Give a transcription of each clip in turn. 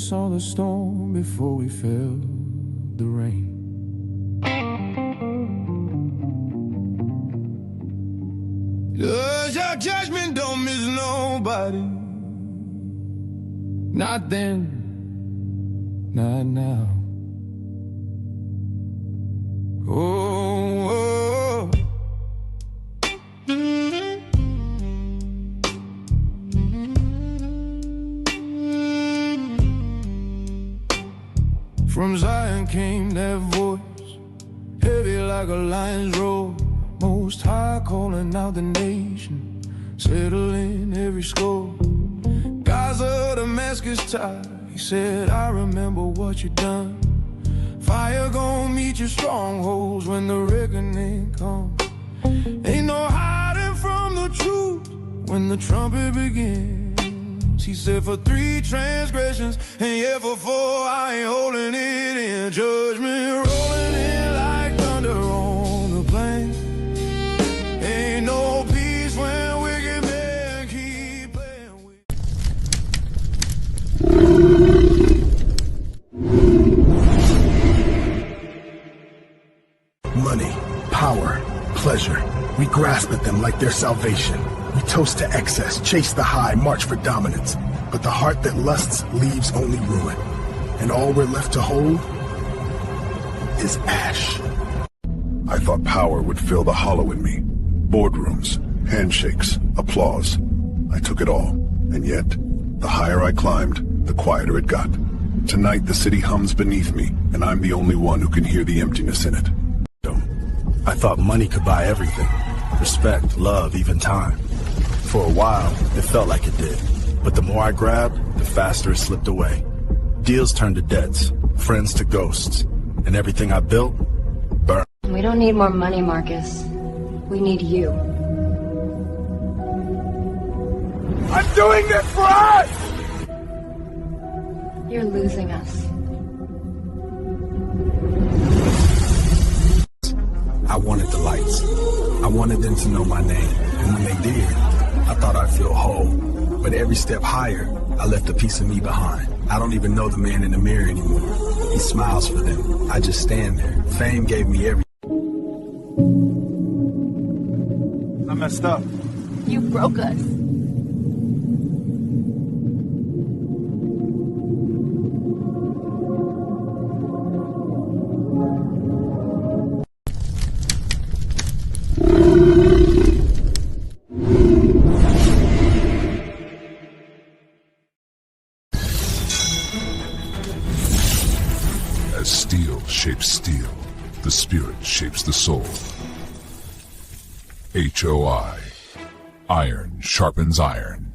saw the storm before we felt the rain. Does your judgment don't miss nobody? Not then, not now. Oh, from Zion came that voice, heavy like a lion's roar. Most High calling out the nation, settling every score. Gaza, Damascus tide, he said, I remember what you done. Fire gon' meet your strongholds when the reckoning comes. Ain't no hiding from the truth when the trumpet begins. He said, for 3 transgressions, and yeah, for 4, I ain't holding it in. Judgment rolling in like thunder on the plain. Ain't no peace when wicked men keep playing with. Money, power, pleasure. We grasp at them like their salvation. We toast to excess, chase the high, march for dominance. But the heart that lusts leaves only ruin. And all we're left to hold is ash. I thought power would fill the hollow in me. Boardrooms, handshakes, applause. I took it all. And yet, the higher I climbed, the quieter it got. Tonight, the city hums beneath me, and I'm the only one who can hear the emptiness in it. I thought money could buy everything. Respect, love, even time. For a while, it felt like it did. But the more I grabbed, the faster it slipped away. Deals turned to debts, friends to ghosts, and everything I built, burned. We don't need more money, Marcus. We need you. I'm doing this for us! You're losing us. I wanted the lights. I wanted them to know my name. And when they did, I thought I'd feel whole. But every step higher, I left a piece of me behind. I don't even know the man in the mirror anymore. He smiles for them. I just stand there. Fame gave me everything. I messed up. You broke us. As steel shapes steel, the spirit shapes the soul. HOI. Iron sharpens iron.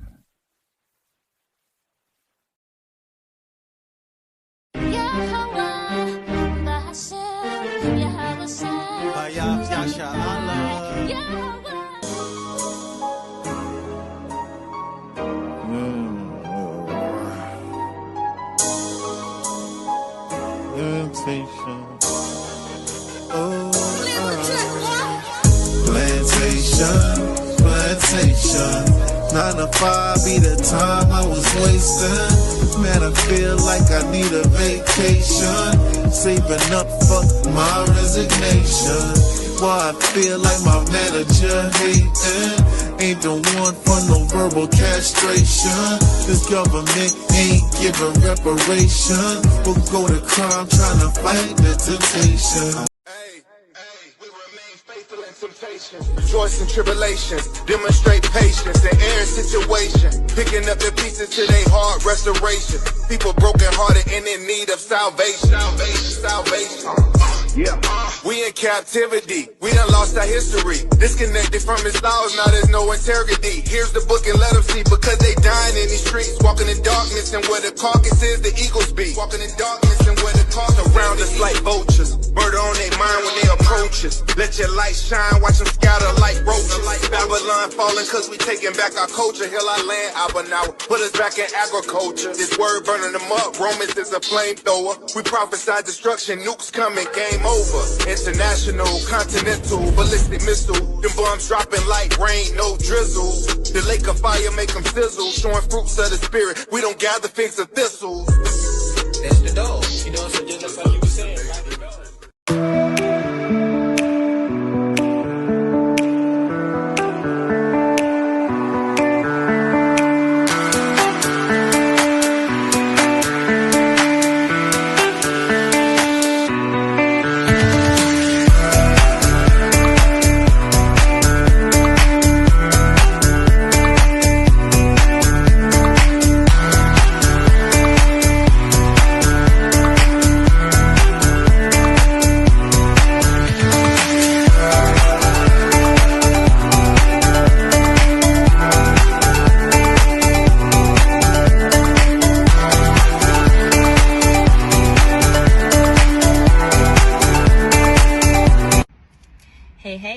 Plantation. 9 to 5 be the time I was wasting. Man, I feel like I need a vacation. Saving up for my resignation. Why I feel like my manager hating. Ain't the one for no verbal castration. This government ain't giving reparation. We'll go to crime trying to fight the temptation. Rejoice in tribulations, demonstrate patience in every situation, picking up the pieces to their heart restoration. People broken hearted and in need of salvation. Salvation. We in captivity, we done lost our history. Disconnected from his laws, now there's no integrity. Here's the book and let them see, because they dying in these streets. Walking in darkness and where the carcass is, the eagles be. Walking in darkness and where the carcass around us like vultures. Murder on their mind when they approach us. Let your light shine, watch them scatter like roaches. Babylon falling cause we taking back our culture. Heal our land, Abba now, put us back in agriculture. This word burning them up, Romans is a flamethrower. We prophesy destruction, nukes coming, game over. International, continental, ballistic missile. Them bombs dropping like rain, no drizzle. The lake of fire make them sizzle. Showing fruits of the spirit, we don't gather figs of thistles. that's the dog. You know, so just like you were saying,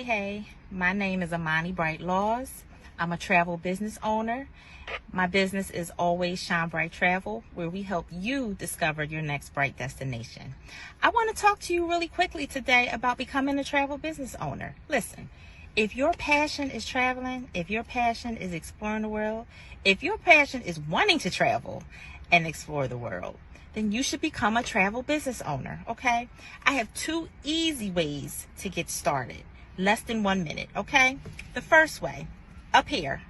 Hey, my name is Amani Bright Laws. I'm a travel business owner. My business is Always Shine Bright Travel, where we help you discover your next bright destination. I want to talk to you really quickly today about becoming a travel business owner. Listen, if your passion is traveling, if your passion is exploring the world, if your passion is wanting to travel and explore the world, then you should become a travel business owner, okay? I have 2 easy ways to get started. Less than 1 minute, okay? The first way, up here,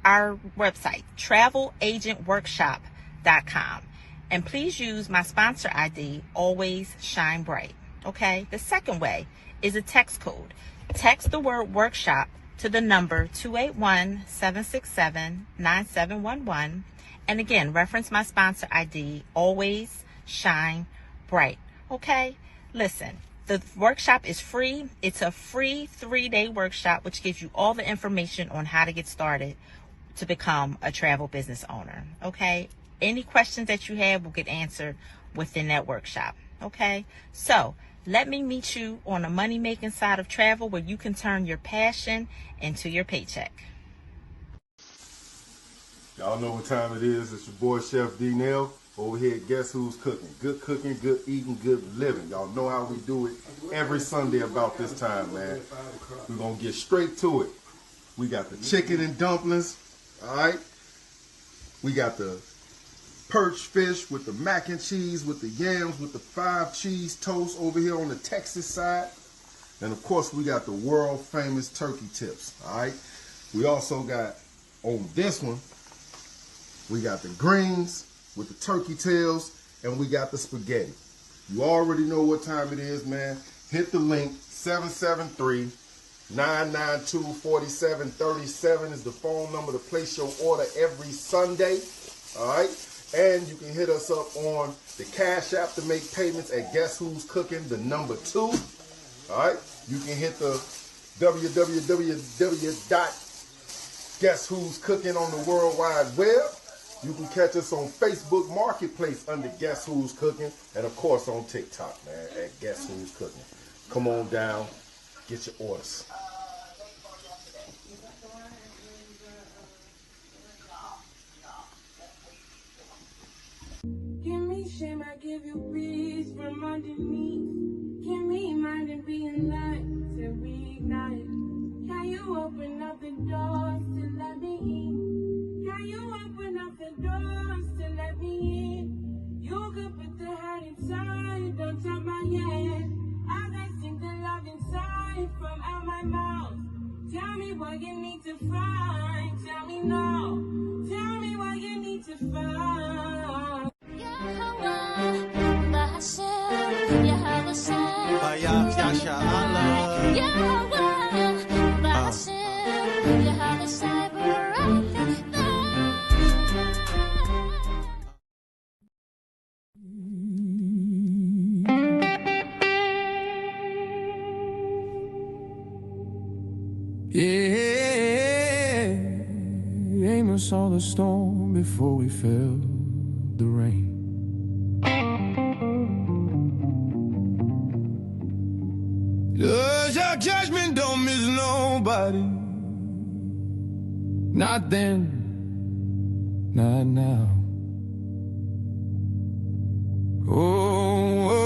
our website, travelagentworkshop.com. And please use my sponsor ID, Always Shine Bright, okay? The second way is a text code. Text the word workshop to the number 281-767-9711. And again, reference my sponsor ID, Always Shine Bright, okay? Listen. The workshop is free. It's a free 3-day workshop, which gives you all the information on how to get started to become a travel business owner. Okay. Any questions that you have will get answered within that workshop. Okay. So let me meet you on the money making side of travel, where you can turn your passion into your paycheck. Y'all know what time it is. It's your boy Chef D-Nail. Over here, Guess Who's Cooking? Good cooking, good eating, good living. Y'all know how we do it every Sunday about this time, man. We're going to get straight to it. We got the chicken and dumplings, all right? We got the perch fish with the mac and cheese, with the yams, with the 5 cheese toast over here on the Texas side. And, of course, we got the world-famous turkey tips, all right? We also got, on this one, we got the greens with the turkey tails, and we got the spaghetti. You already know what time it is, man. Hit the link, 773-992-4737 is the phone number to place your order every Sunday, all right? And you can hit us up on the Cash App to make payments at Guess Who's Cooking, the number 2, all right? You can hit the www.guesswho'scooking on the World Wide Web. You can catch us on Facebook Marketplace under Guess Who's Cooking, and of course on TikTok, man, at Guess Who's Cooking. Come on down, get your orders. Give me shame, I give you peace from underneath. Give me mind and be in line to reignite. Can you open up the doors to let me in? Can you open up the doors to let me in? You could put the heart inside, don't tap my head. As I sing the love inside from out my mouth. Tell me what you need to find. Tell me no. Tell me what you need to find. Yeah, Amos saw the storm before we felt the rain. Does your judgment don't miss nobody? Not then, not now. Oh, oh.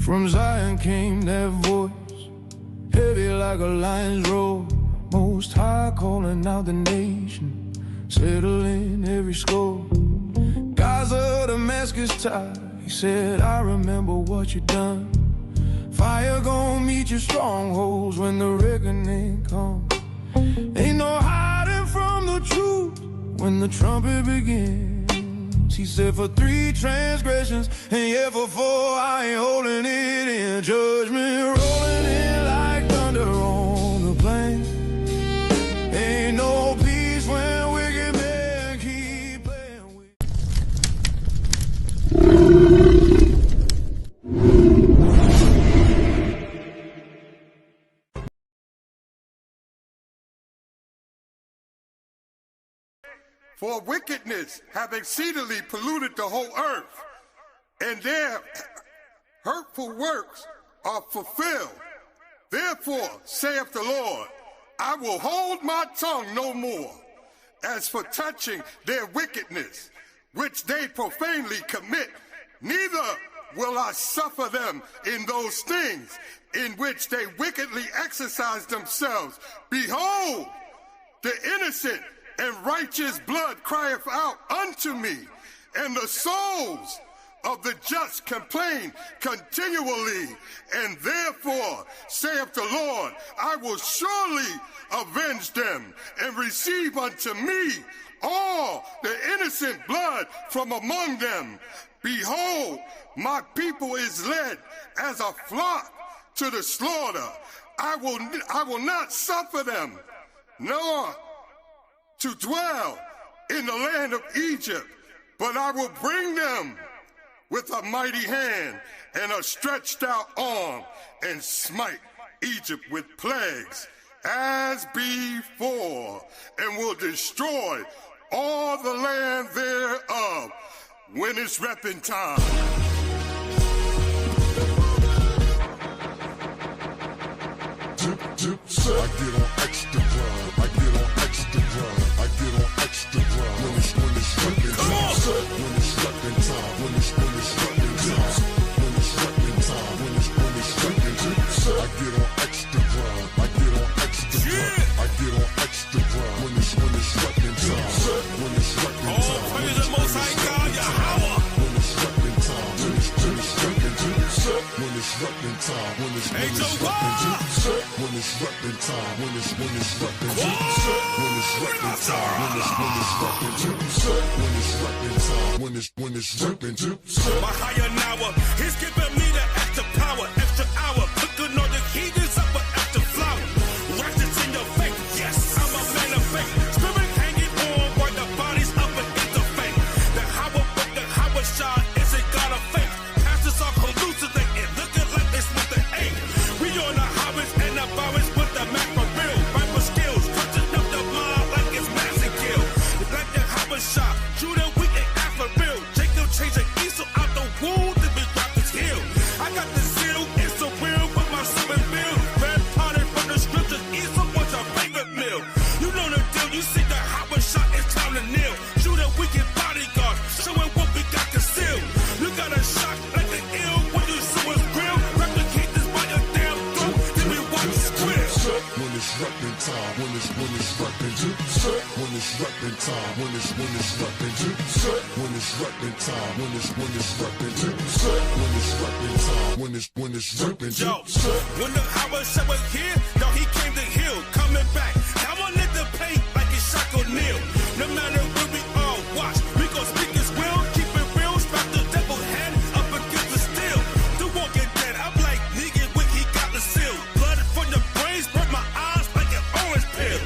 From Zion came that voice, like a lion's roar. Most High calling out the nation, settling every score. Gaza, Damascus tide, he said, I remember what you done. Fire gon' meet your strongholds when the reckoning comes. Ain't no hiding from the truth when the trumpet begins. He said, for 3 transgressions, and yeah, for 4 I ain't holding it in. Judgment rolling in like thunder on the plain. Ain't no peace when wicked men keep playing with. For wickedness have exceedingly polluted the whole earth, and their hurtful works are fulfilled. Therefore, saith the Lord, I will hold my tongue no more, as for touching their wickedness, which they profanely commit, neither will I suffer them in those things in which they wickedly exercise themselves. Behold, the innocent and righteous blood crieth out unto me, and the souls of the just complain continually. And therefore, saith the Lord, I will surely avenge them, and receive unto me all the innocent blood from among them. Behold, my people is led as a flock to the slaughter. I will not suffer them, nor to dwell in the land of Egypt, but I will bring them with a mighty hand and a stretched out arm, and smite Egypt with plagues as before, and will destroy all the land thereof when it's reaping time. I get on extra grind. I get on extra grind. I get on extra grind. When it's reaping time. When it's reaping time. When it's reaping time. When it's reaping time. When it's reaping time. I get on extra grind. I get on extra grind. I get on extra grind. When it's reaping time. When it's reaping time. All praise the Most High God, Yahweh. When it's reaping time. When it's reaping time. When it's reaping time. When it's reaping time. When it's reaping time. When it's reaping time. When it's reaping time. When it's reaping time. When it's reaping time. My higher NAWAR, he's giving me the extra power, extra hour. Cooking all the heathens up with extra flour. Righteous in your faith, yes, I'm a man of faith. Spirit hanging on while the body's up against the faith. The Howard shot isn't God of faith. Pastors are hallucinating, looking like they smoked the eight. We on the Howards and the Bowers with the Mac for real. Bible skills, touching up the mind like it's massive kill. Like the Howard shot, Judah we ain't after real. Jacob changed the Esau out the wound to be dropped his heel. I got the seal, it's so real with my 7 bill. Red potted from the scriptures, Esau wants your favorite meal. You know the deal, you see the Howard shot, it's time to kneel. Judah we get bodyguard, showing what we got concealed. You got a shock like an ill when you see us grill. Replicate this by your damn throat, then we watch you squeal. When it's reaping time. When it's reaping time. When it's reaping time. When it's reaping time. When it's reaping time. When it's reaping time. When it's reaping time. When it's reaping time. Yo, when the Howard shot was here, no, he came to heal, coming back. Now I let the paint like it's Shaq O'Neal. No matter where we all watch, we gon' speak his will, keep it real, strap the devil hand up against the steel. The Walking Dead, I'm like Negan when he got the seal. Blood from the brains, burnt my eyes like an orange peel.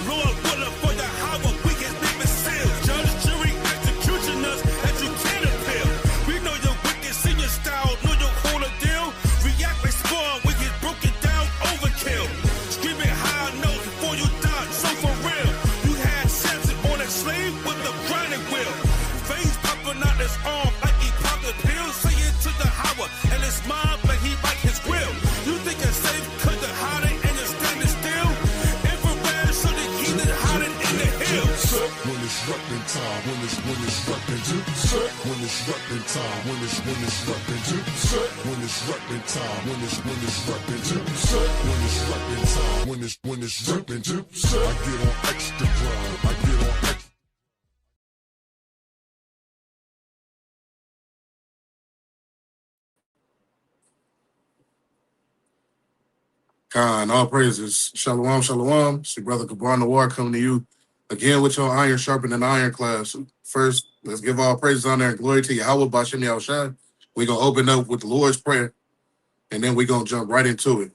Lord Willer for the Howard, we can name it seal. Judge, jury, executioners, that you can't appeal. We know your wicked senior style, know your whole deal. React, respond, we get broken down, overkill. Scream when it's repping time, when it's repping time, when it's repping time, when it's repping time, when it's repping time, when it's repping time, when it's repping time, when it's repping time. I get on extra grind, I get on extra. Khan, all praises. Shalom, shalom. It's your brother GABAR NAWAR coming to you again with your iron sharpening iron class. First, let's give all praises, honor, and glory to Yahweh Bashem Yahushua. We're going to open up with the Lord's Prayer, and then we're going to jump right into it.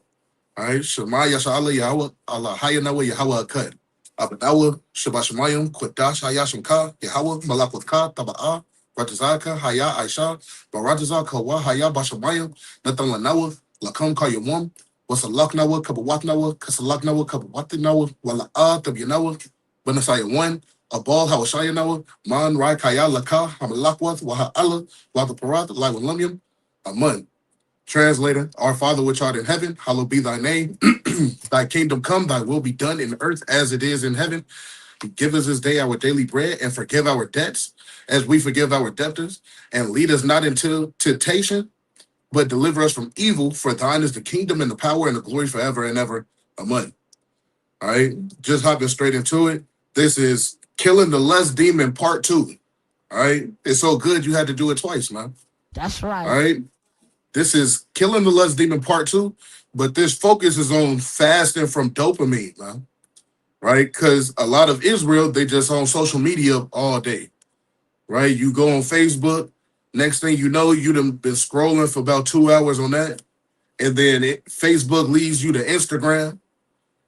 All right? Shema Yasha'Allah Yahweh, Allah Hayanawa Yahweh Akkad. Abadawa, Shabbat Shemayim, Kwadash Hayashim Ka, Yahweh, Malakut Ka, Taba'ah, Ratazaka, Haya Aisha, Baratazak, Kawa, Haya Bashamayim, Nathan Lanawa, Lakam Kayamum, Wasalaknawa, Kabawatnawa, Kasalaknawa, Kabawatinawa, Wala'a, Tabyanawa, Banasaya 1, Abal Hawashayanawa, Man Rai Kaya Laka, Hamalakwath, Waha'ala, Wadaparat, Laiwalumium, Amun. Translator, our Father which art in heaven, hallowed be thy name. Thy kingdom come, thy will be done in earth as it is in heaven. Give us this day our daily bread and forgive our debts as we forgive our debtors. And lead us not into temptation, but deliver us from evil. For thine is the kingdom and the power and the glory forever and ever. Amen. All right, just hopping straight into it. This is Killing the Lust Demon Part 2. All right, it's so good you had to do it twice, man. That's right. All right. This is Killing the Lust Demon Part 2, but this focus is on fasting from dopamine, man. Right? Because a lot of Israel, they just on social media all day. Right? You go on Facebook, next thing you know, you done been scrolling for about 2 hours on that. And then Facebook leads you to Instagram.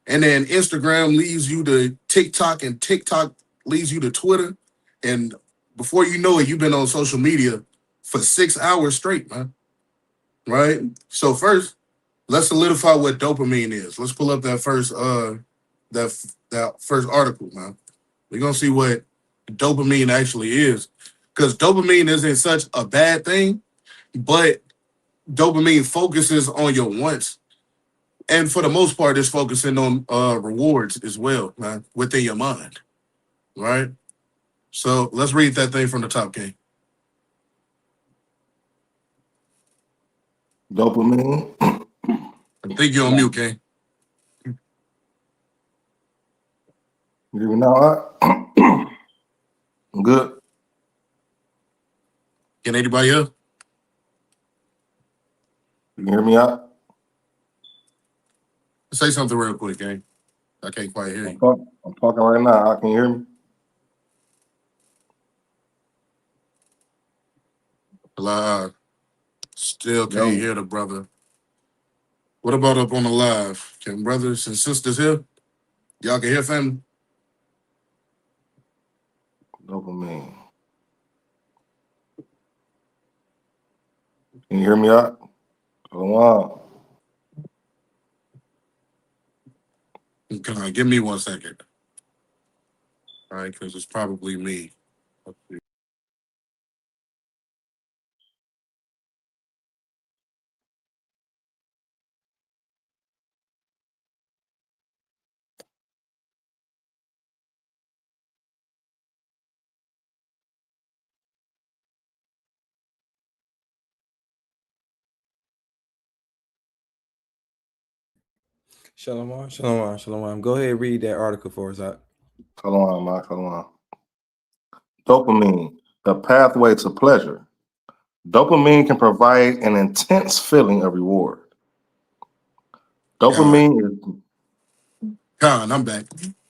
And then Instagram leads you to TikTok, and TikTok leads you to Twitter. And before you know it, you've been on social media for 6 hours straight, man. Right? So first, let's solidify what dopamine is. Let's pull up that first that first article, man. We're gonna see what dopamine actually is. Because dopamine isn't such a bad thing, but dopamine focuses on your wants. And for the most part, it's focusing on rewards as well, man, within your mind. Right? So let's read that thing from the top, King. Dopamine. I think you're on mute, King. You hear me now? I'm good. Can anybody else? You can hear me out? Say something real quick, King. I can't quite hear you. I'm talking right now. Can you hear me? Still can't hear the brother. What about up on the live? Can brothers and sisters hear? Y'all can hear family? Dopamine. Can you hear me out? Come on. Come on, give me 1 second. All right, because it's probably me. Shalom, shalom, shalom. Go ahead and read that article for us, Zach. Shalom, man. Shalom. Dopamine, the pathway to pleasure. Dopamine can provide an intense feeling of reward. Dopamine is... Khan, I'm back.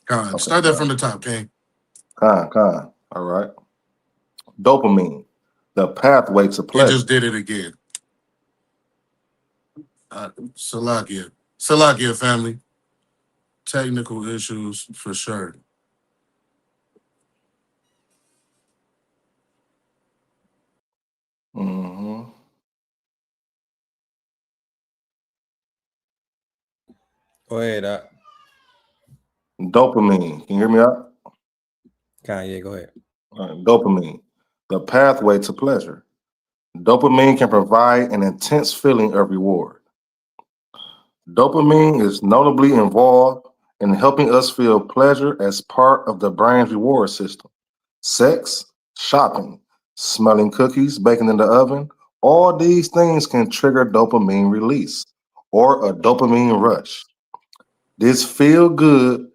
Khan, okay, start that from the top, King. Khan. All right. Dopamine, the pathway to pleasure. You just did it again. Salakia, family. Technical issues for sure. Mm-hmm. Go ahead, Doc. Dopamine. Can you hear me out? Yeah, go ahead. All right. Dopamine, the pathway to pleasure. Dopamine can provide an intense feeling of reward. Dopamine is notably involved in helping us feel pleasure as part of the brain's reward system. sex, shopping, smelling cookies, baking in the oven. All these things can trigger dopamine release or a dopamine rush. This feel good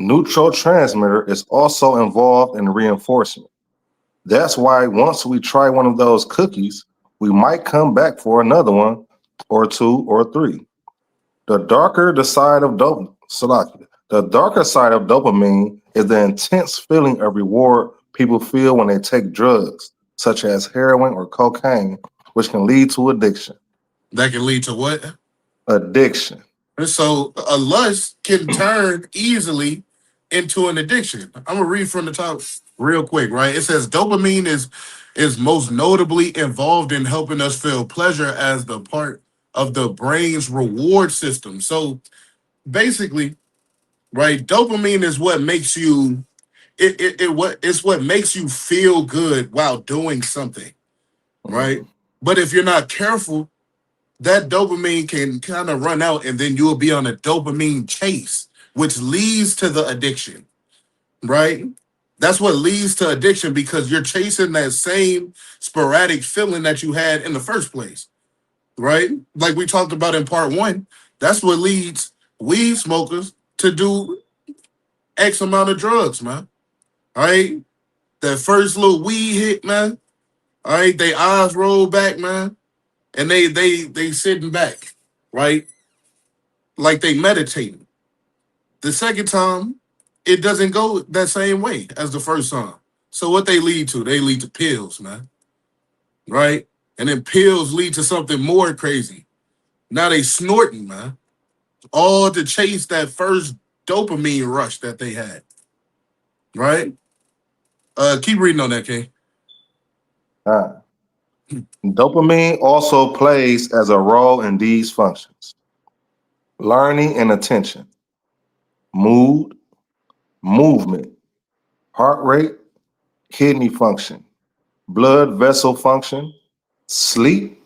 neurotransmitter is also involved in reinforcement. That's why once we try one of those cookies, we might come back for another one or two or three. The darker the side of the darker side of dopamine is the intense feeling of reward people feel when they take drugs, such as heroin or cocaine, which can lead to addiction. That can lead to what? Addiction. And so a lust can turn easily into an addiction. I'm gonna read from the top real quick, right? It says dopamine is most notably involved in helping us feel pleasure as the part of the brain's reward system. So basically, right, dopamine is what makes you it's what makes you feel good while doing something, right? But if you're not careful, that dopamine can kind of run out and then you'll be on a dopamine chase, which leads to the addiction, right? That's what leads to addiction because you're chasing that same sporadic feeling that you had in the first place, right? Like we talked about in part one, that's what leads weed smokers to do X amount of drugs, man. All right? That first little weed hit, man. All right, they eyes roll back, man, and they sitting back, right? Like they meditating. The second time, it doesn't go that same way as the first time. So what they lead to? They lead to pills, man. Right? And then pills lead to something more crazy. Now they snorting, man. All to chase that first dopamine rush that they had. Right? Keep reading on that, King. Dopamine also plays as a role in these functions: learning and attention, mood, movement, heart rate, kidney function, blood vessel function, sleep,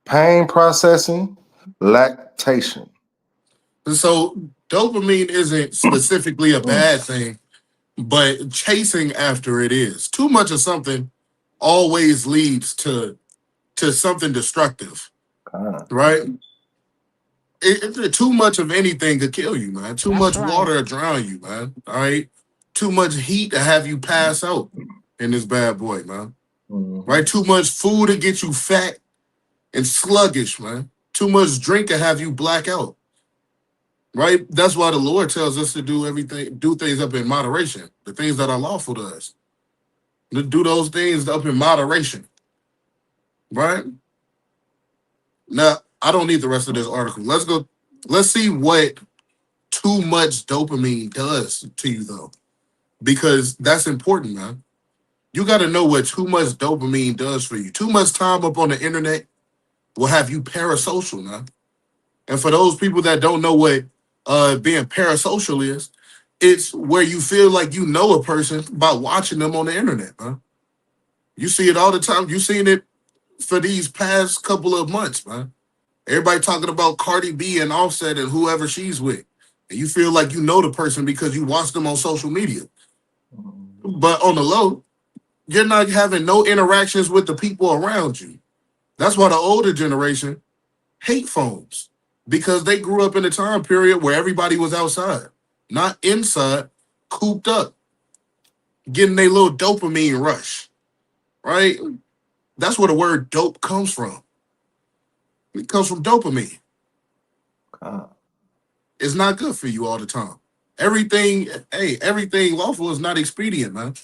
pain processing, lactation. So dopamine isn't specifically a bad thing, but chasing after it is. Too much of something always leads to something destructive, right? Too much of anything could kill you, man. Too much water to drown you, man. All right? Too much heat to have you pass out in this bad boy, man. Right? Too much food to get you fat and sluggish, man. Too much drink to have you black out. Right? That's why the Lord tells us to do things up in moderation. The things that are lawful to us. To do those things up in moderation. Right? Now, I don't need the rest of this article. Let's see what too much dopamine does to you, though. Because that's important, man. You got to know what too much dopamine does for you. Too much time up on the internet will have you parasocial, man. And for those people that don't know what being parasocial is, it's where you feel like you know a person by watching them on the internet, man. You see it all the time. You've seen it for these past couple of months, man. Everybody talking about Cardi B and Offset and whoever she's with. And you feel like you know the person because you watch them on social media. But on the low, you're not having no interactions with the people around you. That's why the older generation hate phones. Because they grew up in a time period where everybody was outside, not inside, cooped up, getting their little dopamine rush, right? That's where the word dope comes from. It comes from dopamine. It's not good for you all the time. Everything lawful is not expedient, man.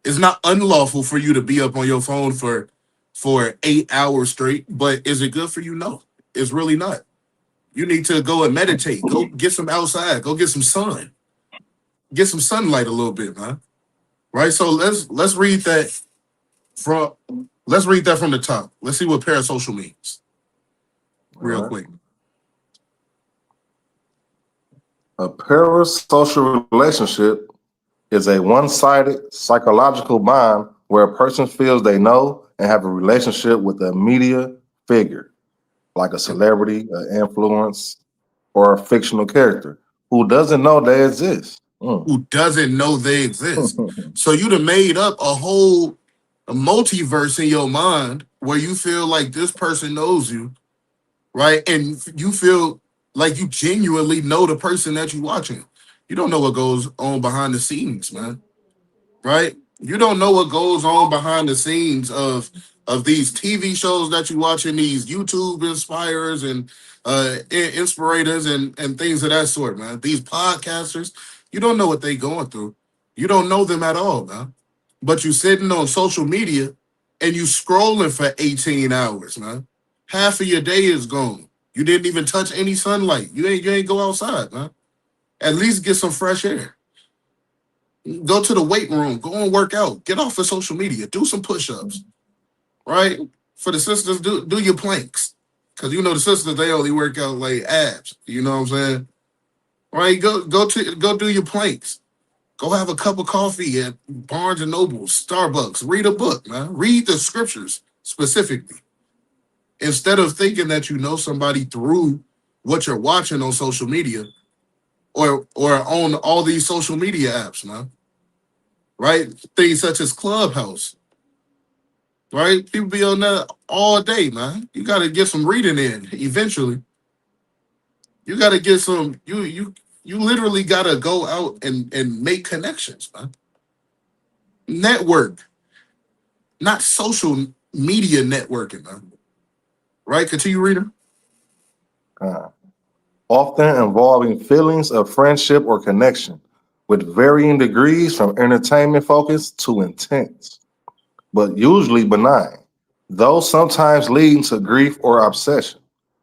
It's not unlawful for you to be up on your phone for 8 hours straight, but is it good for you? No, it's really not. You need to go and meditate. Go get some outside. Go get some sun. Get some sunlight a little bit, man. Right? So let's read that from the top. Let's see what parasocial means. Real quick. A parasocial relationship is a one-sided psychological bond where a person feels they know and have a relationship with a media figure, like a celebrity, an influence, or a fictional character who doesn't know they exist. who doesn't know they exist. So you'd have made up a multiverse in your mind where you feel like this person knows you, right? And you feel like you genuinely know the person that you're watching. You don't know what goes on behind the scenes, man, right? You don't know what goes on behind the scenes of these TV shows that you watching, these YouTube inspirers and inspirators and things of that sort, man. These podcasters, you don't know what they going through. You don't know them at all, man. But you sitting on social media and you scrolling for 18 hours, man. Half of your day is gone. You didn't even touch any sunlight. You ain't go outside, man. At least get some fresh air. Go to the weight room. Go and work out. Get off of social media. Do some push-ups, right? For the sisters, do your planks. Because you know the sisters, they only work out like abs. You know what I'm saying? Right? Go do your planks. Go have a cup of coffee at Barnes and Noble, Starbucks. Read a book, man. Read the scriptures specifically. Instead of thinking that you know somebody through what you're watching on social media or on all these social media apps, man. Right? Things such as Clubhouse. Right? People be on that all day, man. You gotta get some reading in eventually. You gotta get some, you literally gotta go out and make connections, man. Network, not social media networking, man. Right? Continue reading. Often involving feelings of friendship or connection with varying degrees from entertainment focus to intense, but usually benign, though sometimes leading to grief or obsession.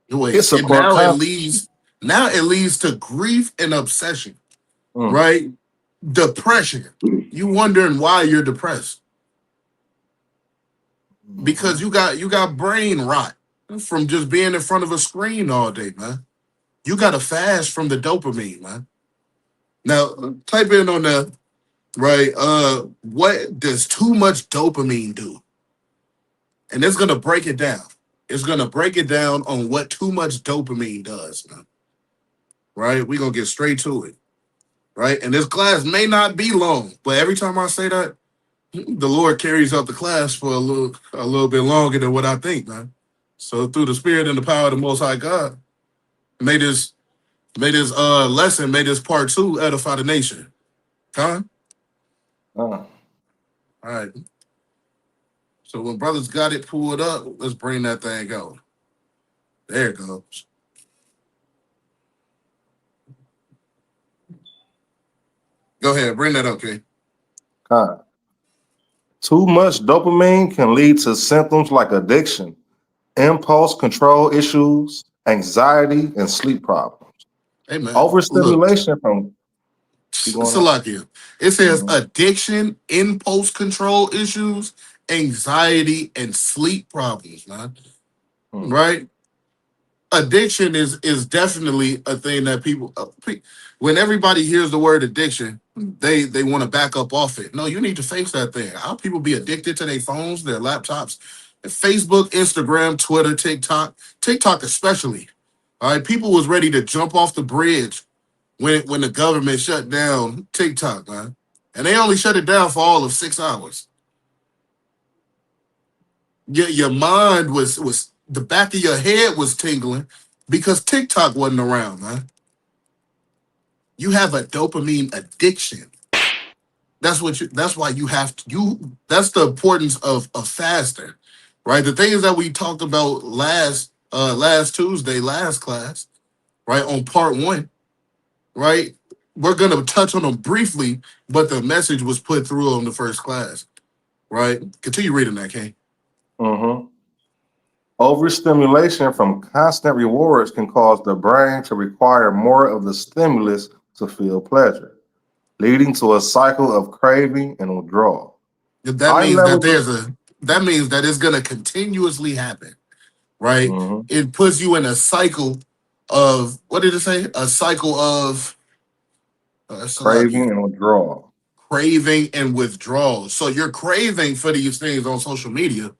It's a core Now concept. it leads to grief and obsession, right? Depression. You wondering why you're depressed. Because you got brain rot from just being in front of a screen all day, man. You got to fast from the dopamine, man. Now, type in on the right. What does too much dopamine do? And it's gonna break it down. It's gonna break it down on what too much dopamine does, man. Right? We're gonna get straight to it. Right? And this class may not be long, but every time I say that, the Lord carries out the class for a little bit longer than what I think, man. So through the spirit and the power of the Most High God, may this lesson, may this part 2 edify the nation. Huh? All right. So when brothers got it pulled up, let's bring that thing out. There it goes. Go ahead, bring that up, King. Too much dopamine can lead to symptoms like addiction, impulse control issues, anxiety, and sleep problems. Hey, man. Overstimulation from Salakia. It says addiction, impulse control issues, anxiety, and sleep problems, man. Right? Addiction is definitely a thing that people, when everybody hears the word addiction, they want to back up off it. No, you need to face that thing. How people be addicted to their phones, their laptops, Facebook, Instagram, Twitter, TikTok especially. All right, people was ready to jump off the bridge when the government shut down TikTok, man. And they only shut it down for all of 6 hours. Your mind was the back of your head was tingling because TikTok wasn't around, man. You have a dopamine addiction. That's why you have to that's the importance of fasting. Right? The things that we talked about last Tuesday, last class, right? On part 1, right? We're gonna touch on them briefly, but the message was put through on the first class. Right? Continue reading that, King. Overstimulation from constant rewards can cause the brain to require more of the stimulus to feel pleasure, leading to a cycle of craving and withdrawal. That means that it's gonna continuously happen, right? It puts you in a cycle of, what did it say? A cycle of craving and withdrawal. Craving and withdrawal. So you're craving for these things on social media,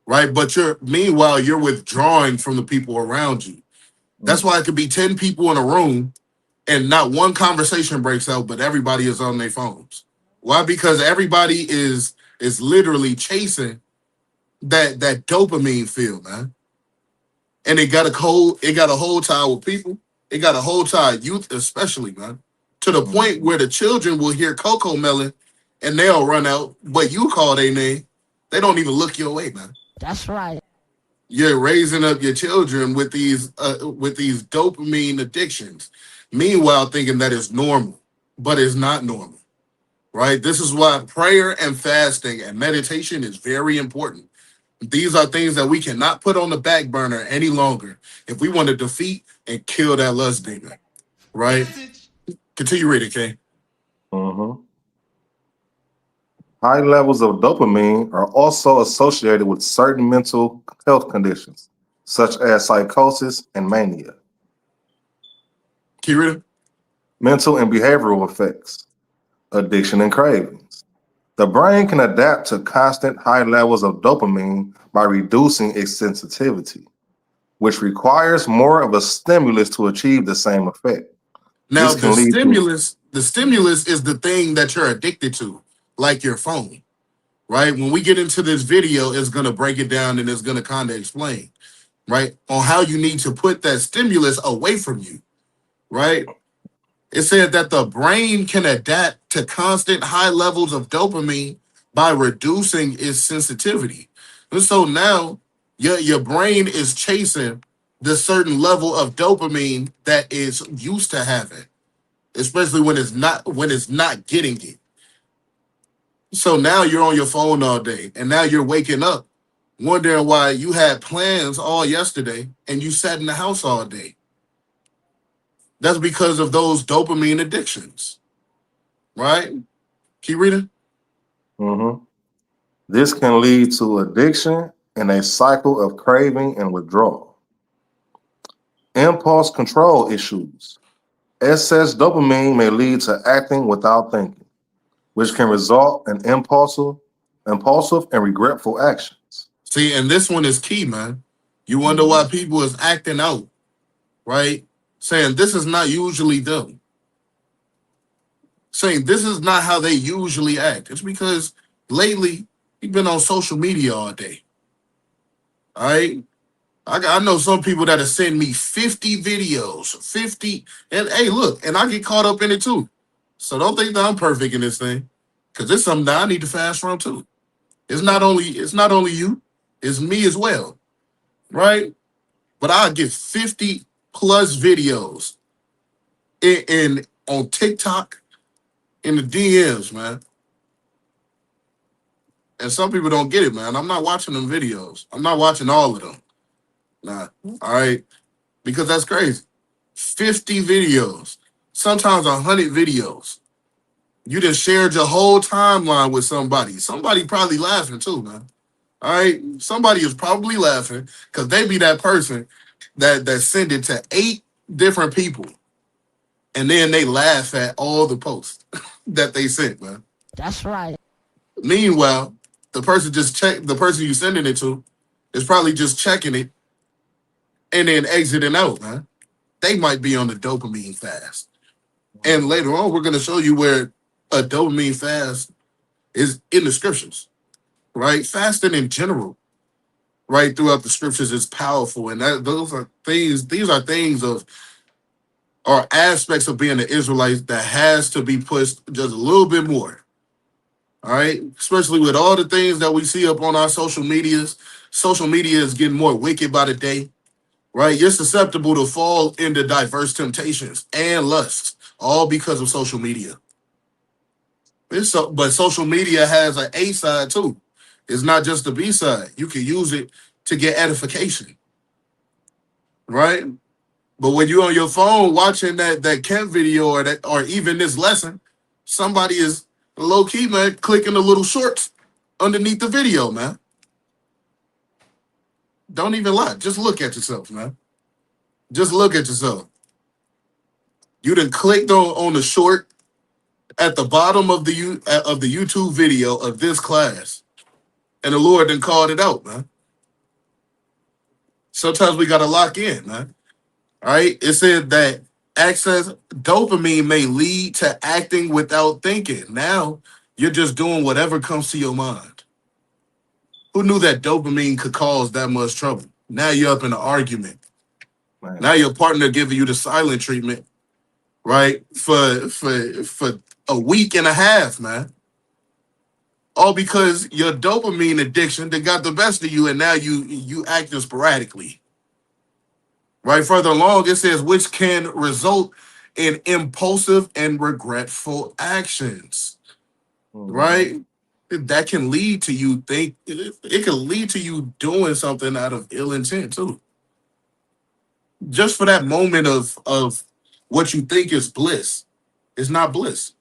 right? But meanwhile you're withdrawing from the people around you. That's why it could be 10 people in a room, and not one conversation breaks out, but everybody is on their phones. Why? Because everybody is literally chasing that dopamine feel, man. And it got a hold tie with people. It got a hold tie youth, especially, man. To the point where the children will hear Coco Melon and they'll run out, but you call their name, they don't even look your way, man. That's right. You're raising up your children with these dopamine addictions. Meanwhile, thinking that is normal, but it's not normal, right? This is why prayer and fasting and meditation is very important. These are things that we cannot put on the back burner any longer if we want to defeat and kill that lust demon, right? Continue reading, Kay. Mm-hmm. High levels of dopamine are also associated with certain mental health conditions, such as psychosis and mania. Keep reading. Mental and behavioral effects, addiction and cravings. The brain can adapt to constant high levels of dopamine by reducing its sensitivity, which requires more of a stimulus to achieve the same effect. Now, This can lead to the stimulus is the thing that you're addicted to, like your phone, right? When we get into this video, it's going to break it down and it's going to kind of explain, right, on how you need to put that stimulus away from you, right? It said that the brain can adapt to constant high levels of dopamine by reducing its sensitivity. And so now your brain is chasing the certain level of dopamine that is used to having, especially when it's not getting it. So now you're on your phone all day, and now you're waking up wondering why you had plans all yesterday and you sat in the house all day. That's because of those dopamine addictions, right? Keep reading. Mhm. This can lead to addiction and a cycle of craving and withdrawal. Impulse control issues. Excess dopamine may lead to acting without thinking, which can result in impulsive and regretful actions. See, and this one is key, man. You wonder why people is acting out, right? Saying this is not usually them. Saying this is not how they usually act. It's because lately you've been on social media all day. All right. I know some people that have sent me 50 videos, 50, and hey, look, and I get caught up in it too. So don't think that I'm perfect in this thing, because it's something that I need to fast from too. It's not only you, it's me as well, right? But I get 50 plus videos in on TikTok in the DMs, man. And some people don't get it, man. I'm not watching them videos. I'm not watching all of them. Nah, all right, because that's crazy. 50 videos, sometimes 100 videos. You just shared your whole timeline with somebody. Somebody probably laughing too, man. All right, somebody is probably laughing because they be that person that send it to 8 different people, and then they laugh at all the posts that they sent, man. That's right. Meanwhile, the person you sending it to is probably just checking it and then exiting out, man. They might be on the dopamine fast. And later on, we're going to show you where a dopamine fast is in the scriptures, right? Fasting in general, right, throughout the scriptures is powerful. And these are things or aspects of being an Israelite that has to be pushed just a little bit more. All right, especially with all the things that we see up on our social medias. Social media is getting more wicked by the day, right? You're susceptible to fall into diverse temptations and lusts, all because of social media. But social media has an A side too. It's not just the B side. You can use it to get edification, right? But when you're on your phone watching that camp video or even this lesson, somebody is low key, man, clicking the little shorts underneath the video, man. Don't even lie. Just look at yourself, man. Just look at yourself. You done clicked on the short at the bottom of the YouTube video of this class, and the Lord done called it out, man. Sometimes we gotta lock in, man. All right. It said that Excess dopamine may lead to acting without thinking. Now you're just doing whatever comes to your mind. Who knew that dopamine could cause that much trouble? Now you're up in an argument. Man. Now your partner giving you the silent treatment, right? For a week and a half, man. All because your dopamine addiction that got the best of you, and now you acting sporadically. Right further along, it says which can result in impulsive and regretful actions. Right? That can lead to you think it can lead to you doing something out of ill intent too. Just for that moment of what you think is bliss. It's not bliss.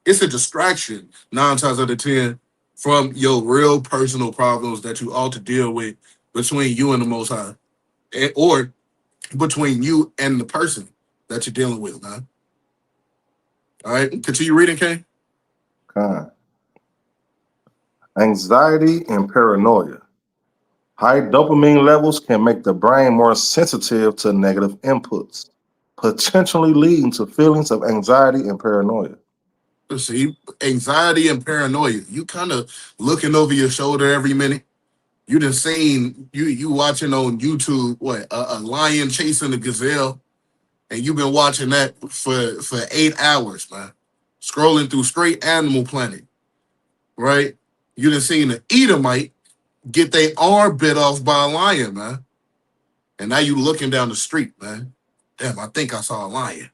It's a distraction 9 times out of 10 from your real personal problems that you ought to deal with between you and the Most High, or between you and the person that you're dealing with, man. All right, continue reading, Kay. Anxiety and paranoia. High dopamine levels can make the brain more sensitive to negative inputs, potentially leading to feelings of anxiety and paranoia. See, anxiety and paranoia. You kind of looking over your shoulder every minute. You done seen you watching on YouTube what a lion chasing a gazelle, and you've been watching that for 8 hours, man. Scrolling through straight Animal Planet, right? You done seen an Edomite get their arm bit off by a lion, man. And now you looking down the street, man. Damn, I think I saw a lion.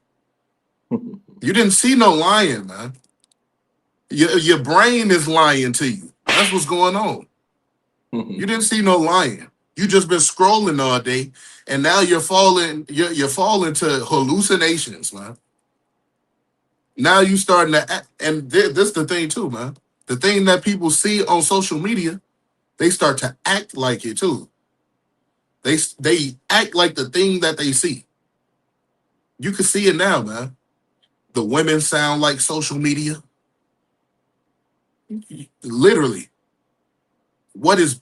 You didn't see no lion, man. Your brain is lying to you. That's what's going on. You didn't see no lion. You just been scrolling all day, and now you're falling to hallucinations, man. Now you starting to act, and this the thing too, man. The thing that people see on social media, they start to act like it too. They act like the thing that they see. You can see it now, man. The women sound like social media. Literally. What is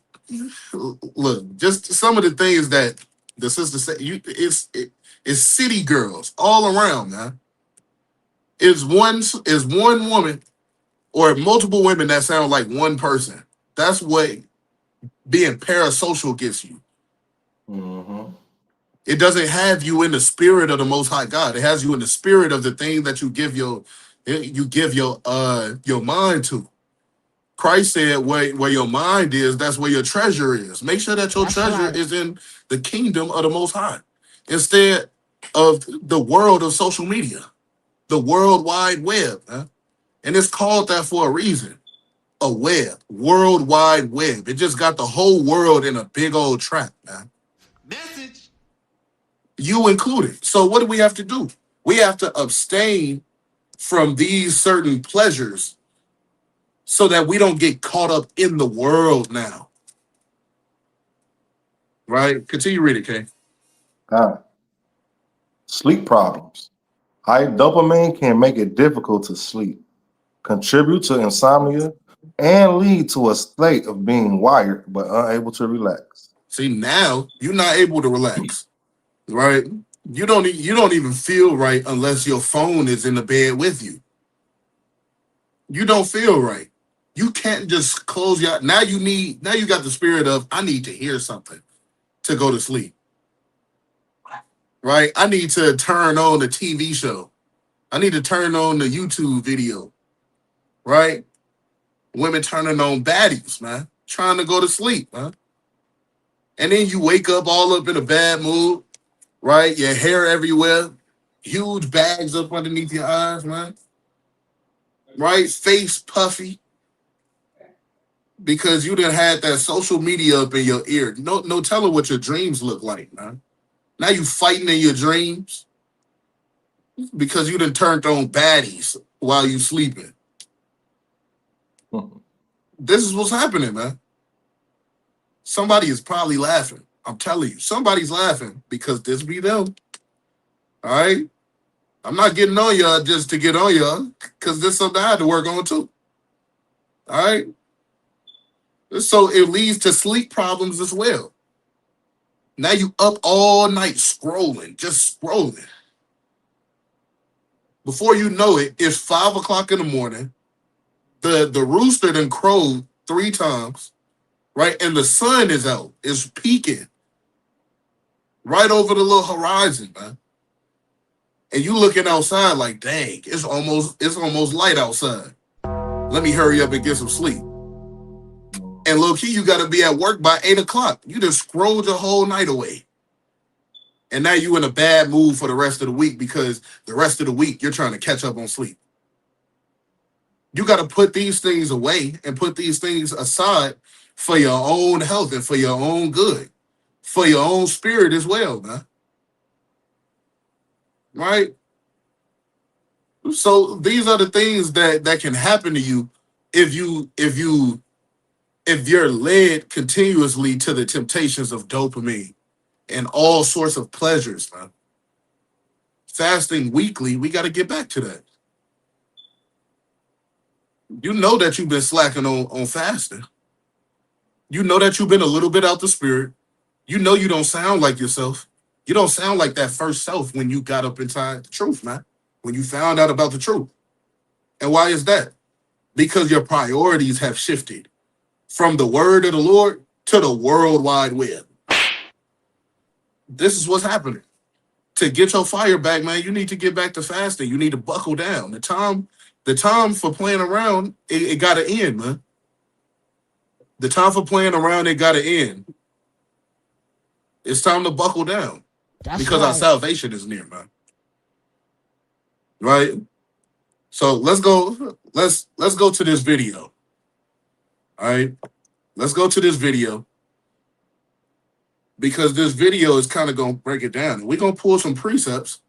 look, just some of the things that the sister said, it's city girls all around, man. Is one woman or multiple women that sound like one person. That's what being parasocial gets you. It doesn't have you in the spirit of the Most High God. It has you in the spirit of the thing that you give your mind to. Christ said, where your mind is, that's where your treasure is. Make sure that your treasure is in the kingdom of the Most High instead of the world of social media, the World Wide Web. Huh? And it's called that for a reason. A web, World Wide Web. It just got the whole world in a big old trap, man. Message. You included. So what do we have to do? We have to abstain from these certain pleasures so that we don't get caught up in the world now. Right? Continue reading, Kay. Sleep problems. High dopamine can make it difficult to sleep, contribute to insomnia, and lead to a state of being wired but unable to relax. See, now you're not able to relax, right? You don't even feel right unless your phone is in the bed with you. You don't feel right. You can't just close your now you got the spirit of I need to hear something to go to sleep. Right? I need to turn on the TV show. I need to turn on the YouTube video. Right? Women turning on baddies, man. Trying to go to sleep, man. And then you wake up all up in a bad mood, right? Your hair everywhere, huge bags up underneath your eyes, man. Right? Face puffy. Because you done had that social media up in your ear. No telling what your dreams look like, man. Now you fighting in your dreams because you done turned on baddies while you sleeping. This is what's happening, man. Somebody is probably laughing. I'm telling you, somebody's laughing because this be them. All right? I'm not getting on y'all just to get on y'all because this is something I had to work on too. All right? So it leads to sleep problems as well. Now you up all night scrolling, just scrolling. Before you know it, it's 5 o'clock in the morning. The rooster done crowed 3 times, right? And the sun is out. It's peaking right over the little horizon, man. And you looking outside like, dang, it's almost light outside. Let me hurry up and get some sleep. And low key, you got to be at work by 8 o'clock. You just scrolled your whole night away. And now you in a bad mood for the rest of the week because the rest of the week you're trying to catch up on sleep. You got to put these things away and put these things aside for your own health and for your own good, for your own spirit as well, man. Right? So these are the things that can happen to you if you're led continuously to the temptations of dopamine and all sorts of pleasures, man. Fasting weekly, we got to get back to that. You know that you've been slacking on fasting. You know that you've been a little bit out the spirit. You know you don't sound like yourself. You don't sound like that first self when you got up inside the truth, man. When you found out about the truth. And why is that? Because your priorities have shifted from the word of the Lord to the World Wide Web. This is what's happening. To get your fire back, man, you need to get back to fasting. You need to buckle down. The time for playing around, it got to end, man. The time for playing around, it got to end. It's time to buckle down. Because our salvation is near, man. Right? So let's go to this video. All right? Let's go to this video. Because this video is kind of going to break it down. And we're going to pull some precepts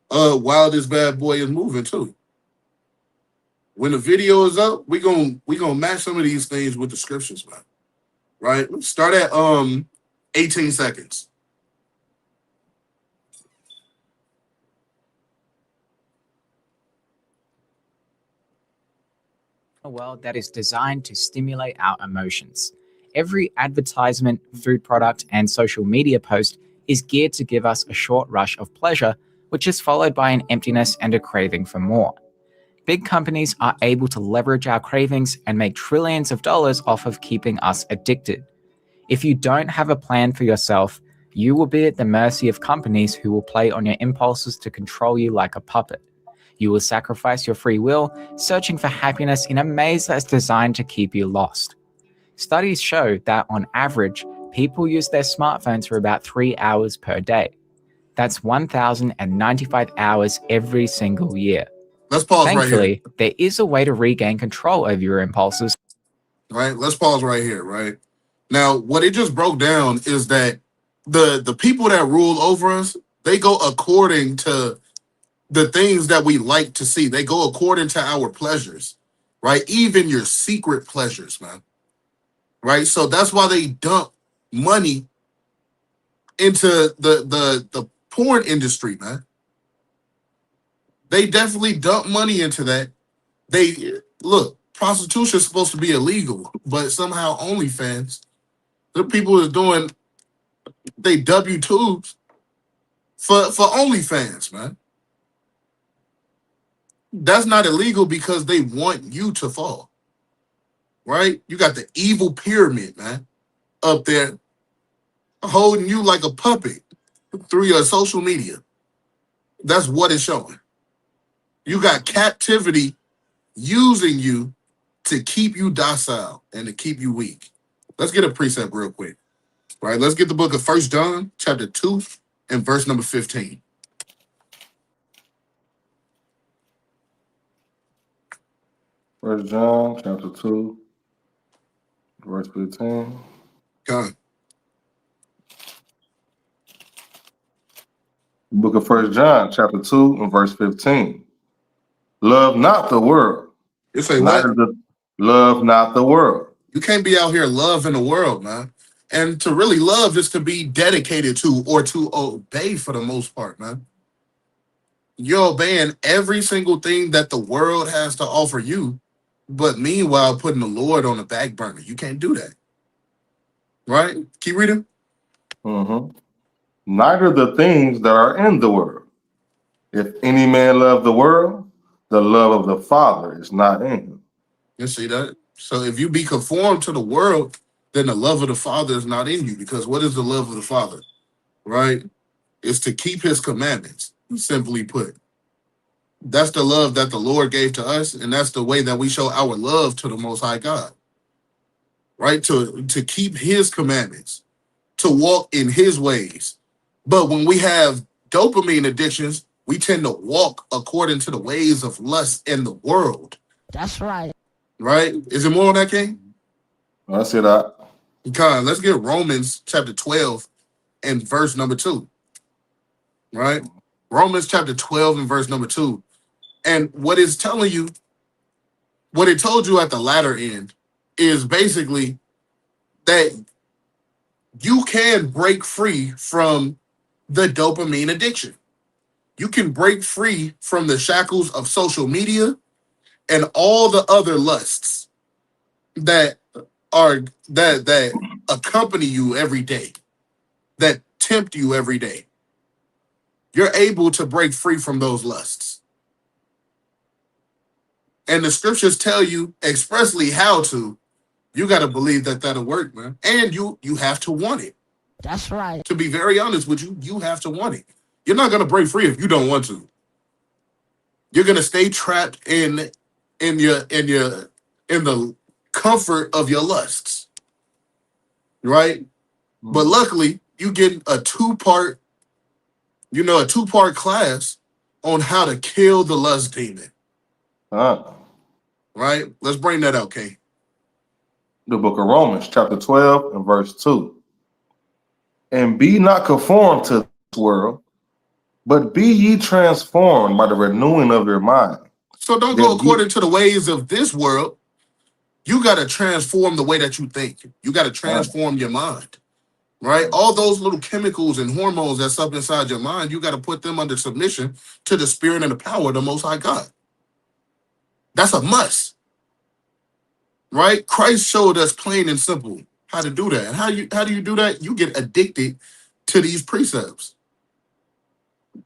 while this bad boy is moving too. When the video is up, we're gonna match some of these things with the scriptures, man. Right? Let's start at 18 seconds. A world that is designed to stimulate our emotions. Every advertisement, food product, and social media post is geared to give us a short rush of pleasure, which is followed by an emptiness and a craving for more. Big companies are able to leverage our cravings and make trillions of dollars off of keeping us addicted. If you don't have a plan for yourself, you will be at the mercy of companies who will play on your impulses to control you like a puppet. You will sacrifice your free will, searching for happiness in a maze that's designed to keep you lost. Studies show that on average, people use their smartphones for about 3 hours per day. That's 1,095 hours every single year. Let's pause right here. Thankfully, there is a way to regain control over your impulses. Right? Let's pause right here, right? Now, what it just broke down is that the people that rule over us, they go according to the things that we like to see. They go according to our pleasures, right? Even your secret pleasures, man. Right? So that's why they dump money into the porn industry, man. They definitely dump money into that. Look, prostitution is supposed to be illegal, but somehow OnlyFans, the people is doing they W-2s for OnlyFans, man. That's not illegal because they want you to fall. Right? You got the evil pyramid, man, up there holding you like a puppet through your social media. That's what it's showing. You got captivity using you to keep you docile and to keep you weak. Let's get a precept real quick. Right? Let's get the book of 1 John chapter 2 and verse number 15. First John chapter 2, verse 15. God. Book of 1 John chapter 2 and verse 15. Love not the world. You say what? Love not the world. You can't be out here loving the world, man. And to really love is to be dedicated to or to obey for the most part, man. You're obeying every single thing that the world has to offer you, but meanwhile putting the Lord on the back burner. You can't do that. Right? Keep reading. Mm-hmm. Neither the things that are in the world. If any man love the world, the love of the Father is not in him. You see that? So if you be conformed to the world, then the love of the Father is not in you. Because what is the love of the Father? Right? It's to keep his commandments, simply put. That's the love that the Lord gave to us, and that's the way that we show our love to the Most High God. Right? To keep his commandments, to walk in his ways. But when we have dopamine addictions, we tend to walk according to the ways of lust in the world. That's right. Right? Is there more on that, King? I see that. Okay, let's get Romans chapter 12 and verse number 2. Right? Romans chapter 12 and verse number 2. And what it's telling you, what it told you at the latter end, is basically that you can break free from the dopamine addiction. You can break free from the shackles of social media and all the other lusts that accompany you every day, that tempt you every day. You're able to break free from those lusts. And the scriptures tell you expressly how to. You got to believe that that'll work, man. And you have to want it. That's right. To be very honest with you, you have to want it. You're not going to break free if you don't want to. You're going to stay trapped in the comfort of your lusts. Right? But luckily, you get a two-part class on how to kill the lust demon. Right? Let's bring that out, Kay. The book of Romans, chapter 12 and verse 2. And be not conformed to this world, but be ye transformed by the renewing of your mind. So don't go according to the ways of this world. You got to transform the way that you think. You got to transform your mind. Right? All those little chemicals and hormones that's up inside your mind, you got to put them under submission to the spirit and the power of the Most High God. That's a must. Right? Christ showed us plain and simple how to do that. And how do you do that? You get addicted to these precepts.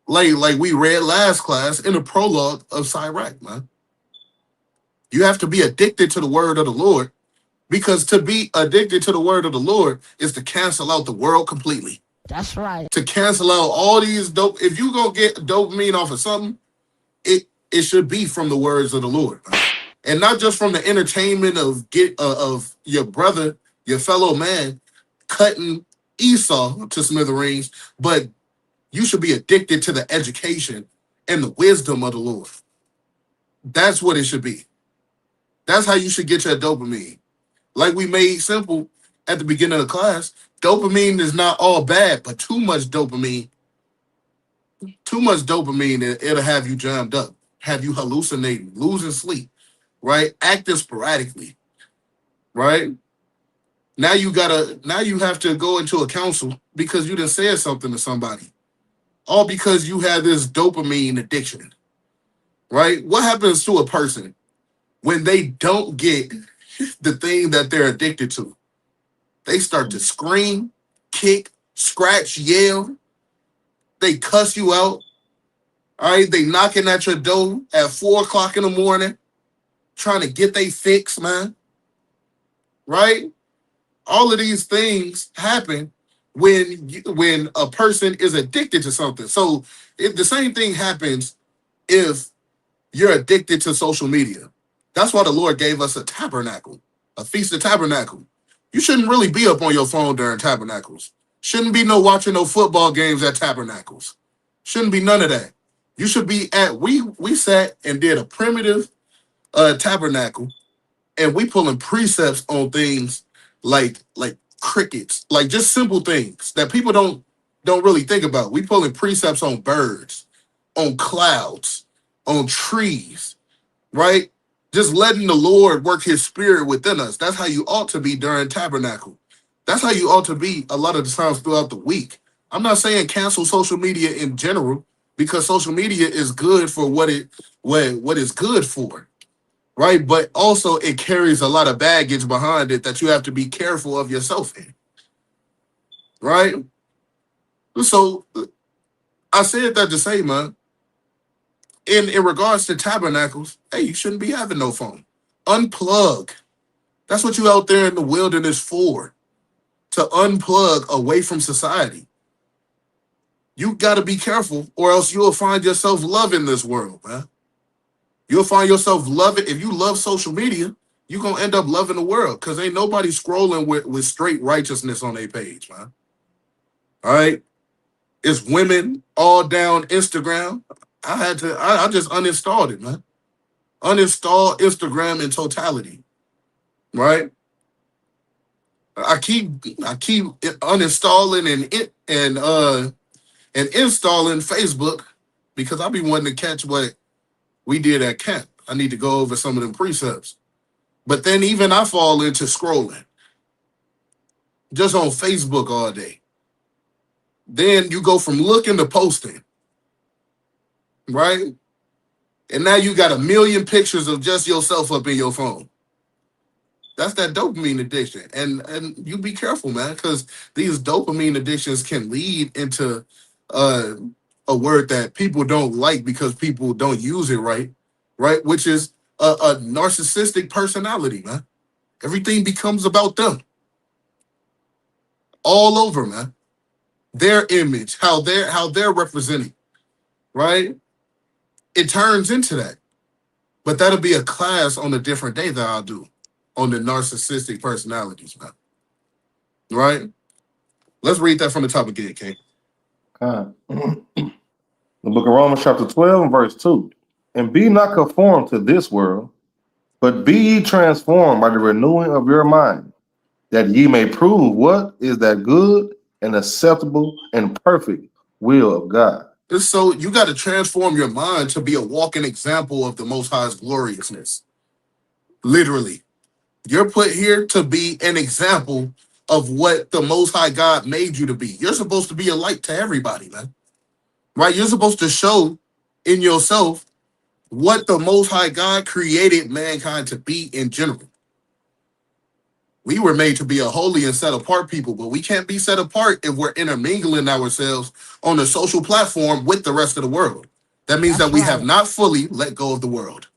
Like we read last class in the prologue of Sirach, man. You have to be addicted to the word of the Lord, because to be addicted to the word of the Lord is to cancel out the world completely. That's right. To cancel out all these dope. If you go get dopamine off of something, it should be from the words of the Lord, man. And not just from the entertainment of your brother, your fellow man, cutting Esau to smithereens, but you should be addicted to the education and the wisdom of the Lord. That's what it should be. That's how you should get your dopamine. Like we made simple at the beginning of the class, dopamine is not all bad, but too much dopamine, it'll have you jammed up, have you hallucinating, losing sleep, right? Acting sporadically, right? Now you have to go into a council because you done said something to somebody. All because you have this dopamine addiction, right? What happens to a person when they don't get the thing that they're addicted to? They start to scream, kick, scratch, yell. They cuss you out. All right, they knocking at your door at 4 o'clock in the morning, trying to get they fix, man. Right? All of these things happen when a person is addicted to something. So if the same thing happens if you're addicted to social media. That's why the Lord gave us a tabernacle, a feast of tabernacle. You shouldn't really be up on your phone during tabernacles. Shouldn't be watching no football games at tabernacles. Shouldn't be none of that. You should be we sat and did a primitive tabernacle, and we pulling precepts on things like crickets, like just simple things that people don't really think about. We pulling precepts on birds, on clouds, on trees, right? Just letting the Lord work his spirit within us. That's how you ought to be during tabernacle. That's how you ought to be a lot of the times throughout the week. I'm not saying cancel social media in general, because social media is good for what it's good for, right? But also it carries a lot of baggage behind it that you have to be careful of yourself in, right? So I said that to say, man, in regards to tabernacles, hey, you shouldn't be having no phone. Unplug. That's what you out there in the wilderness for, to unplug away from society. You got to be careful, or else you'll find yourself loving this world, man. You'll find yourself loving, if you love social media, you're going to end up loving the world, because ain't nobody scrolling with straight righteousness on their page, man. All right? It's women all down Instagram. I just uninstalled it, man. Uninstall Instagram in totality, right? I keep uninstalling and installing Facebook because I be wanting to catch what we did at camp. I need to go over some of them precepts. But then even I fall into scrolling just on Facebook all day. Then you go from looking to posting, right? And now you got 1 million pictures of just yourself up in your phone. That's that dopamine addiction. And you be careful, man, because these dopamine addictions can lead into a word that people don't like because people don't use it right? Which is a narcissistic personality, man. Everything becomes about them. All over, man. Their image, how they're representing, right? It turns into that. But that'll be a class on a different day that I'll do on the narcissistic personalities, man. Right? Let's read that from the top again, King. The book of Romans chapter 12 and verse 2. And be not conformed to this world, but be ye transformed by the renewing of your mind, that ye may prove what is that good and acceptable and perfect will of God. So you got to transform your mind to be a walking example of the Most High's gloriousness. Literally. You're put here to be an example of what the Most High God made you to be. You're supposed to be a light to everybody, man. Right? You're supposed to show in yourself what the Most High God created mankind to be in general. We were made to be a holy and set apart people, but we can't be set apart if we're intermingling ourselves on a social platform with the rest of the world. That means that we have not fully let go of the world.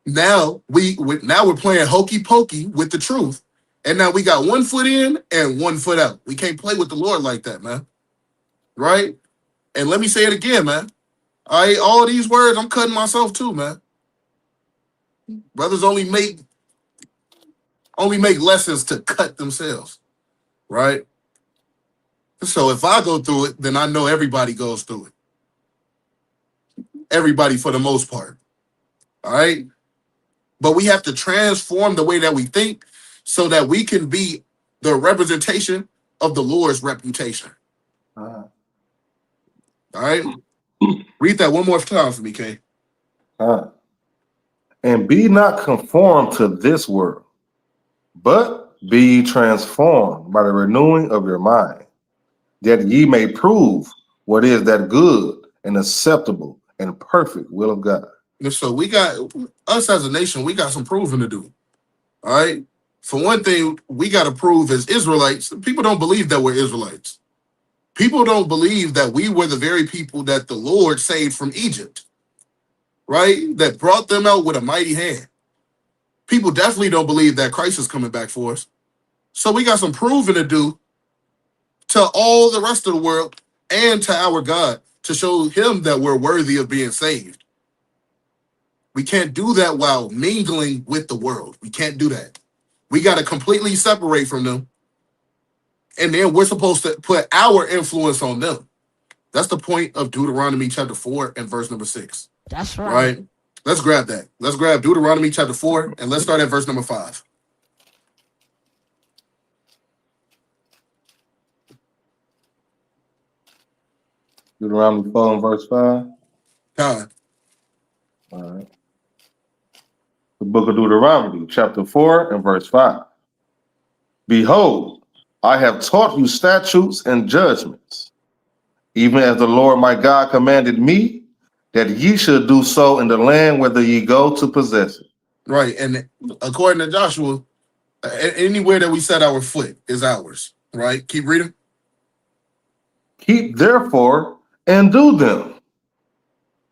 Now we're playing hokey pokey with the truth, and now we got 1 foot in and 1 foot out. We can't play with the Lord like that, man. Right? And let me say it again, man. All these words, I'm cutting myself too, man. Brothers only make lessons to cut themselves, right? So if I go through it, then I know everybody goes through it. Everybody for the most part, all right? But we have to transform the way that we think so that we can be the representation of the Lord's reputation. All right? Read that one more time for me, Kay. And be not conformed to this world, but be ye transformed by the renewing of your mind, that ye may prove what is that good and acceptable and perfect will of God. And so we got, us as a nation, we got some proving to do. All right? For one thing, we got to prove as Israelites, people don't believe that we're Israelites. People don't believe that we were the very people that the Lord saved from Egypt, right? That brought them out with a mighty hand. People definitely don't believe that Christ is coming back for us. So we got some proving to do to all the rest of the world and to our God to show him that we're worthy of being saved. We can't do that while mingling with the world. We can't do that. We got to completely separate from them. And then we're supposed to put our influence on them. That's the point of Deuteronomy chapter 4 and verse number 6. That's right. Right? Let's grab that. Let's grab Deuteronomy chapter 4 and let's start at verse number 5. Deuteronomy 4 and verse 5. God. All right. The book of Deuteronomy, chapter 4 and verse 5. Behold, I have taught you statutes and judgments, even as the Lord my God commanded me, that ye should do so in the land whither ye go to possess it. Right. And according to Joshua, anywhere that we set our foot is ours. Right? Keep reading. Keep therefore and do them,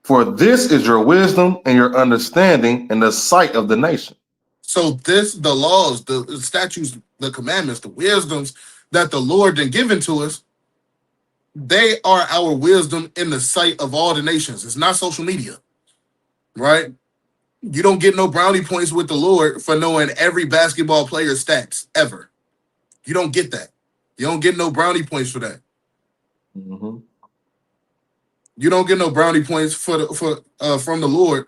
For this is your wisdom and your understanding in the sight of the nation. So the laws, the statutes, the commandments, the wisdoms that the Lord then given to us, they are our wisdom in the sight of all the nations. It's not social media, right? You don't get no brownie points with the Lord for knowing every basketball player's stats ever. You don't get that. You don't get no brownie points for that. Mm-hmm. You don't get no brownie points from the Lord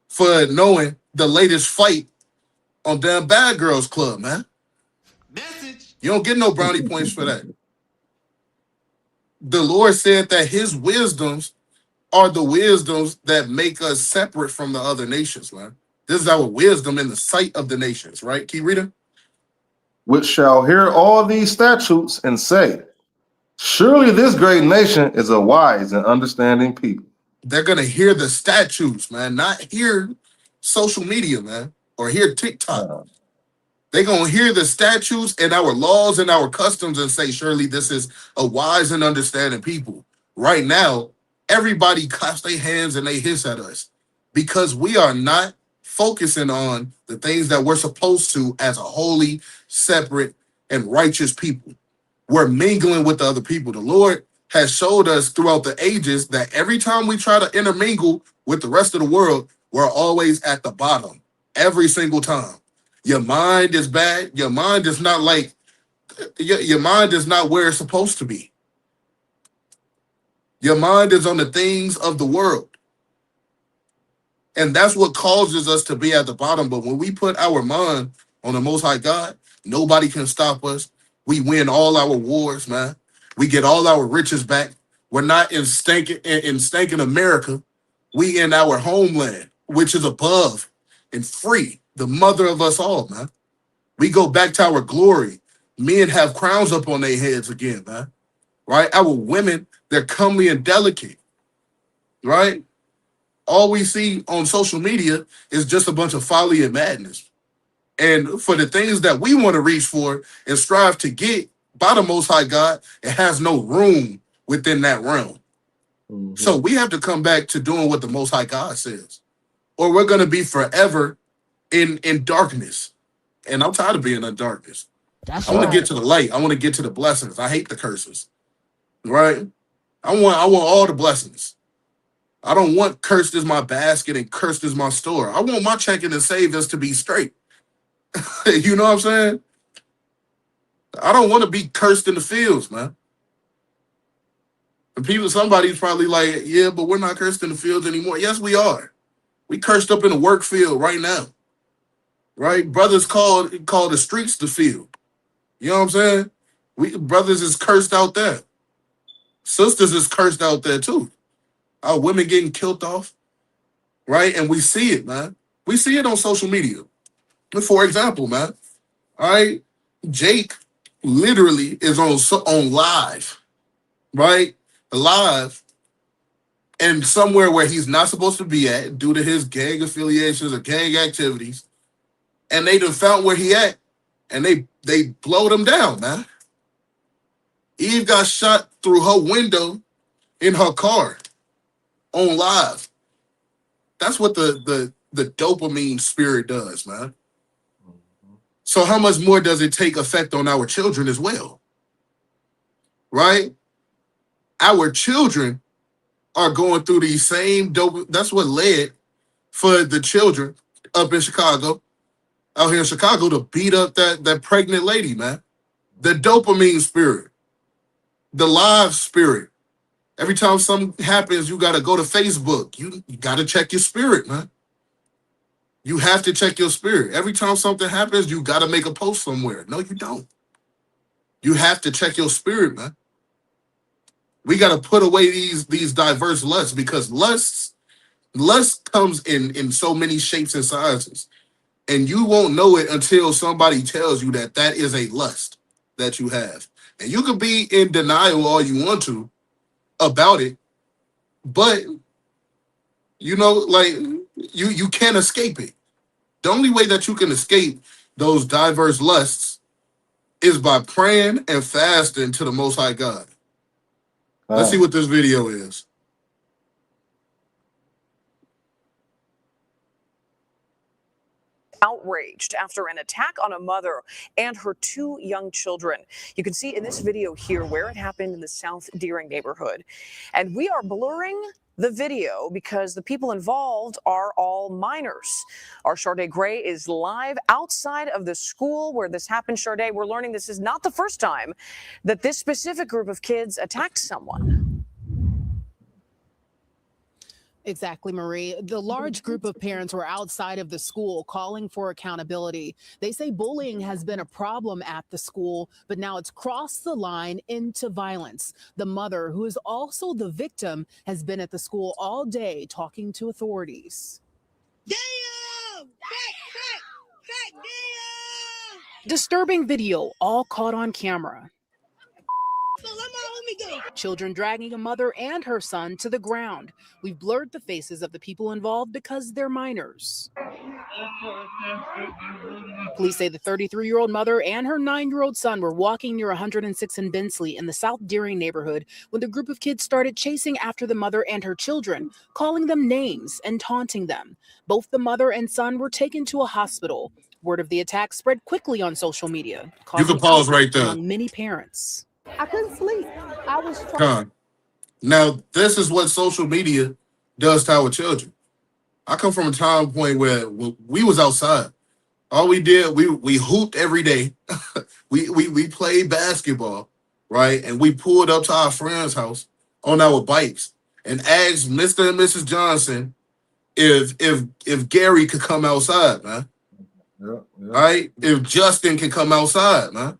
for knowing the latest fight on damn Bad Girls Club, man. Message. You don't get no brownie points for that. The Lord said that his wisdoms are the wisdoms that make us separate from the other nations, man. This is our wisdom in the sight of the nations, right? Keep reading. Which shall hear all these statutes and say, surely this great nation is a wise and understanding people. They're going to hear the statutes, man, not hear social media, man, or hear TikTok. They're going to hear the statutes and our laws and our customs and say, surely this is a wise and understanding people. Right now, everybody claps their hands and they hiss at us because we are not focusing on the things that we're supposed to as a holy, separate, and righteous people. We're mingling with the other people. The Lord has showed us throughout the ages that every time we try to intermingle with the rest of the world, we're always at the bottom every single time. Your mind is bad. Your mind is not like your mind is not where it's supposed to be. Your mind is on the things of the world. And that's what causes us to be at the bottom. But when we put our mind on the Most High God, nobody can stop us. We win all our wars, man. We get all our riches back. We're not in stinking America. We in our homeland, which is above and free, the mother of us all, man. We go back to our glory. Men have crowns up on their heads again, man. Right? Our women, they're comely and delicate. Right? All we see on social media is just a bunch of folly and madness. And for the things that we want to reach for and strive to get by the Most High God, it has no room within that realm. Mm-hmm. So we have to come back to doing what the Most High God says, or we're going to be forever in darkness. And I'm tired of being in darkness. I want to get to the light. I want to get to the blessings. I hate the curses, right? I want all the blessings. I don't want cursed is my basket and cursed is my store. I want my checking and savings to be straight. You know what I'm saying? I don't want to be cursed in the fields, man. And somebody's probably like, yeah, but we're not cursed in the fields anymore. Yes, we are. We cursed up in the work field right now. Right? Brothers call the streets the field. You know what I'm saying? Brothers is cursed out there. Sisters is cursed out there too. Our women getting killed off. Right? And we see it, man. We see it on social media. For example, man, all right, Jake literally is on live, right? Live, and somewhere where he's not supposed to be at due to his gang affiliations or gang activities, and they done found where he at, and they blowed him down, man. Eve got shot through her window in her car on live. That's what the dopamine spirit does, man. So how much more does it take effect on our children as well? Right? Our children are going through these same dope. That's what led for the children up in Chicago, out here in Chicago, to beat up that pregnant lady, man. The dopamine spirit, the live spirit. Every time something happens, you got to go to Facebook. You got to check your spirit, man. You have to check your spirit. Every time something happens, you got to make a post somewhere. No, you don't. You have to check your spirit, man. We got to put away these diverse lusts, because lust comes in so many shapes and sizes. And you won't know it until somebody tells you that is a lust that you have. And you could be in denial all you want to about it, but you know, like you can't escape it. The only way that you can escape those diverse lusts is by praying and fasting to the Most High God. Let's see what this video is. outraged after an attack on a mother and her 2 young children. You can see in this video here where it happened in the South Deering neighborhood. And we are blurring the video because the people involved are all minors. Our Sade Gray is live outside of the school where this happened. Sade, we're learning this is not the first time that this specific group of kids attacked someone. Exactly, Marie. The large group of parents were outside of the school calling for accountability. They say bullying has been a problem at the school, but now it's crossed the line into violence. The mother, who is also the victim, has been at the school all day talking to authorities. Damn! Disturbing video, all caught on camera. Children dragging a mother and her son to the ground. We've blurred the faces of the people involved because they're minors. Police say the 33-year-old mother and her 9-year-old son were walking near 106 in Bensley in the South Deering neighborhood when the group of kids started chasing after the mother and her children, calling them names and taunting them. Both the mother and son were taken to a hospital. Word of the attack spread quickly on social media. You can pause right there. Among many parents. I couldn't sleep. I was trying. Con. Now, this is what social media does to our children. I come from a time point where we was outside. All we did, we hooped every day. we played basketball, right? And we pulled up to our friend's house on our bikes and asked Mr. and Mrs. Johnson if Gary could come outside, man. Yeah. Right? If Justin can come outside, man.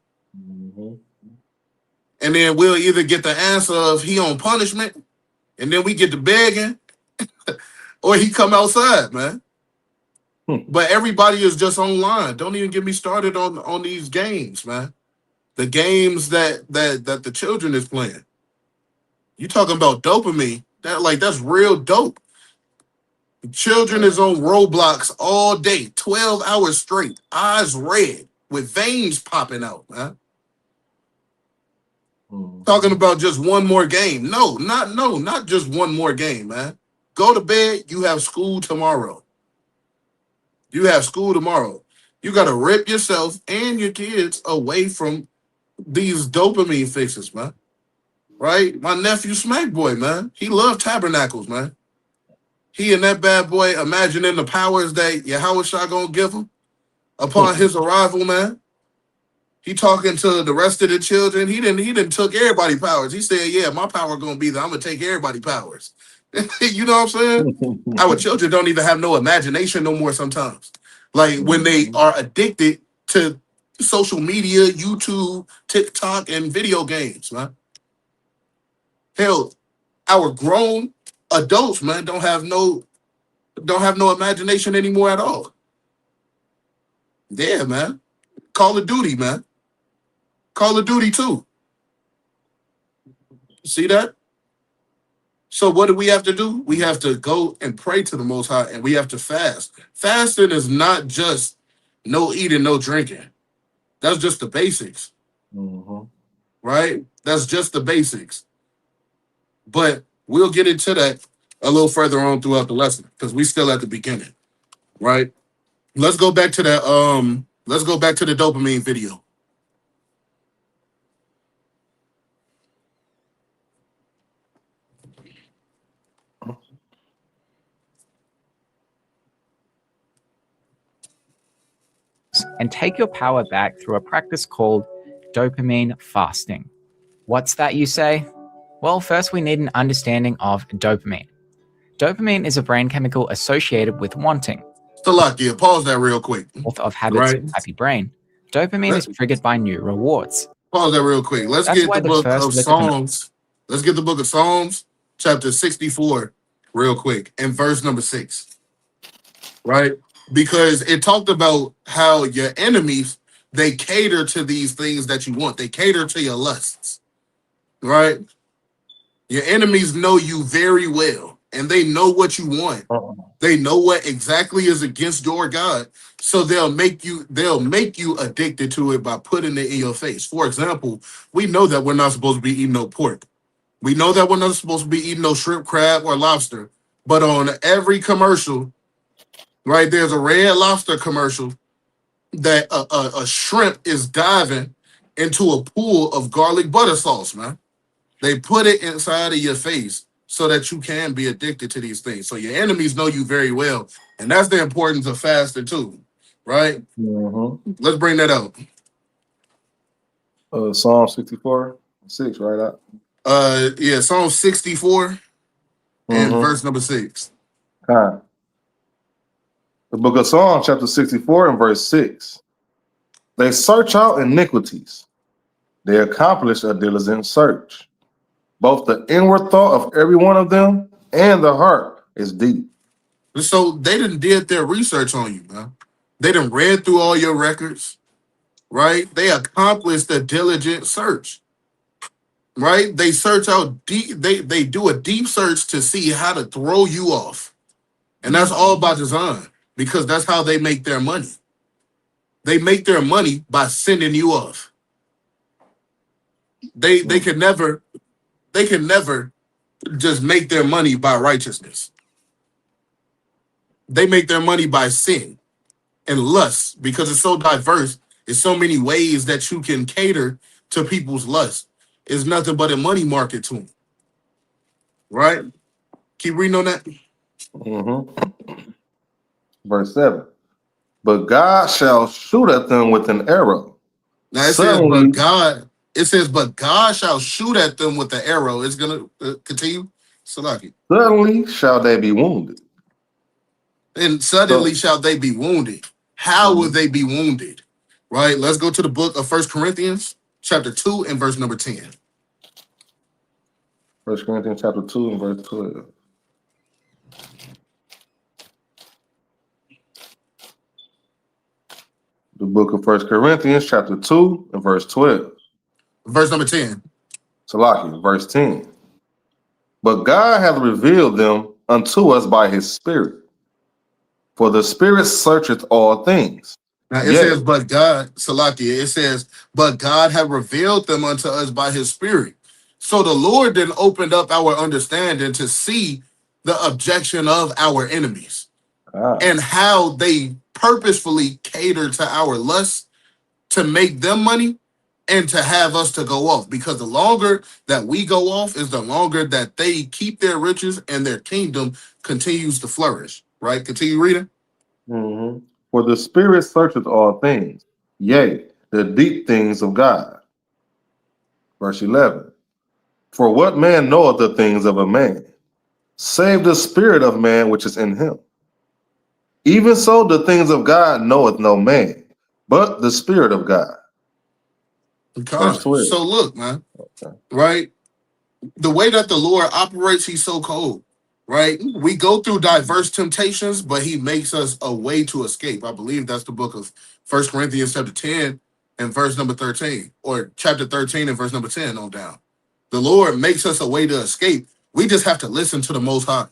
And then we'll either get the answer of he on punishment, and then we get to begging, or he come outside, man. But everybody is just online. Don't even get me started on these games, man. The games that the children is playing. You talking about dopamine? That's real dope. Children is on Roblox all day, 12 hours straight, eyes red with veins popping out, man. Talking about just one more game. No, not just one more game, man. Go to bed. You have school tomorrow. You got to rip yourself and your kids away from these dopamine fixes, man. Right? My nephew Smack Boy, man. He loved tabernacles, man. He and that bad boy imagining the powers that Yahweh Shah gonna give him upon his arrival, man. He talking to the rest of the children. He didn't took everybody powers. He said, yeah, my power gonna be that I'm gonna take everybody powers. You know what I'm saying? Our children don't even have no imagination no more sometimes. Like when they are addicted to social media, YouTube, TikTok, and video games, man. Hell, our grown adults, man, don't have no imagination anymore at all. Yeah, man. Call of Duty, man. Call of Duty 2. See that? So what do we have to do? We have to go and pray to the Most High, and we have to fast. Fasting is not just no eating, no drinking. That's just the basics. Right? That's just the basics. But we'll get into that a little further on throughout the lesson because we still at the beginning. Right? Let's go back to that. Let's go back to the dopamine video. And take your power back through a practice called dopamine fasting. What's that, you say? Well, first we need an understanding of dopamine. Dopamine is a brain chemical associated with wanting. Salakia, pause that real quick. Author of Habits of Happy Brain. Dopamine is triggered by new rewards. Pause that real quick. Let's get the book of Psalms. Let's get the book of Psalms, chapter 64, real quick, and verse number 6. Right? Because it talked about how your enemies, they cater to these things that you want. They cater to your lusts. Right? Your enemies know you very well, and they know what you want. They know what exactly is against your God. So they'll make you addicted to it by putting it in your face. For example, we know that we're not supposed to be eating no pork. We know that we're not supposed to be eating no shrimp, crab, or lobster. But on every commercial, right? There's a Red Lobster commercial that a shrimp is diving into a pool of garlic butter sauce, man. They put it inside of your face so that you can be addicted to these things. So your enemies know you very well. And that's the importance of fasting too, right? Let's bring that out. Psalm 64, 6, right out. Yeah, Psalm 64 and verse number 6. The book of Psalms, chapter 64 and verse 6. They search out iniquities. They accomplish a diligent search. Both the inward thought of every one of them and the heart is deep. So they done did their research on you, man. They done read through all your records, right? They accomplished a diligent search, right? They search out deep. They do a deep search to see how to throw you off. And that's all by design because that's how they make their money. They make their money by sending you off. They can never just make their money by righteousness. They make their money by sin and lust because it's so diverse. It's so many ways that you can cater to people's lust. It's nothing but a money market to them. Right? Keep reading on that. Verse 7. But God shall shoot at them with an arrow. Now it says, but God shall shoot at them with the arrow. It's going to continue. Salaki. Suddenly shall they be wounded. And suddenly shall they be wounded. How will they be wounded? Right? Let's go to the book of 1 Corinthians, chapter 2, and verse number 10. 1 Corinthians chapter 2 and verse 12. The book of 1 Corinthians chapter 2 and verse 12. Verse number 10. Salaki, verse 10. But God hath revealed them unto us by his Spirit. For the Spirit searcheth all things. Now it says, but God, Salakia, it says, but God have revealed them unto us by his Spirit. So the Lord then opened up our understanding to see the objection of our enemies and how they purposefully cater to our lust to make them money and to have us to go off. Because the longer that we go off is the longer that they keep their riches and their kingdom continues to flourish. Right? Continue reading. For the Spirit searcheth all things, yea, the deep things of God. Verse 11. For what man knoweth the things of a man, save the spirit of man which is in him? Even so the things of God knoweth no man, but the Spirit of God. Verse 12. So look, man, right? The way that the Lord operates, he's so cold. Right? We go through diverse temptations, but he makes us a way to escape. I believe that's the book of 1 Corinthians chapter 10 and verse number 13, or chapter 13 and verse number 10 on down. The Lord makes us a way to escape. We just have to listen to the Most High.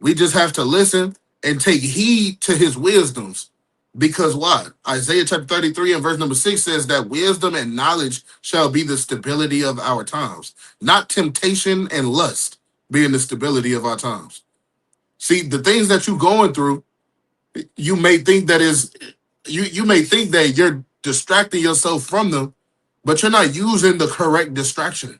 We just have to listen and take heed to his wisdoms. Because why? Isaiah chapter 33 and verse number 6 says that wisdom and knowledge shall be the stability of our times, not temptation and lust being the stability of our times. See, the things that you're going through, you may think that you may think that you're distracting yourself from them, but you're not using the correct distraction.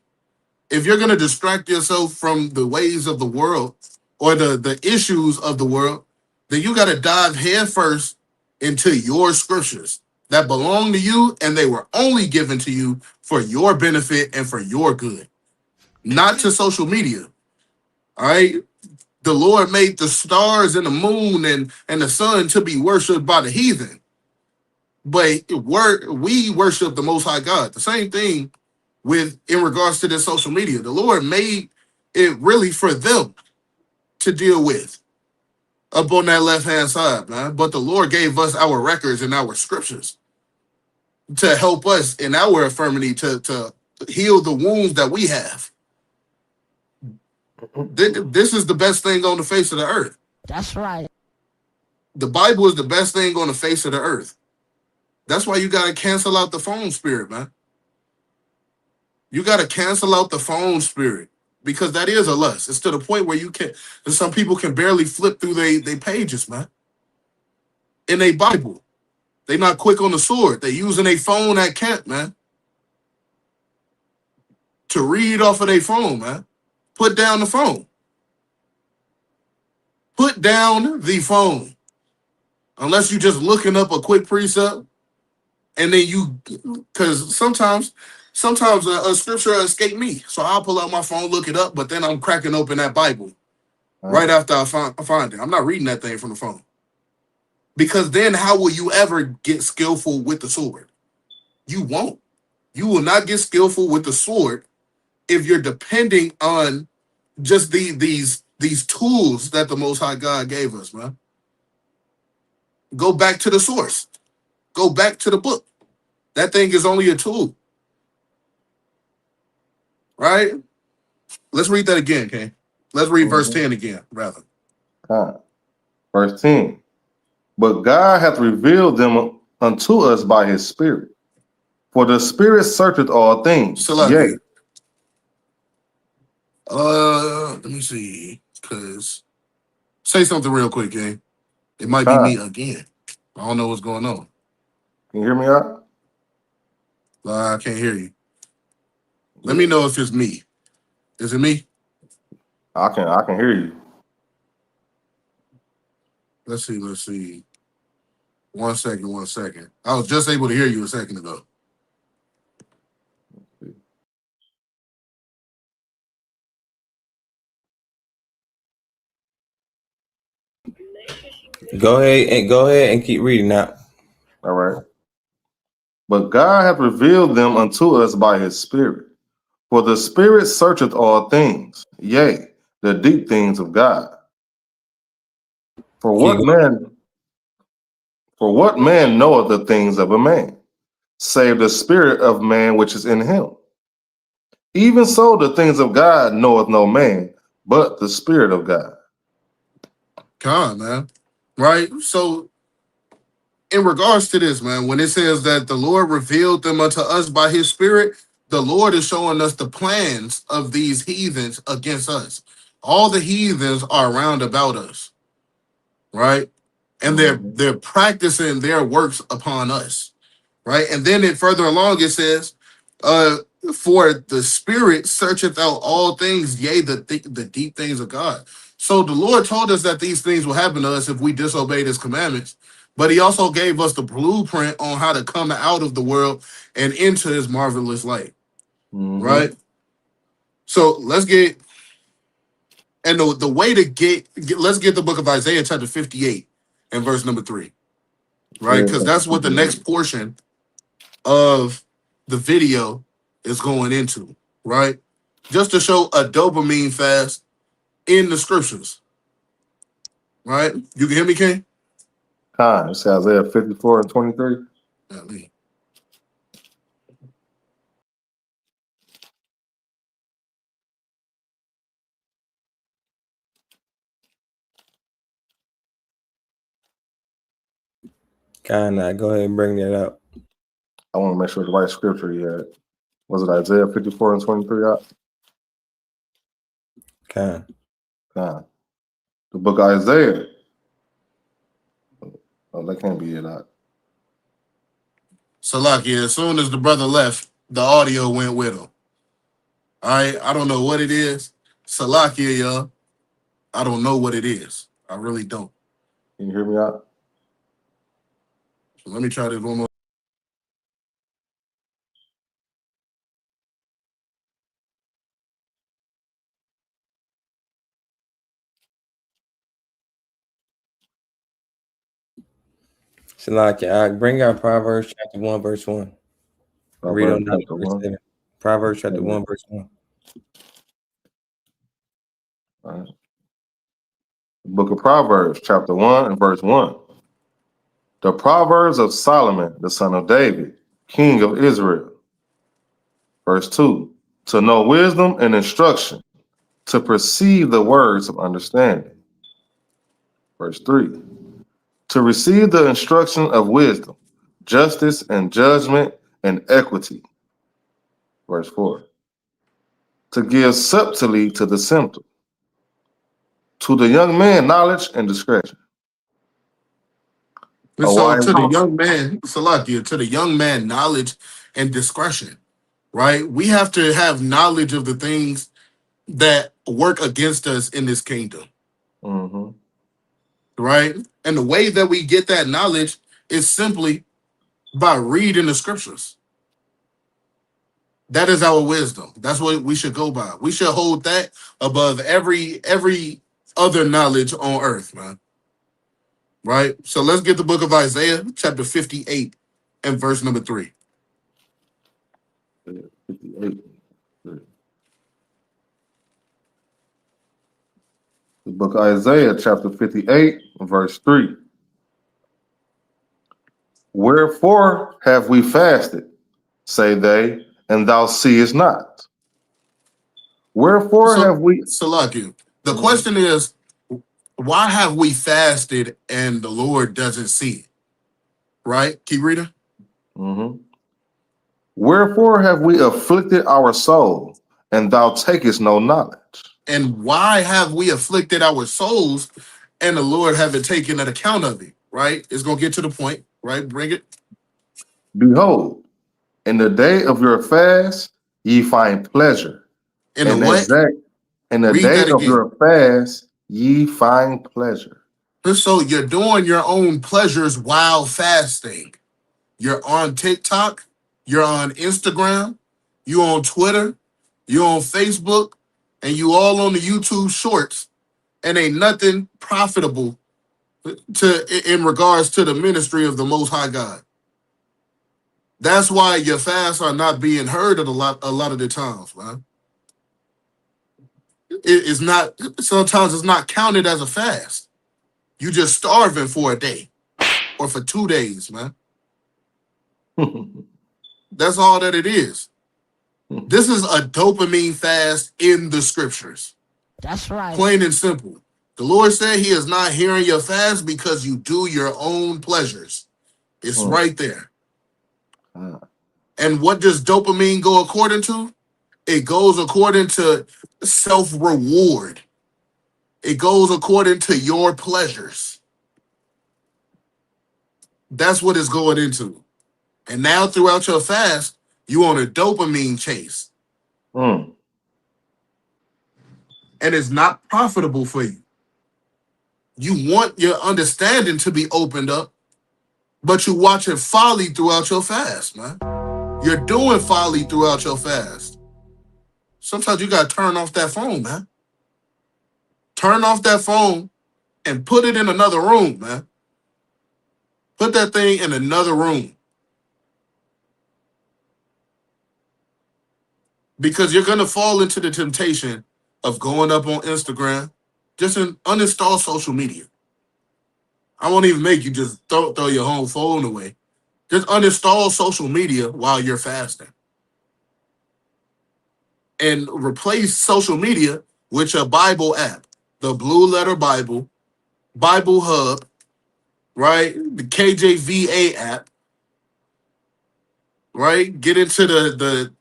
If you're going to distract yourself from the ways of the world or the issues of the world, then you got to dive headfirst into your scriptures that belong to you, and they were only given to you for your benefit and for your good, not to social media. All right. The Lord made the stars and the moon and the sun to be worshipped by the heathen. But we worship the Most High God. The same thing in regards to this social media. The Lord made it really for them to deal with up on that left-hand side, man. But the Lord gave us our records and our scriptures to help us in our infirmity to heal the wounds that we have. This is the best thing on the face of the earth. That's right. The Bible is the best thing on the face of the earth. That's why you got to cancel out the phone spirit, man. You got to cancel out the phone spirit because that is a lust. It's to the point where some people can barely flip through their pages, man. in a Bible. They not quick on the sword. They using a phone at camp, man. To read off of their phone, man. Put down the phone. Put down the phone. Unless you just looking up a quick precept, and then you, because sometimes a scripture escape me. So I'll pull out my phone, look it up, but then I'm cracking open that Bible right after I find it. I'm not reading that thing from the phone. Because then how will you ever get skillful with the sword? You won't. You will not get skillful with the sword if you're depending on just these tools that the Most High God gave us, man. Go back to the source. Go back to the book. That thing is only a tool. Right? Let's read that again, okay? Let's read verse 10 again, rather. Verse 10. But God hath revealed them unto us by his Spirit. For the Spirit searcheth all things. Yea. Let me see. Because say something real quick, gang. It might be me again. I don't know what's going on. Can you hear me out? I can't hear you. Let me know if it's me. Is it me? I can hear you. Let's see. 1 second. I was just able to hear you a second ago. Go ahead and keep reading that. All right. But God hath revealed them unto us by his Spirit. For the Spirit searcheth all things, yea, the deep things of God. For what man knoweth the things of a man, save the spirit of man which is in him? Even so the things of God knoweth no man, but the Spirit of God. Come on, man. Right? So in regards to this, man, when it says that the Lord revealed them unto us by his Spirit, the Lord is showing us the plans of these heathens against us. All the heathens are round about us, right? And they're practicing their works upon us, right? And then it further along it says, for the Spirit searcheth out all things, yea, the deep things of God. So the Lord told us that these things will happen to us if we disobey his commandments, but he also gave us the blueprint on how to come out of the world and into his marvelous light, right? So let's get, and the way to get, let's get the book of Isaiah chapter 58 and verse number 3, right? Because that's what the next portion of the video is going into, right? Just to show a dopamine fast in the scriptures, right? You can hear me, King? It's Isaiah 54 and 23. Kinda. Go ahead and bring that up. I want to make sure the right scripture you had. Was it Isaiah 54 and 23 out? The book of Isaiah. Oh, that can't be it out. Salaki, as soon as the brother left, the audio went with him. All right, I don't know what it is. Salakia, y'all. I don't know what it is. I really don't. Can you hear me out? So let me try this one more. Salaki, bring out Proverbs chapter 1, verse 1. Read on down to verse 7. Proverbs chapter 1, verse 1. All right. The book of Proverbs, chapter 1 and verse 1. The Proverbs of Solomon, the son of David, king of Israel. Verse 2. To know wisdom and instruction, to perceive the words of understanding. Verse 3. To receive the instruction of wisdom, justice and judgment and equity. Verse 4. To give subtlety to the simple. To the young man, knowledge and discretion. And A so wise to the woman. young man, Salakia, to the young man, knowledge and discretion, right? We have to have knowledge of the things that work against us in this kingdom, Mm-hmm. right? And the way that we get that knowledge is simply by reading the scriptures. That is our wisdom. That's what we should go by. We should hold that above every other knowledge on earth, man. Right? So let's get the book of Isaiah, chapter 58, and verse number 3. 58. The book of Isaiah, chapter 58, verse 3. Wherefore have we fasted, say they, and thou seest not? Wherefore So, have we... Salakia, the question is, why have we fasted and the Lord doesn't see it? Right? Keep reading. Mm-hmm. Wherefore have we afflicted our soul, and thou takest no knowledge? And why have we afflicted our souls and the Lord haven't taken an account of it? Right? It's going to get to the point, right? Bring it. Behold, in the day of your fast, ye find pleasure. In the what? In the Read day that of again. your fast, ye find pleasure. So you're doing your own pleasures while fasting. You're on TikTok, you're on Instagram, you're on Twitter, you're on Facebook, and you all on the YouTube shorts, and ain't nothing profitable in regards to the ministry of the Most High God. That's why your fasts are not being heard a lot of the times, man. It's not, sometimes it's not counted as a fast. You just starving for a day or for 2 days, man. That's all that it is. This is a dopamine fast in the scriptures. That's right. Plain and simple. The Lord said he is not hearing your fast because you do your own pleasures. It's right there. And what does dopamine go according to? It goes according to self-reward. It goes according to your pleasures. That's what it's going into. And now throughout your fast, you on a dopamine chase. And it's not profitable for you. You want your understanding to be opened up, but you watching folly throughout your fast, man. You're doing folly throughout your fast. Sometimes you got to turn off that phone, man. Turn off that phone and put it in another room, man. Put that thing in another room. Because you're going to fall into the temptation of going up on Instagram. Just uninstall social media. I won't even make you just throw your home phone away. Just uninstall social media while you're fasting. And replace social media with your Bible app. The Blue Letter Bible, Bible Hub, right? The KJVA app, right? Get into the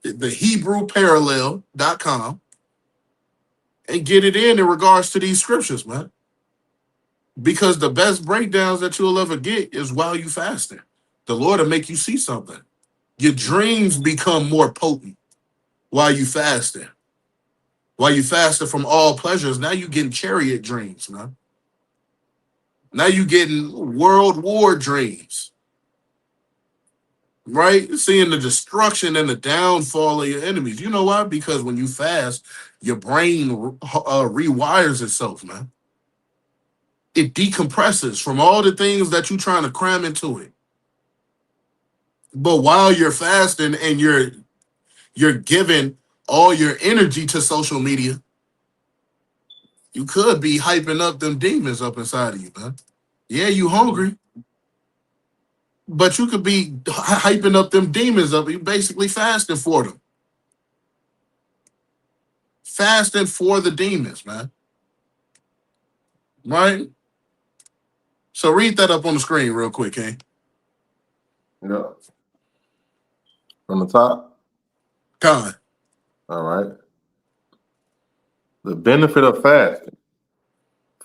HebrewParallel.com and get it in regards to these scriptures, man. Because the best breakdowns that you'll ever get is while you fasting. The Lord will make you see something. Your dreams become more potent while you fasting. While you fasting from all pleasures, now you getting chariot dreams, man. Now you getting world war dreams. Right? Seeing the destruction and the downfall of your enemies. You know why? Because when you fast, your brain rewires itself, man. It decompresses from all the things that you're trying to cram into it. But while you're fasting and you're giving all your energy to social media, you could be hyping up them demons up inside of you, man. Yeah, you hungry, but you could be hyping up them demons up. You basically fasting for them. Fasting for the demons, man. Right? So read that up on the screen real quick, eh? Yeah. From the top? Con. All right. The benefit of fasting.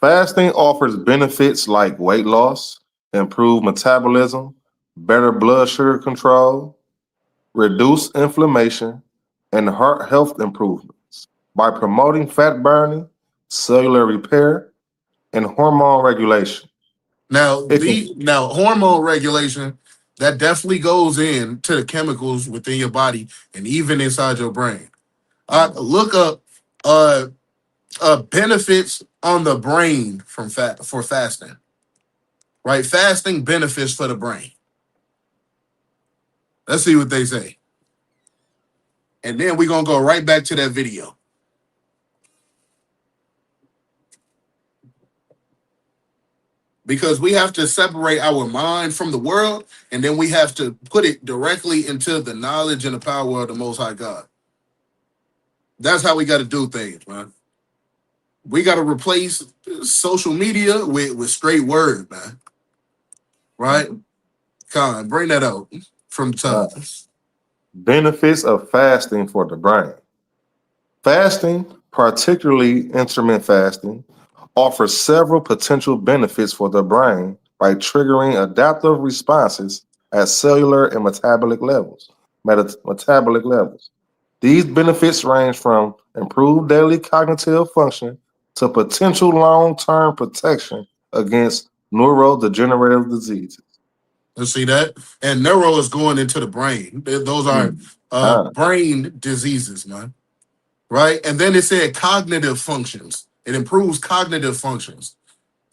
Fasting offers benefits like weight loss, improve metabolism, better blood sugar control, reduce inflammation, and heart health improvements by promoting fat burning, cellular repair, and hormone regulation. Now, hormone regulation that definitely goes into the chemicals within your body and even inside your brain. Look up benefits on the brain for fasting. Right, fasting benefits for the brain. Let's see what they say, and then we're gonna go right back to that video. Because we have to separate our mind from the world, and then we have to put it directly into the knowledge and the power of the Most High God. That's how we got to do things, man. We got to replace social media with straight word, man. Right? Con, bring that out from the top. Benefits of fasting for the brain. Fasting, particularly intermittent fasting, offers several potential benefits for the brain by triggering adaptive responses at cellular and metabolic levels. These benefits range from improved daily cognitive function to potential long-term protection against neurodegenerative diseases. Let's see that. And neuro is going into the brain. Those are brain diseases, man. Right? And then it said cognitive functions. It improves cognitive functions.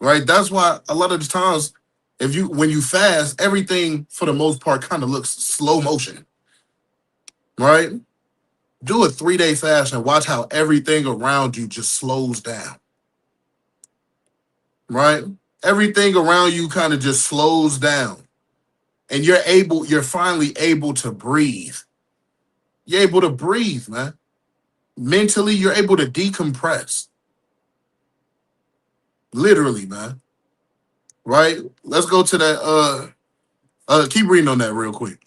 Right? That's why a lot of the times, when you fast, everything for the most part kind of looks slow motion. Right? Do a 3-day fast and watch how everything around you just slows down. Right? Everything around you kind of just slows down. And you're finally able to breathe. You're able to breathe, man. Mentally, you're able to decompress. Literally, man. Right? Let's go to that. Keep reading on that real quick.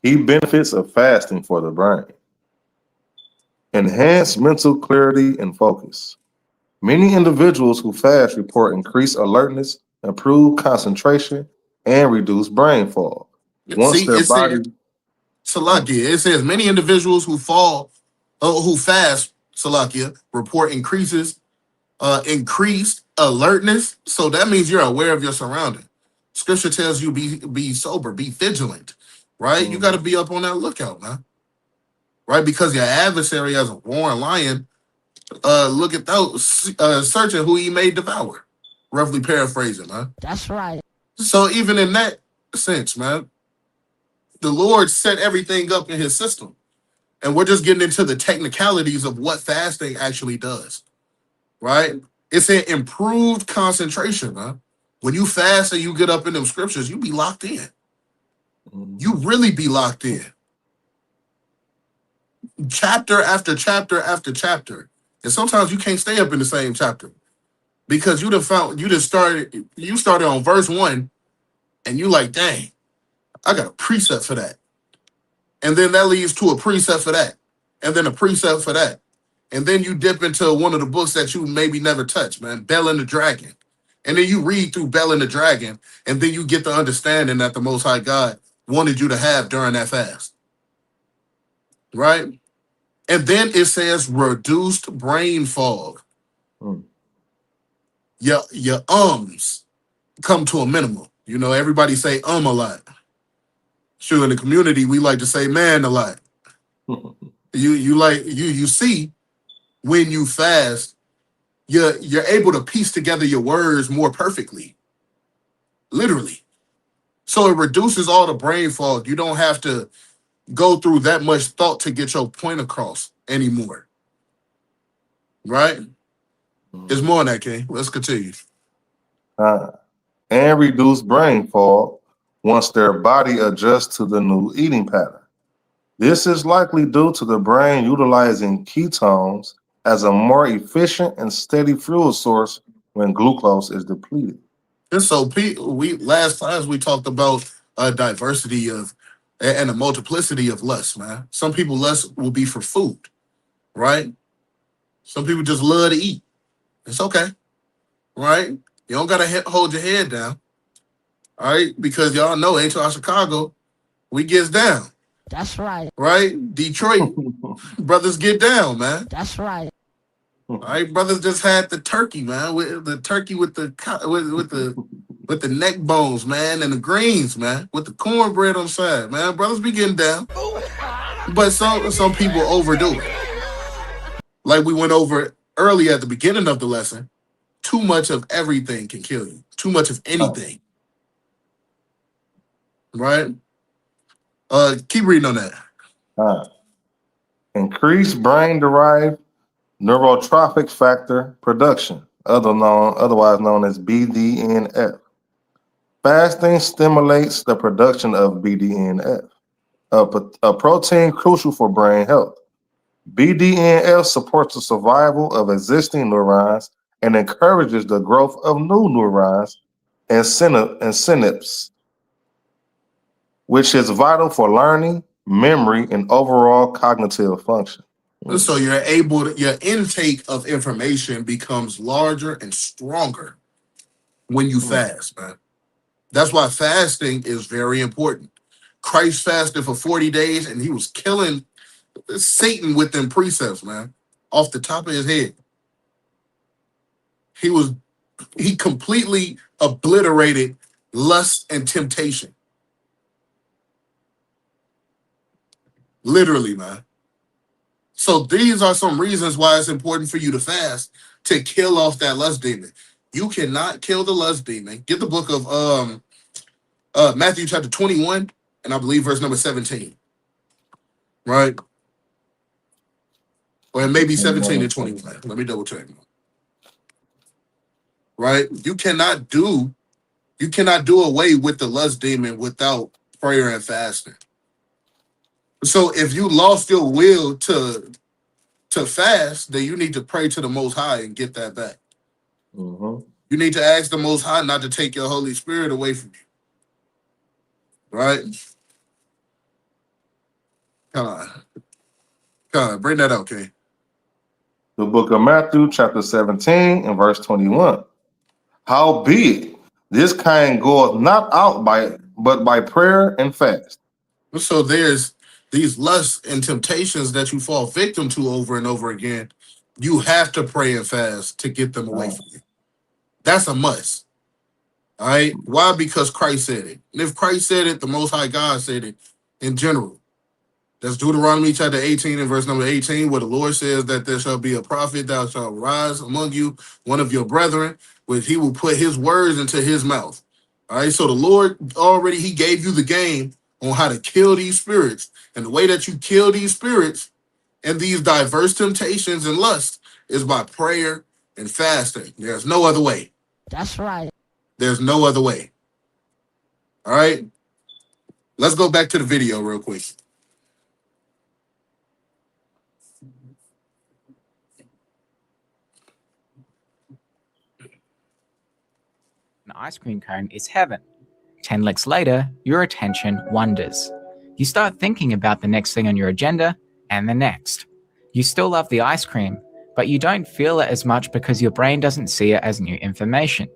Key benefits of fasting for the brain. Enhance mental clarity and focus. Many individuals who fast report increased alertness, improved concentration, and reduced brain fog. Once their body... Salakia, it says many individuals who fast, Salakia, report increased alertness. So that means you're aware of your surrounding. Scripture tells you be sober, be vigilant, right? You got to be up on that lookout, man. Right? Because your adversary, as a roaring lion, look at those searching who he may devour. Roughly paraphrasing, man. That's right. So even in that sense, man, the Lord set everything up in his system. And we're just getting into the technicalities of what fasting actually does. Right? It's an improved concentration, man. When you fast and you get up in them scriptures, you be locked in. You really be locked in. Chapter after chapter after chapter. And sometimes you can't stay up in the same chapter. Because you started on verse 1 and you like, dang, I got a precept for that. And then that leads to a precept for that. And then a precept for that. And then you dip into one of the books that you maybe never touched, man, Bell and the Dragon. And then you read through Bell and the Dragon, and then you get the understanding that the Most High God wanted you to have during that fast. Right? And then it says reduced brain fog. Your ums come to a minimum. You know, everybody say a lot. Sure, in the community, we like to say man a lot. You see, when you fast, you're able to piece together your words more perfectly. Literally. So it reduces all the brain fog. You don't have to go through that much thought to get your point across anymore. Right? There's more on that, King. Let's continue. And reduce brain fog once their body adjusts to the new eating pattern. This is likely due to the brain utilizing ketones as a more efficient and steady fuel source when glucose is depleted. And so last class we talked about a diversity of and a multiplicity of lusts, man. Some people lust will be for food, right? Some people just love to eat. It's okay, right? You don't gotta hold your head down. All right, because y'all know H.R. Chicago, we gets down. That's right. Right? Detroit, brothers get down, man. That's right. All right, brothers just had the turkey, man. With the turkey with the neck bones, man, and the greens, man, with the cornbread on the side, man. Brothers be getting down, but some people overdo it. Like we went over early at the beginning of the lesson, too much of everything can kill you. Too much of anything, right? Keep reading on that. Increased brain-derived neurotrophic factor production, otherwise known as BDNF. Fasting stimulates the production of BDNF, a protein crucial for brain health. BDNF supports the survival of existing neurons and encourages the growth of new neurons and synapses, which is vital for learning, memory, and overall cognitive function. So your intake of information becomes larger and stronger when you fast, man. That's why fasting is very important. Christ fasted for 40 days and he was killing Satan with them precepts, man, off the top of his head. He completely obliterated lust and temptation. Literally, man. So these are some reasons why it's important for you to fast, to kill off that lust demon. You cannot kill the lust demon. Get the book of Matthew chapter 21, and I believe verse number 17. Right? Or maybe 17 and 21. Let me double check. Right? You cannot do away with the lust demon without prayer and fasting. So if you lost your will to fast, then you need to pray to the Most High and get that back. Mm-hmm. You need to ask the Most High not to take your Holy Spirit away from you. Right? Come on, bring that out, okay? The book of Matthew, chapter 17, and verse 21. Howbeit, this kind goeth not out but by prayer and fast. So there's these lusts and temptations that you fall victim to over and over again. You have to pray and fast to get them away from you. That's a must. All right? Why? Because Christ said it. And if Christ said it, the Most High God said it in general. That's Deuteronomy chapter 18 and verse number 18, where the Lord says that there shall be a prophet that shall rise among you, one of your brethren, which he will put his words into his mouth. All right, so the Lord already, he gave you the game on how to kill these spirits. And the way that you kill these spirits and these diverse temptations and lust is by prayer and fasting. There's no other way. That's right. There's no other way. All right, let's go back to the video real quick. An ice cream cone is heaven. 10 licks later, your attention wanders. You start thinking about the next thing on your agenda and the next. You still love the ice cream, but you don't feel it as much because your brain doesn't see it as new information.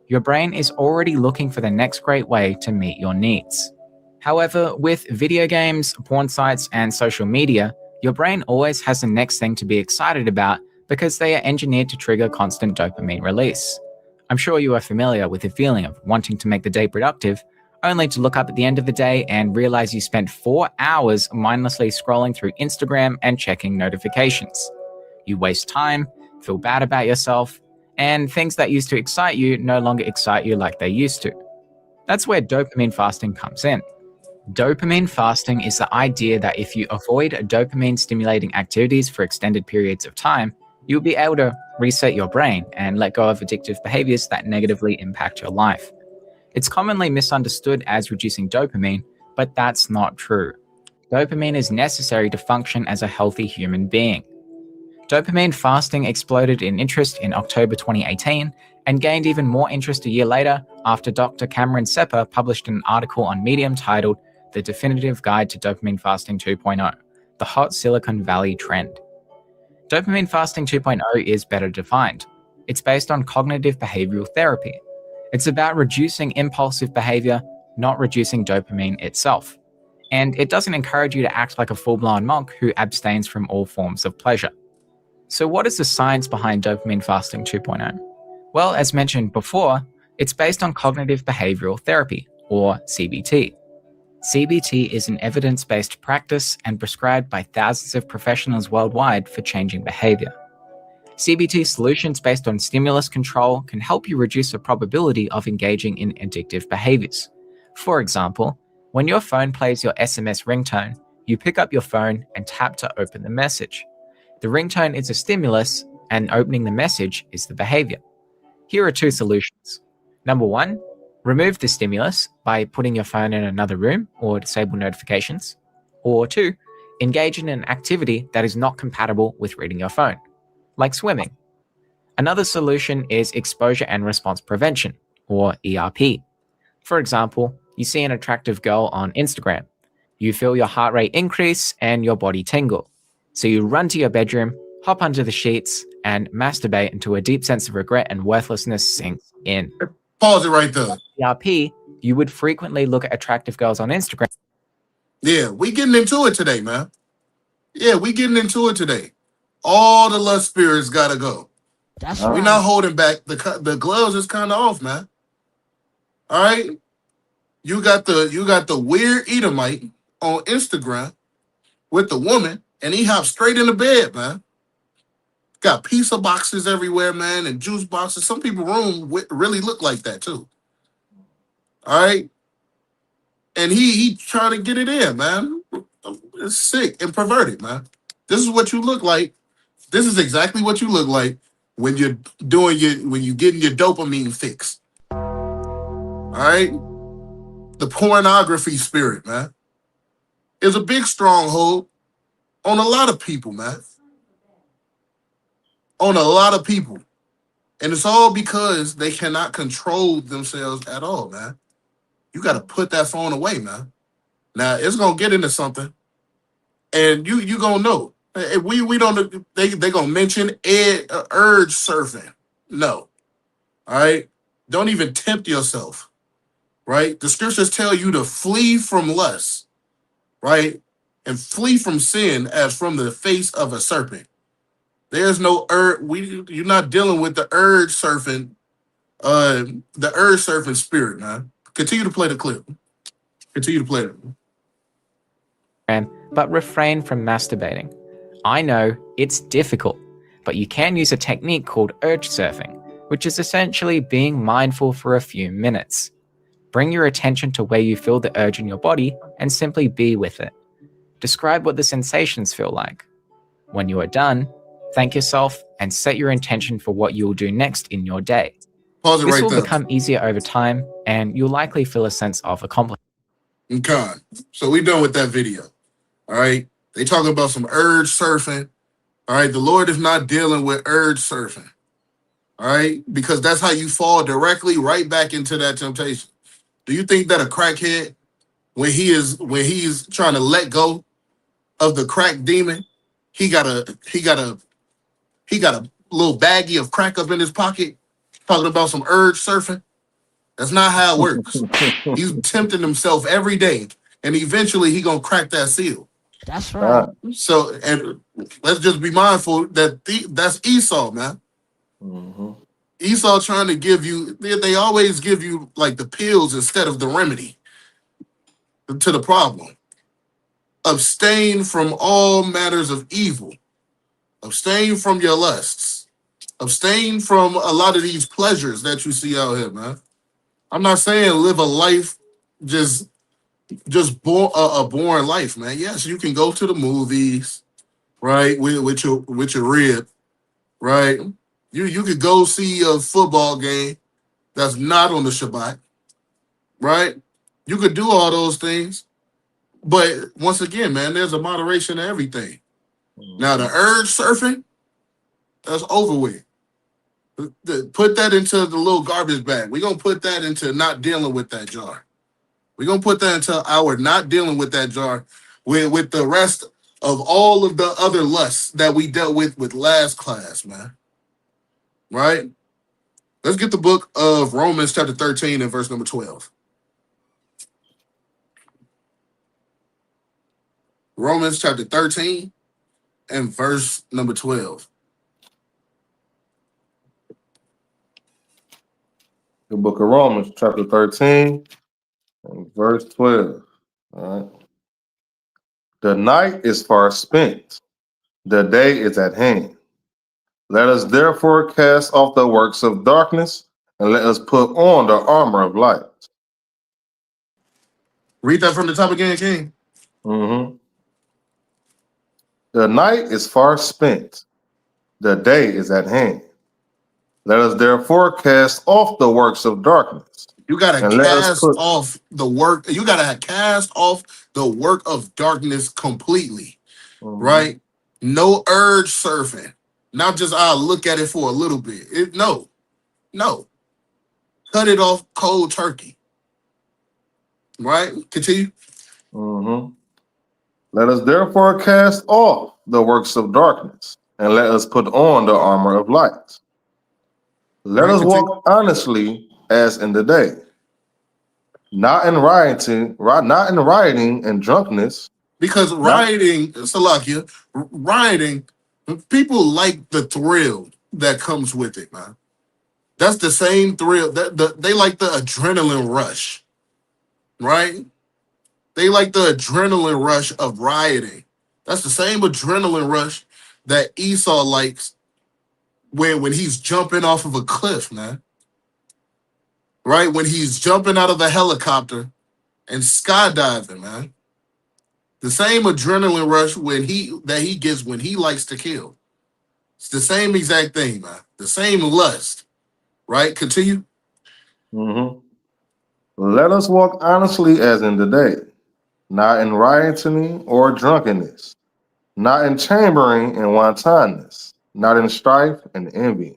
Your brain is already looking for the next great way to meet your needs. However, with video games, porn sites, and social media, your brain always has the next thing to be excited about because they are engineered to trigger constant dopamine release. I'm sure you are familiar with the feeling of wanting to make the day productive, only to look up at the end of the day and realize you spent 4 hours mindlessly scrolling through Instagram and checking notifications. You waste time, feel bad about yourself, and things that used to excite you no longer excite you like they used to. That's where dopamine fasting comes in. Dopamine fasting is the idea that if you avoid dopamine-stimulating activities for extended periods of time, you'll be able to reset your brain and let go of addictive behaviors that negatively impact your life. It's commonly misunderstood as reducing dopamine, but that's not true. Dopamine is necessary to function as a healthy human being. Dopamine fasting exploded in interest in October 2018 and gained even more interest a year later after Dr. Cameron Sepper published an article on Medium titled The Definitive Guide to Dopamine Fasting 2.0, The Hot Silicon Valley Trend. Dopamine fasting 2.0 is better defined. It's based on cognitive behavioral therapy. It's about reducing impulsive behavior, not reducing dopamine itself. And it doesn't encourage you to act like a full-blown monk who abstains from all forms of pleasure. So what is the science behind dopamine fasting 2.0? Well, as mentioned before, it's based on cognitive behavioral therapy, or CBT. CBT is an evidence-based practice and prescribed by thousands of professionals worldwide for changing behavior. CBT solutions based on stimulus control can help you reduce the probability of engaging in addictive behaviors. For example, when your phone plays your SMS ringtone, you pick up your phone and tap to open the message. The ringtone is a stimulus, and opening the message is the behavior. Here are two solutions. Number one, remove the stimulus by putting your phone in another room or disable notifications. Or two, engage in an activity that is not compatible with reading your phone, like swimming. Another solution is exposure and response prevention, or ERP. For example, you see an attractive girl on Instagram. You feel your heart rate increase and your body tingle. So you run to your bedroom, hop under the sheets, and masturbate until a deep sense of regret and worthlessness sinks in. Pause it right there. ERP, you would frequently look at attractive girls on Instagram. Yeah, we getting into it today, man. Yeah, we getting into it today. All the lust spirits gotta go. That's We're right. not holding back. The gloves is kind of off, man. All right, you got the weird Edomite on Instagram with the woman, and he hopped straight in the bed, man. Got pizza boxes everywhere, man, and juice boxes. Some people room really look like that too. All right, and he trying to get it in, man. It's sick and perverted, man. This is what you look like. This is exactly what you look like when you're getting your dopamine fix. All right, the pornography spirit, man, is a big stronghold on a lot of people, man. On a lot of people. And it's all because they cannot control themselves at all, man. You got to put that phone away, man. Now, it's going to get into something, and you going to know. We don't, they going to mention urge surfing. No. All right? Don't even tempt yourself, right? The scriptures tell you to flee from lust, right? And flee from sin as from the face of a serpent. There's no you're not dealing with the urge surfing spirit, man. Continue to play the clip. Continue to play it. But refrain from masturbating. I know it's difficult, but you can use a technique called urge surfing, which is essentially being mindful for a few minutes. Bring your attention to where you feel the urge in your body and simply be with it. Describe what the sensations feel like. When you are done, thank yourself and set your intention for what you will do next in your day. Pause it this right will there. become easier over time, and you'll likely feel a sense of accomplishment. Okay, so we done with that video. All right, they talking about some urge surfing. All right, the Lord is not dealing with urge surfing. All right, because that's how you fall directly right back into that temptation. Do you think that a crackhead, when he's trying to let go of the crack demon, he got a little baggie of crack up in his pocket, talking about some urge surfing? That's not how it works. He's tempting himself every day, and eventually he gonna crack that seal. That's right. So, and let's just be mindful that that's Esau, man. Esau trying to give you, they always give you like the pills instead of the remedy to the problem. Abstain from all matters of evil. Abstain from your lusts. Abstain from a lot of these pleasures that you see out here, man. I'm not saying live a life just a boring life, man. Yes, you can go to the movies, right, with your rib, right? You could go see a football game that's not on the Shabbat, right? You could do all those things, but once again, man, there's a moderation to everything. Now the urge surfing, that's over with. Put that into the little garbage bag. We're going to put that into not dealing with that jar. We're going to put that into our not dealing with that jar with the rest of all of the other lusts that we dealt with last class, man. Right? Let's get the book of Romans chapter 13 and verse number 12. Romans chapter 13 and verse number 12. The book of Romans, chapter 13 and verse 12. All right. The night is far spent, the day is at hand. Let us therefore cast off the works of darkness, and let us put on the armor of light. Read that from the top again, King. Mm-hmm. The night is far spent, the day is at hand. Let us therefore cast off the works of darkness. You gotta and let us cast put off the work. You gotta cast off the work of darkness completely, right? No urge surfing. Not just I'll look at it for a little bit. No. Cut it off cold turkey. Right? Continue. Mm-hmm. Let us therefore cast off the works of darkness, and let us put on the armor of light. Let us walk honestly as in the day, not in rioting and drunkenness. Because rioting, Salakia, rioting, people like the thrill that comes with it, man. That's the same thrill. They like the adrenaline rush, right? They like the adrenaline rush of rioting. That's the same adrenaline rush that Esau likes when he's jumping off of a cliff, man. Right? When he's jumping out of a helicopter and skydiving, man. The same adrenaline rush that he gets when he likes to kill. It's the same exact thing, man. The same lust. Right? Continue. Mm-hmm. Let us walk honestly as in the day, not in rioting or drunkenness, not in chambering and wantonness, not in strife and envy.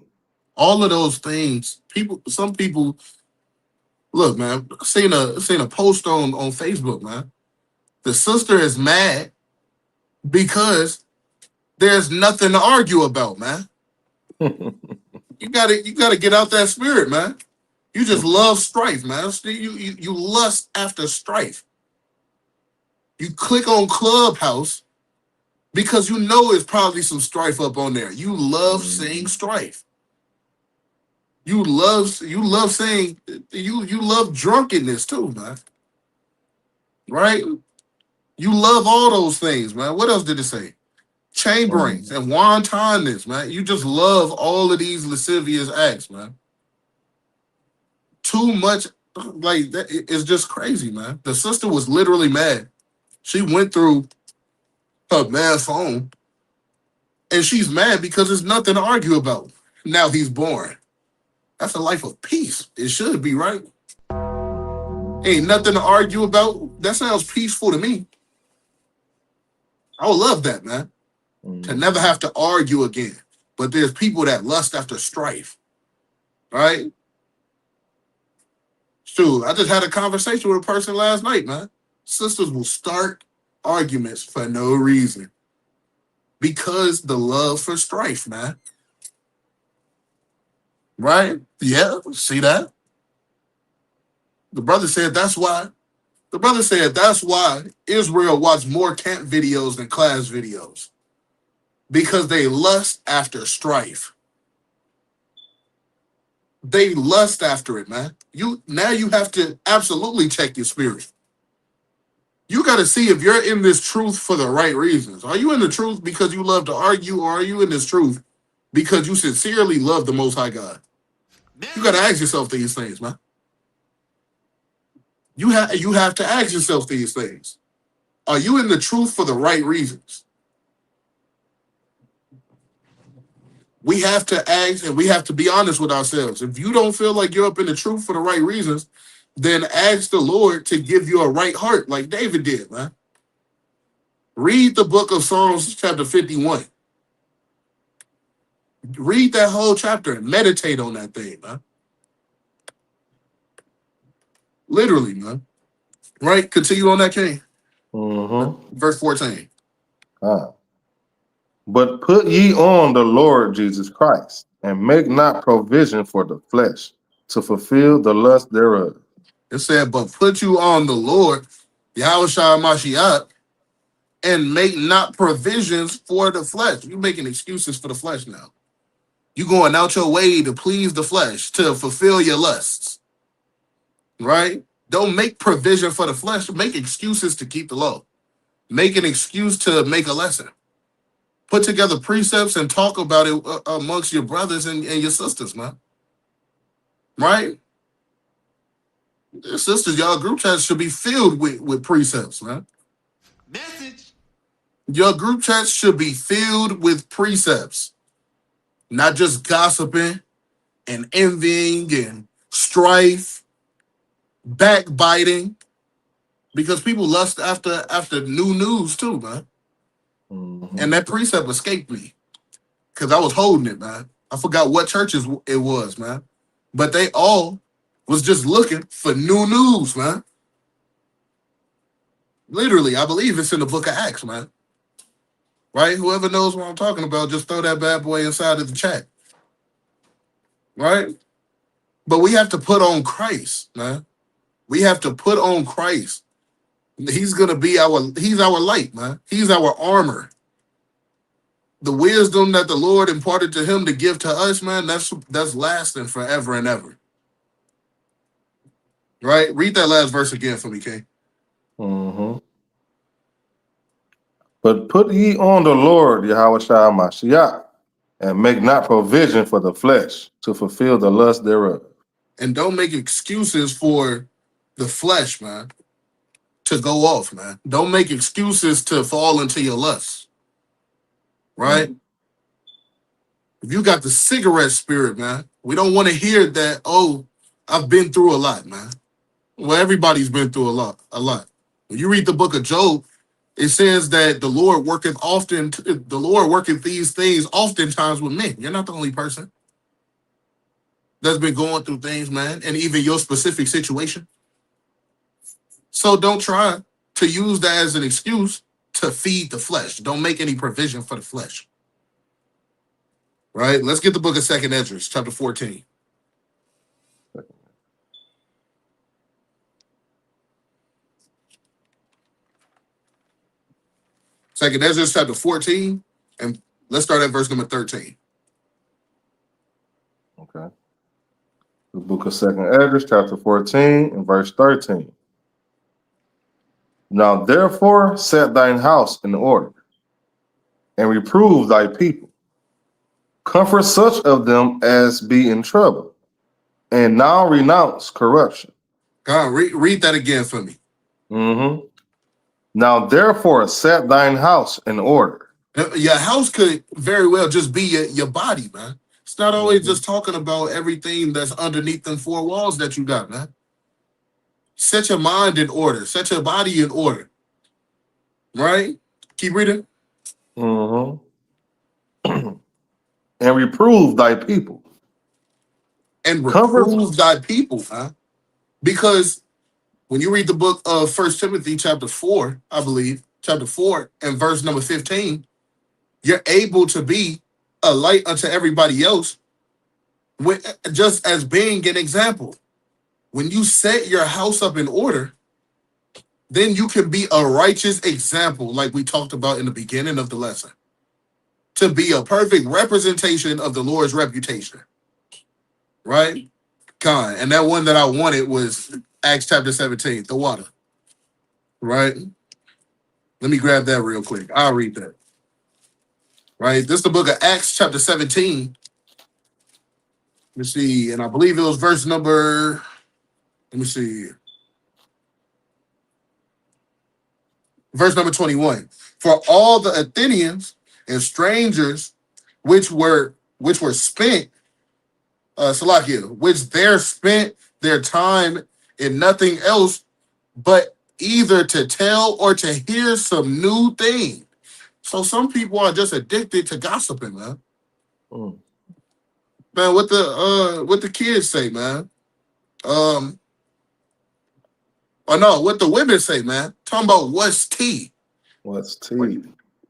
All of those things, some people, look, man, seen a post on Facebook, man. The sister is mad because there's nothing to argue about, man. You gotta get out that spirit, man. You just love strife, man. You lust after strife. You click on Clubhouse because you know there's probably some strife up on there. You love seeing strife. You love saying you love drunkenness too, man. Right? You love all those things, man. What else did it say? Chamberings and wantonness, man. You just love all of these lascivious acts, man. Too much, like that. It's just crazy, man. The sister was literally mad. She went through her mad phone, and she's mad because there's nothing to argue about. Now he's born. That's a life of peace. It should be, right? Ain't nothing to argue about. That sounds peaceful to me. I would love that, man. To never have to argue again. But there's people that lust after strife. Right? Shoot, I just had a conversation with a person last night, man. Sisters will start arguments for no reason. Because the love for strife, man. Right? Yeah, see that? The brother said that's why Israel watched more camp videos than class videos. Because they lust after strife. They lust after it, man. You have to absolutely check your spirit. You got to see if you're in this truth for the right reasons. Are you in the truth because you love to argue, or are you in this truth because you sincerely love the Most High God? You got to ask yourself these things, man. You have to ask yourself these things. Are you in the truth for the right reasons? We have to ask, and we have to be honest with ourselves. If you don't feel like you're up in the truth for the right reasons, then ask the Lord to give you a right heart like David did, man. Read the book of Psalms chapter 51. Read that whole chapter and meditate on that thing, man. Literally, man. Right? Continue on that, King. Verse 14. But put ye on the Lord Jesus Christ, and make not provision for the flesh to fulfill the lust thereof. It said, but put you on the Lord, Yahushua Mashiach, and make not provisions for the flesh. You making excuses for the flesh now. You going out your way to please the flesh, to fulfill your lusts, right? Don't make provision for the flesh. Make excuses to keep the law. Make an excuse to make a lesson. Put together precepts and talk about it amongst your brothers and your sisters, man. Right? Your sisters, y'all group chats should be filled with precepts, man. Message. Your group chats should be filled with precepts, not just gossiping and envying and strife, backbiting, because people lust after new news too, man. And that precept escaped me because I was holding it, man. I forgot what churches it was, man. But they all was just looking for new news, man. Literally, I believe it's in the book of Acts, man. Right? Whoever knows what I'm talking about, just throw that bad boy inside of the chat. Right? But we have to put on Christ, man. We have to put on Christ. He's gonna be he's our light, man. He's our armor. The wisdom that the Lord imparted to him to give to us, man, that's lasting forever and ever. Right? Read that last verse again for me, King. But put ye on the Lord, Yahushua Mashiach, and make not provision for the flesh to fulfill the lust thereof. And don't make excuses for the flesh, man, to go off, man. Don't make excuses to fall into your lust. Right? If you got the cigarette spirit, man, we don't want to hear that, oh, I've been through a lot, man. Well, everybody's been through a lot. When you read the book of Job, it says that the Lord worketh these things oftentimes with men. You're not the only person that's been going through things, man, and even your specific situation. So don't try to use that as an excuse to feed the flesh. Don't make any provision for the flesh. Right? Let's get the book of 2nd Ezra, chapter 14. Second Ezra chapter 14, and let's start at verse number 13. Okay. The book of 2nd Ezra, chapter 14, and verse 13. Now therefore set thine house in order, and reprove thy people. Comfort such of them as be in trouble, and now renounce corruption. God, read that again for me. Now therefore set thine house in order. Your house could very well just be your body, man. It's not always just talking about everything that's underneath them four walls that you got, man. Set your mind in order. Set your body in order. Right? Keep reading. And reprove thy people. And reprove thy people, huh? Because when you read the book of 1 Timothy chapter 4, I believe, chapter 4 and verse number 15, you're able to be a light unto everybody else, just as being an example. When you set your house up in order, then you can be a righteous example, like we talked about in the beginning of the lesson, to be a perfect representation of the Lord's reputation. Right? God. And that one that I wanted was Acts chapter 17, the water. Right? Let me grab that real quick. I'll read that. Right? This is the book of Acts chapter 17. Let me see. And I believe it was verse number, let me see. Verse number 21. For all the Athenians and strangers which were spent, Salakia, which there spent their time in nothing else but either to tell or to hear some new thing. So some people are just addicted to gossiping, man. Man, what the kids say, man? What the women say, man. Talking about what's tea. What's tea?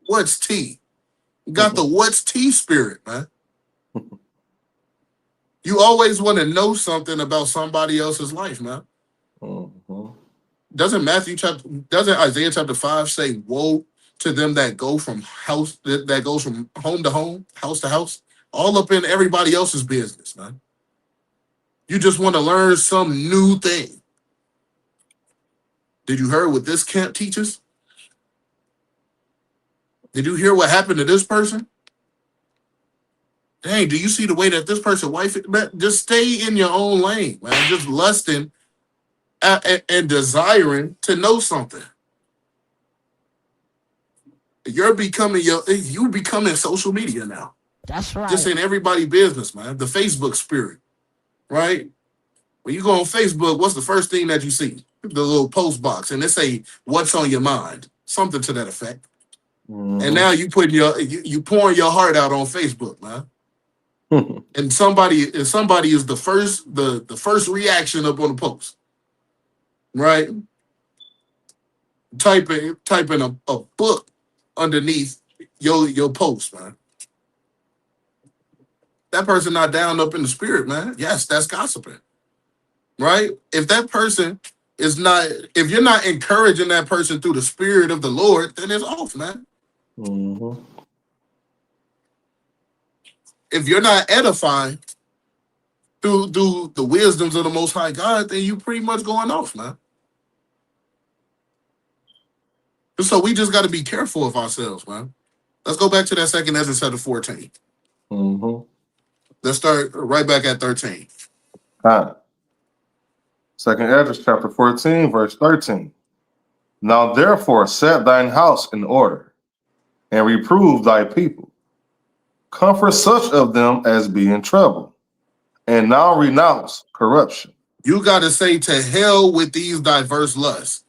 What's tea? Got the what's tea spirit, man. You always want to know something about somebody else's life, man. Doesn't Isaiah chapter 5 say, woe to them that go from that goes from home to home, house to house, all up in everybody else's business, man. You just want to learn some new thing. Did you hear what this camp teaches? Did you hear what happened to this person? Dang, do you see the way that this person wife it? Man, just stay in your own lane, man. Just lusting and desiring to know something. You becoming social media now. That's right. Just in everybody's business, man. The Facebook spirit, right? When you go on Facebook, what's the first thing that you see? The little post box, and they say, "What's on your mind?" Something to that effect. And now you pouring your heart out on Facebook, man. And somebody is the first reaction up on the post, right? Typing a book underneath your post, man. That person not down up in the spirit, man. Yes, that's gossiping, right? If that person if you're not encouraging that person through the spirit of the Lord, then it's off, man. If you're not edifying through the wisdoms of the Most High God, then you pretty much going off, man. So we just got to be careful of ourselves, man. Let's go back to that second Ezra chapter 14. Let's start right back at 13. Second Ezra chapter 14, verse 13. Now therefore set thine house in order, and reprove thy people. Comfort such of them as be in trouble, and now renounce corruption. You got to say to hell with these diverse lusts.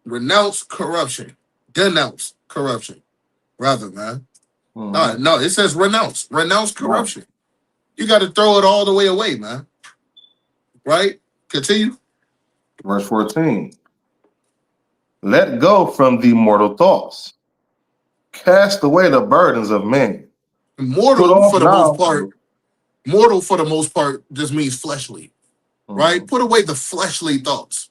Renounce corruption. Denounce corruption. Rather, man. No, it says renounce. Renounce corruption. You got to throw it all the way away, man. Right? Continue. Verse 14. Let go from the mortal thoughts. Cast away the burdens of men. Mortal for the most part just means fleshly. Right? Put away the fleshly thoughts.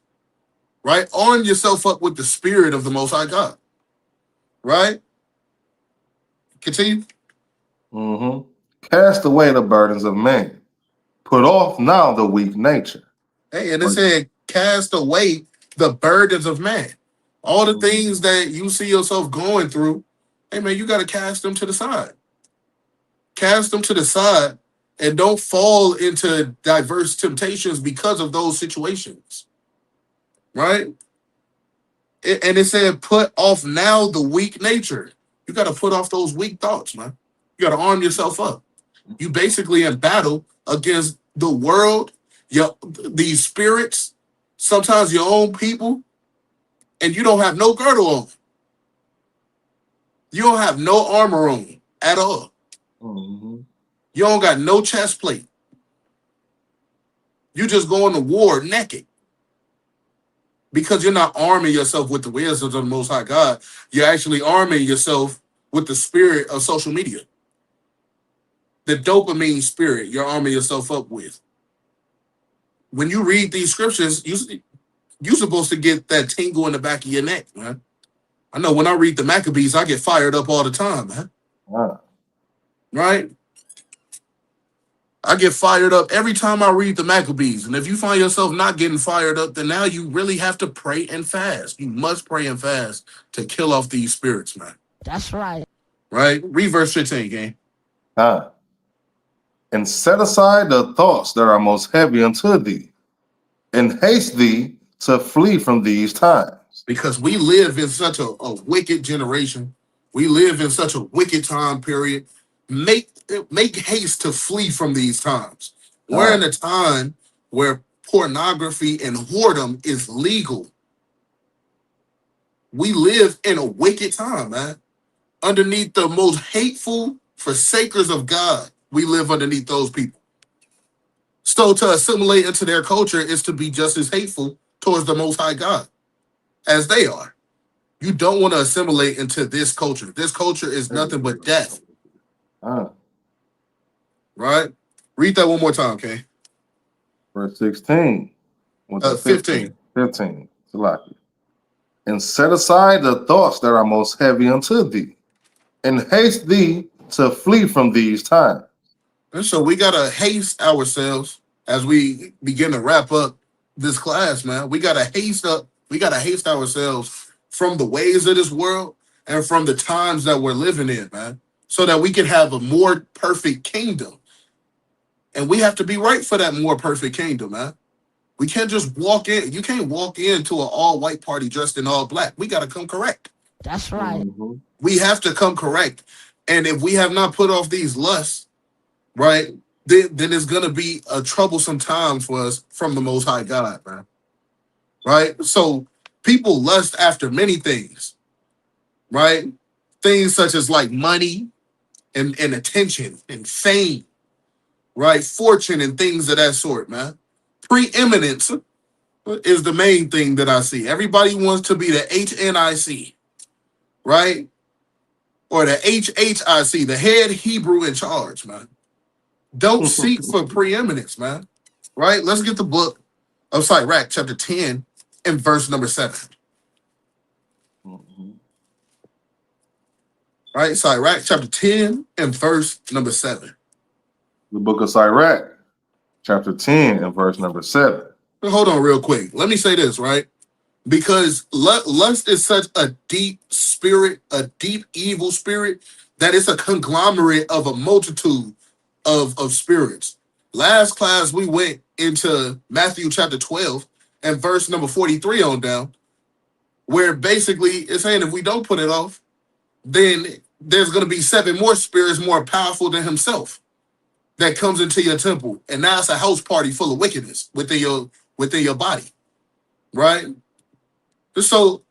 Right? Arm yourself up with the spirit of the Most High God. Right? Continue. Cast away the burdens of man. Put off now the weak nature. Hey, and it said, cast away the burdens of man. All the things that you see yourself going through, hey, man, you got to cast them to the side. Cast them to the side and don't fall into diverse temptations because of those situations. Right? And it said, put off now the weak nature. You got to put off those weak thoughts, man. You got to arm yourself up. You basically in battle against the world, these spirits, sometimes your own people, and you don't have no girdle on. You don't have no armor on at all. You don't got no chest plate. You just going to war naked. Because you're not arming yourself with the wisdom of the Most High God. You're actually arming yourself with the spirit of social media. The dopamine spirit you're arming yourself up with. When you read these scriptures, you're supposed to get that tingle in the back of your neck, man. I know when I read the Maccabees, I get fired up all the time, man. Right? I get fired up every time I read the Maccabees. And if you find yourself not getting fired up, then now you really have to pray and fast. You must pray and fast to kill off these spirits, man. That's right. Right? Read verse 15, gang. And set aside the thoughts that are most heavy unto thee, and haste thee to flee from these times. Because we live in such a wicked generation. We live in such a wicked time period. Make haste to flee from these times. We're in a time where pornography and whoredom is legal. We live in a wicked time, man. Underneath the most hateful forsakers of God, we live underneath those people. So to assimilate into their culture is to be just as hateful towards the Most High God as they are. You don't want to assimilate into this culture. This culture is nothing but death. Right? Read that one more time, okay? Verse 16. 15. 15. Salaki. And set aside the thoughts that are most heavy unto thee, and haste thee to flee from these times. And so we gotta haste ourselves as we begin to wrap up this class, man. We gotta haste ourselves from the ways of this world and from the times that we're living in, man, so that we can have a more perfect kingdom. And we have to be right for that more perfect kingdom, man. We can't just walk in. You can't walk into an all-white party dressed in all black. We gotta come correct. That's right. Mm-hmm. We have to come correct. And if we have not put off these lusts, right, then it's gonna be a troublesome time for us from the Most High God, man. Right? So people lust after many things, right? Things such as like money and attention and fame, right? Fortune and things of that sort, man. Preeminence is the main thing that I see. Everybody wants to be the HNIC, right? Or the HHIC, the head Hebrew in charge, man. Don't seek for preeminence, man. Right? Let's get the book of Sirach, chapter 10, and verse number 7. Right? Sirach, chapter 10, and verse number 7. The book of Sirach, chapter 10, and verse number 7. Hold on real quick. Let me say this, right? Because lust is such a deep spirit, a deep evil spirit, that it's a conglomerate of a multitude of spirits. Last class, we went into Matthew chapter 12 and verse number 43 on down, where basically it's saying if we don't put it off, then there's going to be 7 more spirits more powerful than himself that comes into your temple. And now it's a house party full of wickedness within your body, right? So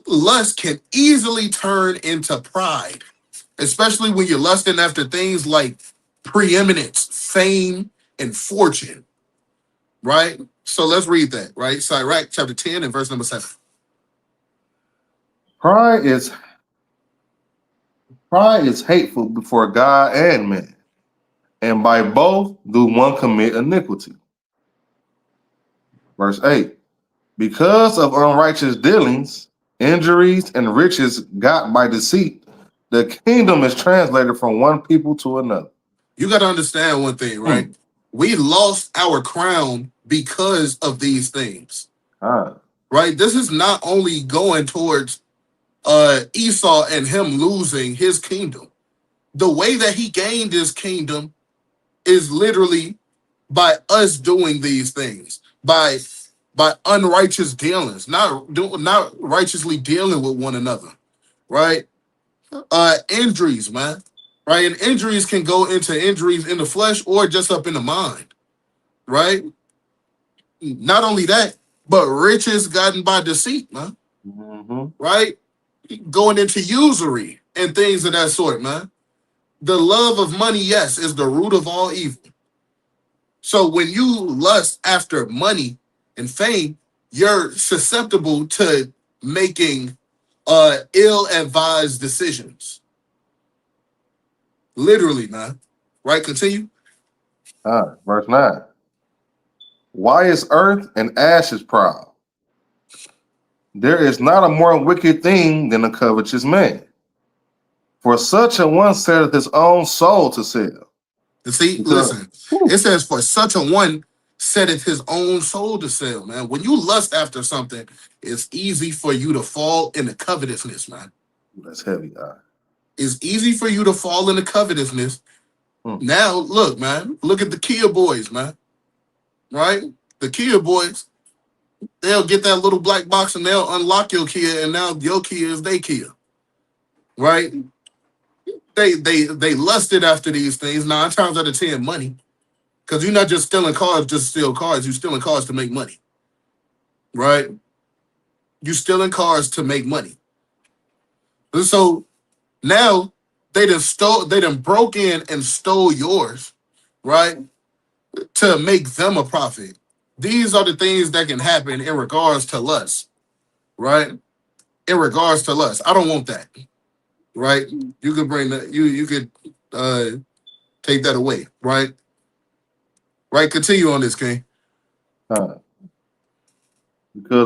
lust can easily turn into pride, especially when you're lusting after things like preeminence, fame, and fortune, right? So let's read that, right? Sirach chapter 10 and verse number 7. Pride is hateful before God and man, and by both do one commit iniquity. Verse 8. Because of unrighteous dealings, injuries, and riches got by deceit, the kingdom is translated from one people to another. You got to understand one thing, right? We lost our crown because of these things, right? This is not only going towards Esau and him losing his kingdom. The way that he gained his kingdom is literally by us doing these things, by unrighteous dealings, not righteously dealing with one another, right? Injuries, man, right? And injuries can go into injuries in the flesh or just up in the mind, right? Not only that, but riches gotten by deceit, man, right? Going into usury and things of that sort, man. The love of money, yes, is the root of all evil. So when you lust after money and fame, you're susceptible to making ill-advised decisions. Literally, man. Right? Continue. Verse 9. Why is earth and ashes proud? There is not a more wicked thing than a covetous man. For such a one setteth his own soul to sell. See, listen. It says, for such a one setteth his own soul to sell, man. When you lust after something, it's easy for you to fall into covetousness, man. That's heavy. It's easy for you to fall into covetousness. Now, look, man. Look at the Kia boys, man. Right? The Kia boys, they'll get that little black box and they'll unlock your Kia, and now your Kia is their Kia. Right? They lusted after these things 9 times out of 10 money. Because you're not just stealing cars just to steal cars. You're stealing cars to make money. Right? You're stealing cars to make money. And so now they done broke in and stole yours, right? To make them a profit. These are the things that can happen in regards to lust, right? In regards to lust. I don't want that. Right? You could bring that, you could take that away, right? Right, continue on this, King. Because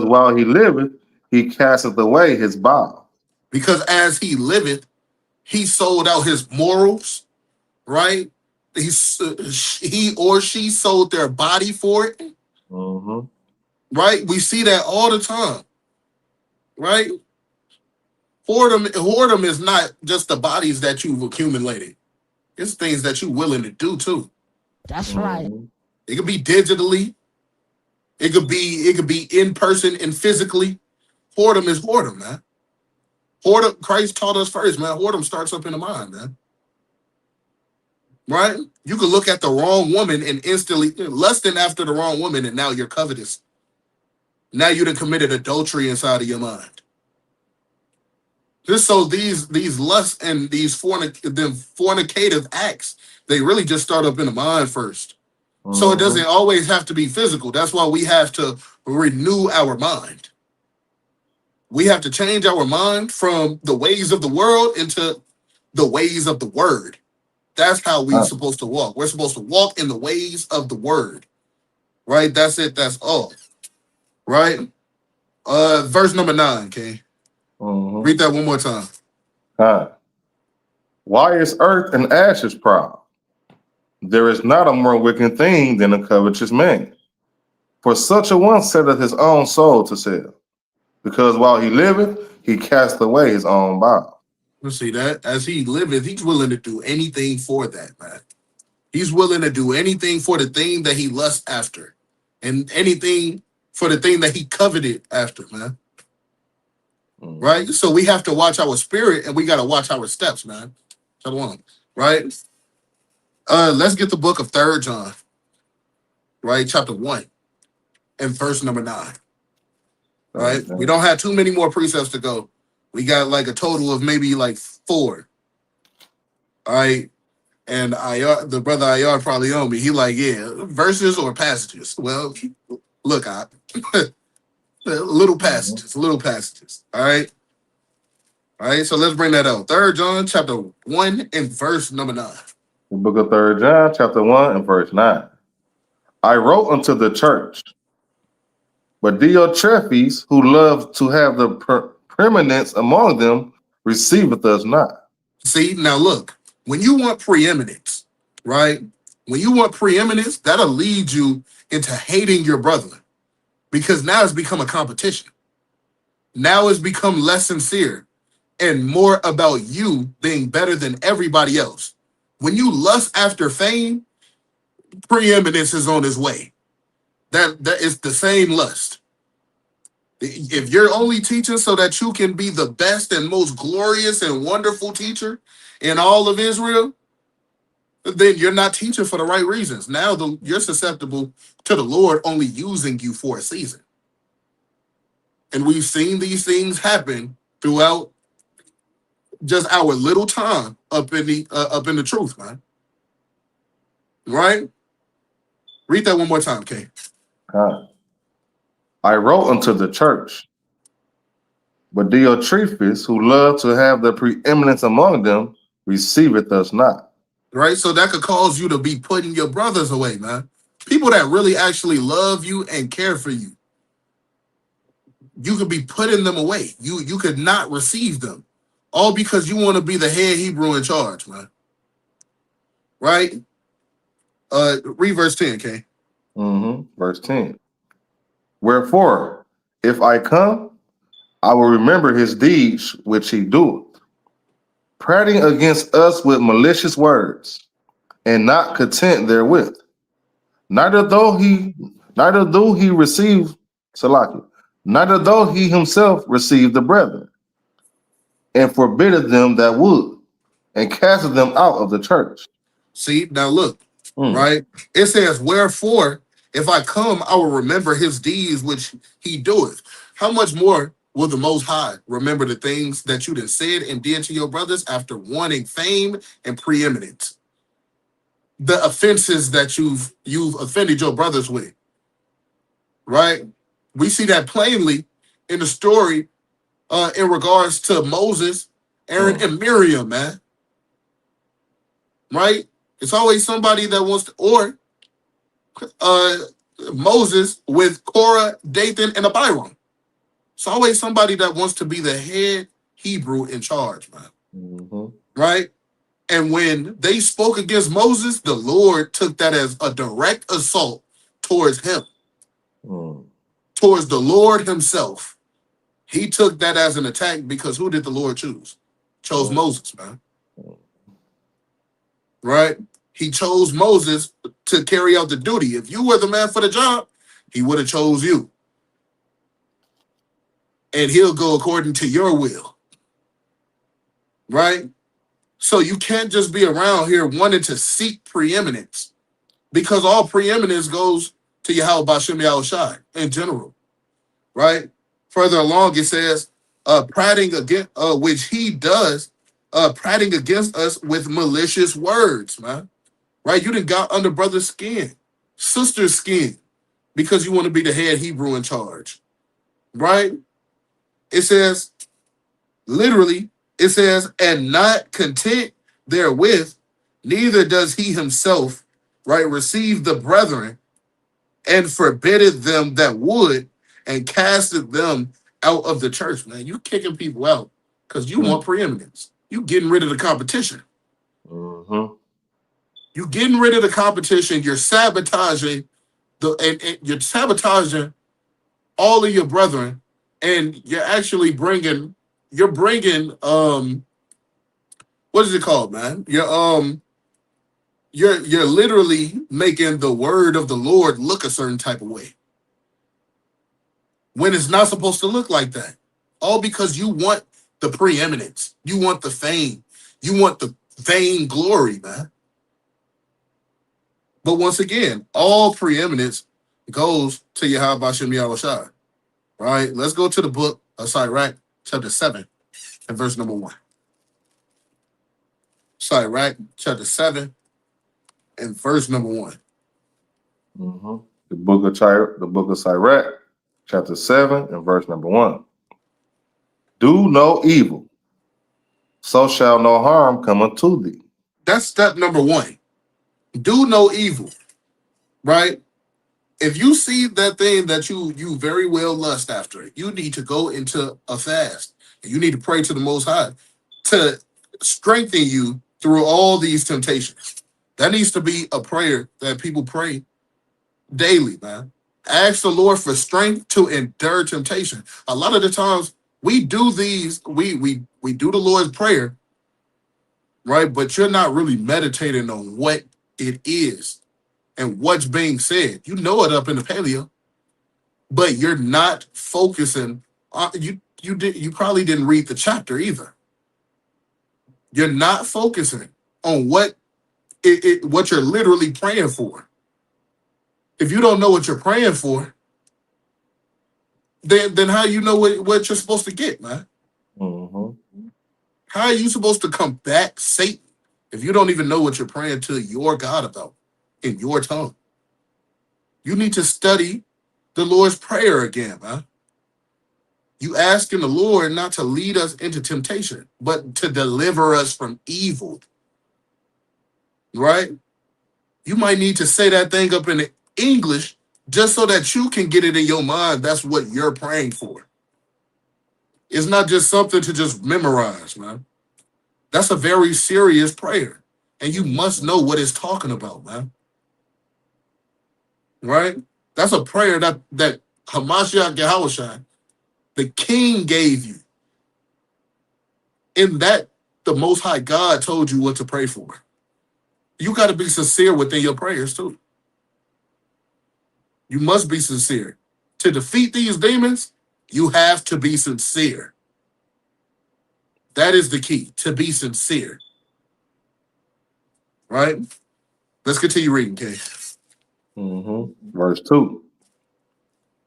while he liveth, he casteth away his bowels. Because as he liveth, he sold out his morals, right? He or she sold their body for it, right? We see that all the time, right? Whoredom is not just the bodies that you've accumulated. It's things that you're willing to do too. That's right. It could be digitally. It could be in person and physically. Whoredom is whoredom, man. Whoredom, Christ taught us first, man. Whoredom starts up in the mind, man. Right? You could look at the wrong woman and instantly lusting after the wrong woman, and now you're covetous. Now you done committed adultery inside of your mind. Just so these lusts and these fornicative acts, they really just start up in the mind first. So it doesn't always have to be physical. That's why we have to renew our mind. We have to change our mind from the ways of the world into the ways of the word. That's how we're supposed to walk. We're supposed to walk in the ways of the word. Right? That's it. That's all. Right? Verse number 9, okay? Read that one more time. Why is earth and ashes proud? There is not a more wicked thing than a covetous man. For such a one setteth his own soul to sell. Because while he liveth, he cast away his own bowels. You see that? As he liveth, he's willing to do anything for that, man. He's willing to do anything for the thing that he lusts after. And anything for the thing that he coveted after, man. Right? So we have to watch our spirit and we got to watch our steps, man. Shalom. Right? Let's get the book of 3 John. Right? Chapter 1 and verse number 9. Right? We don't have too many more precepts to go. We got like a total of maybe like 4. All right. And the brother Ayar probably on me. He like, yeah, verses or passages. Well, look, little passages. All right. All right. So let's bring that out. 3 John chapter 1 and verse number 9. The book of 3 John chapter 1 and verse 9. I wrote unto the church, but Diotrephes, who loved to have the preeminence among them, receiveth us not. See, now look, when you want preeminence, right? When you want preeminence, that'll lead you into hating your brother because now it's become a competition. Now it's become less sincere and more about you being better than everybody else. When you lust after fame, preeminence is on its way. That is the same lust. If you're only teaching so that you can be the best and most glorious and wonderful teacher in all of Israel, then you're not teaching for the right reasons. Now you're susceptible to the Lord only using you for a season. And we've seen these things happen throughout just our little time up in the truth, man. Right? Read that one more time, Kay. I wrote unto the church, but Diotrephes, who loved to have the preeminence among them, receiveth us not. Right? So that could cause you to be putting your brothers away, man. People that really actually love you and care for you. You could be putting them away. You could not receive them. All because you want to be the head Hebrew in charge, man. Right? Read verse 10, Kay. Verse 10. Wherefore, if I come, I will remember his deeds which he doeth, prating against us with malicious words, and not content therewith. Neither though he receive Salakia, neither though he himself received the brethren, and forbiddeth them that would, and casteth them out of the church. See, now look, right? It says, wherefore, if I come, I will remember his deeds which he doeth. How much more will the Most High remember the things that you done said and did to your brothers after wanting fame and preeminence? The offenses that you've offended your brothers with, right? We see that plainly in the story in regards to Moses, Aaron, and Miriam, man. Right? It's always somebody that wants to, or Moses with Korah, Dathan, and Abiram. It's always somebody that wants to be the head Hebrew in charge, man. Right? And when they spoke against Moses, the Lord took that as a direct assault towards him, towards the Lord himself. He took that as an attack because who did the Lord choose? Chose Moses, man. Right? He chose Moses to carry out the duty. If you were the man for the job, he would have chose you. And he'll go according to your will. Right? So you can't just be around here wanting to seek preeminence, because all preeminence goes to Yahweh Bashem Yahushai in general. Right? Further along, it says, prating against, which he does, prating against us with malicious words, man. Right? You done got under brother's skin, sister's skin, because you want to be the head Hebrew in charge. Right? It says, literally, it says, and not content therewith, neither does he himself, right, receive the brethren, and forbidded them that would, and casted them out of the church. Man, you kicking people out because you want preeminence. You getting rid of the competition. You getting rid of the competition. You're sabotaging and you're sabotaging all of your brethren, and you're actually bringing. You're bringing what is it called, man? You're literally making the word of the Lord look a certain type of way when it's not supposed to look like that. All because you want the preeminence, you want the fame, you want the vain glory, man. But once again, all preeminence goes to Yahweh Bashem Yahushai. Right? Let's go to the book of Sirach, chapter 7, and verse number 1. Sirach, chapter 7, and verse number 1. The book of Sirach, chapter 7, and verse number 1. Do no evil, so shall no harm come unto thee. That's step number 1. Do no evil. Right? If you see that thing that you very well lust after, you need to go into a fast. You need to pray to the Most High to strengthen you through all these temptations. That needs to be a prayer that people pray daily, man. Ask the Lord for strength to endure temptation. A lot of the times we do these, we do the Lord's Prayer, right? But you're not really meditating on what it is and what's being said. You know it up in the paleo, but you're not focusing on you probably didn't read the chapter either. You're not focusing on what you're literally praying for. If you don't know what you're praying for, then how you know what you're supposed to get, man? How are you supposed to combat Satan if you don't even know what you're praying to your God about in your tongue? You need to study the Lord's Prayer again, man. You asking the Lord not to lead us into temptation, but to deliver us from evil. Right? You might need to say that thing up in English just so that you can get it in your mind. That's what you're praying for. It's not just something to just memorize, man. That's a very serious prayer. And you must know what it's talking about, man. Right? That's a prayer that Hamashiach Yahushua, the King, gave you. In that, the Most High God told you what to pray for. You got to be sincere within your prayers, too. You must be sincere. To defeat these demons, you have to be sincere. That is the key, to be sincere. Right? Let's continue reading, Kay. Verse 2.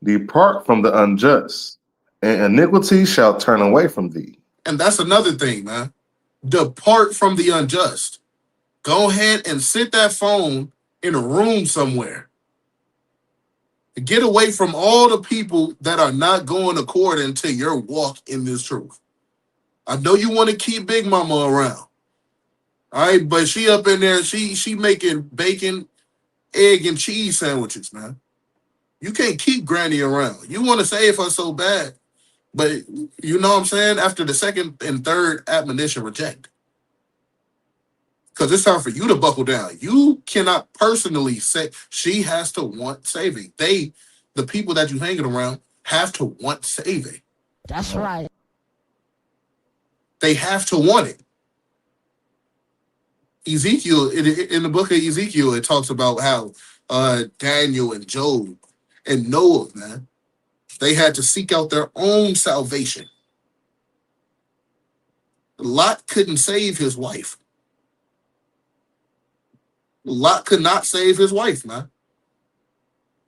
Depart from the unjust, and iniquity shall turn away from thee. And that's another thing, man. Depart from the unjust. Go ahead and sit that phone in a room somewhere. Get away from all the people that are not going according to your walk in this truth. I know you want to keep Big Mama around. All right, but she up in there, she making bacon egg and cheese sandwiches, man. You can't keep Granny around. You want to save her so bad, but you know what I'm saying? After the second and third admonition, reject. Because it's time for you to buckle down. You cannot personally say, she has to want saving. The people that you hanging around, have to want saving. That's right. They have to want it. Ezekiel, in the book of Ezekiel, it talks about how Daniel and Job and Noah, man, they had to seek out their own salvation. Lot couldn't save his wife. Lot could not save his wife, man.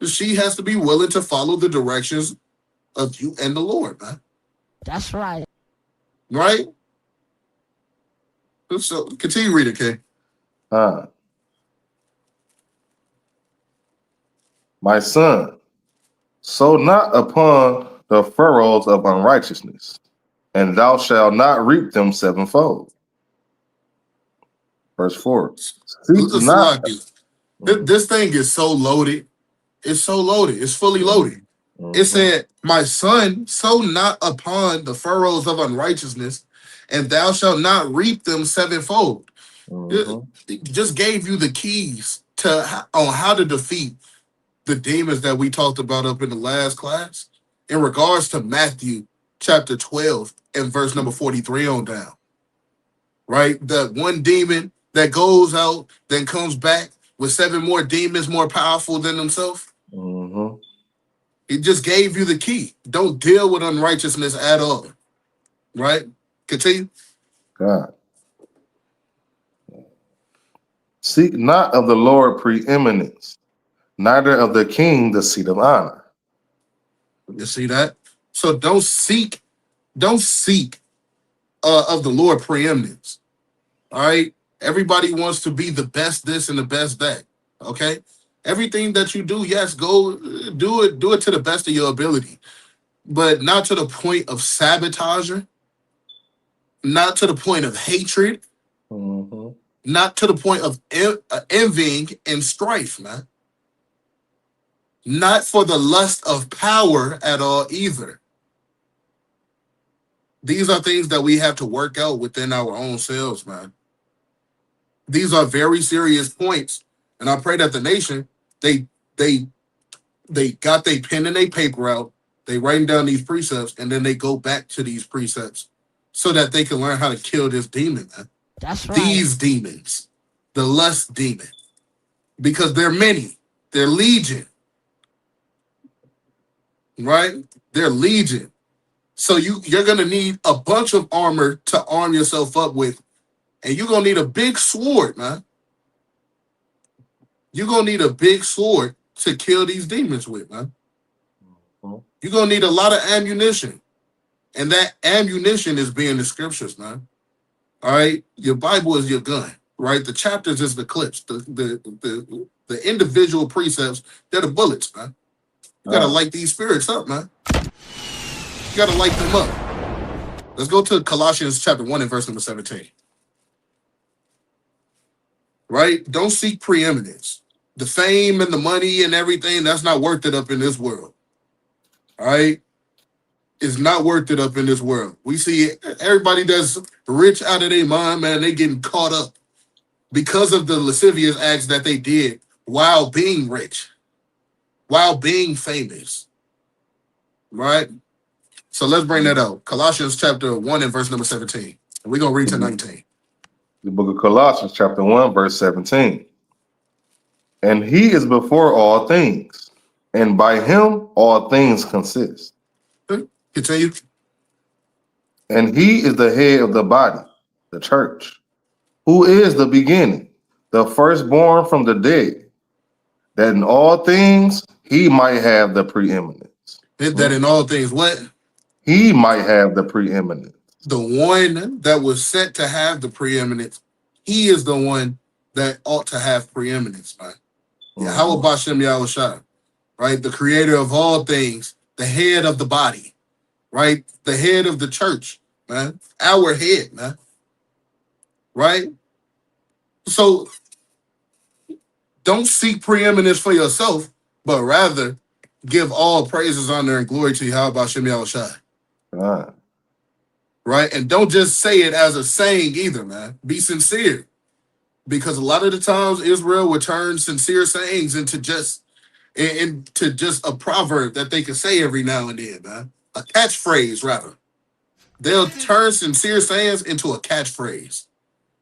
She has to be willing to follow the directions of you and the Lord, man. That's right. Right? So continue reading, King. My son, sow not upon the furrows of unrighteousness, and thou shalt not reap them sevenfold. Verse 4. This thing is so loaded. It's so loaded. It's fully loaded. It said, my son, sow not upon the furrows of unrighteousness, and thou shalt not reap them sevenfold. It just gave you the keys on how to defeat the demons that we talked about up in the last class in regards to Matthew chapter 12 and verse number 43 on down. Right? That one demon that goes out, then comes back with 7 more demons more powerful than himself. It just gave you the key. Don't deal with unrighteousness at all. Right? Continue. God. Seek not of the Lord preeminence, neither of the king the seat of honor. You see that? So don't seek of the Lord preeminence. All right? Everybody wants to be the best this and the best that. Okay? Everything that you do, yes, go do it to the best of your ability. But not to the point of sabotager, not to the point of hatred, not to the point of envying and strife, man. Not for the lust of power at all either. These are things that we have to work out within our own selves, man. These are very serious points. And I pray that the nation, they got their pen and their paper out, they writing down these precepts, and then they go back to these precepts so that they can learn how to kill this demon, man. That's right. These demons, the lust demon, because they're many, they're legion, right? They're legion. So you're gonna need a bunch of armor to arm yourself up with, and you're gonna need a big sword, man. You're gonna need a big sword to kill these demons with, man. You're gonna need a lot of ammunition, and that ammunition is being the scriptures, man. All right, your Bible is your gun, right? The chapters is the clips, the individual precepts, they're the bullets, man. You gotta light these spirits up, man. You gotta light them up. Let's go to Colossians chapter 1 and verse number 17. Right? Don't seek preeminence. The fame and the money and everything, that's not worth it up in this world. All right? It's not worth it up in this world. We see everybody that's rich out of their mind, man, they getting caught up because of the lascivious acts that they did while being rich, while being famous. Right? So let's bring that out. Colossians chapter 1 and verse number 17. And we're going to read to 19. The book of Colossians chapter 1, verse 17. And he is before all things, and by him all things consist. Continue. And he is the head of the body, the church, who is the beginning, the firstborn from the dead, that in all things he might have the preeminence. That in all things, what? He might have the preeminence. The one that was set to have the preeminence, he is the one that ought to have preeminence, man. How about Shem Yahushua, right? The creator of all things, the head of the body, right? The head of the church, man. Our head, man. Right? So Don't seek preeminence for yourself, but rather give all praises, honor, and glory to Yahweh Hashem Yahushua. Right? And don't just say it as a saying either, man. Be sincere. Because a lot of the times Israel would turn sincere sayings into just a proverb that they can say every now and then, man. A catchphrase, rather. They'll turn sincere sayings into a catchphrase,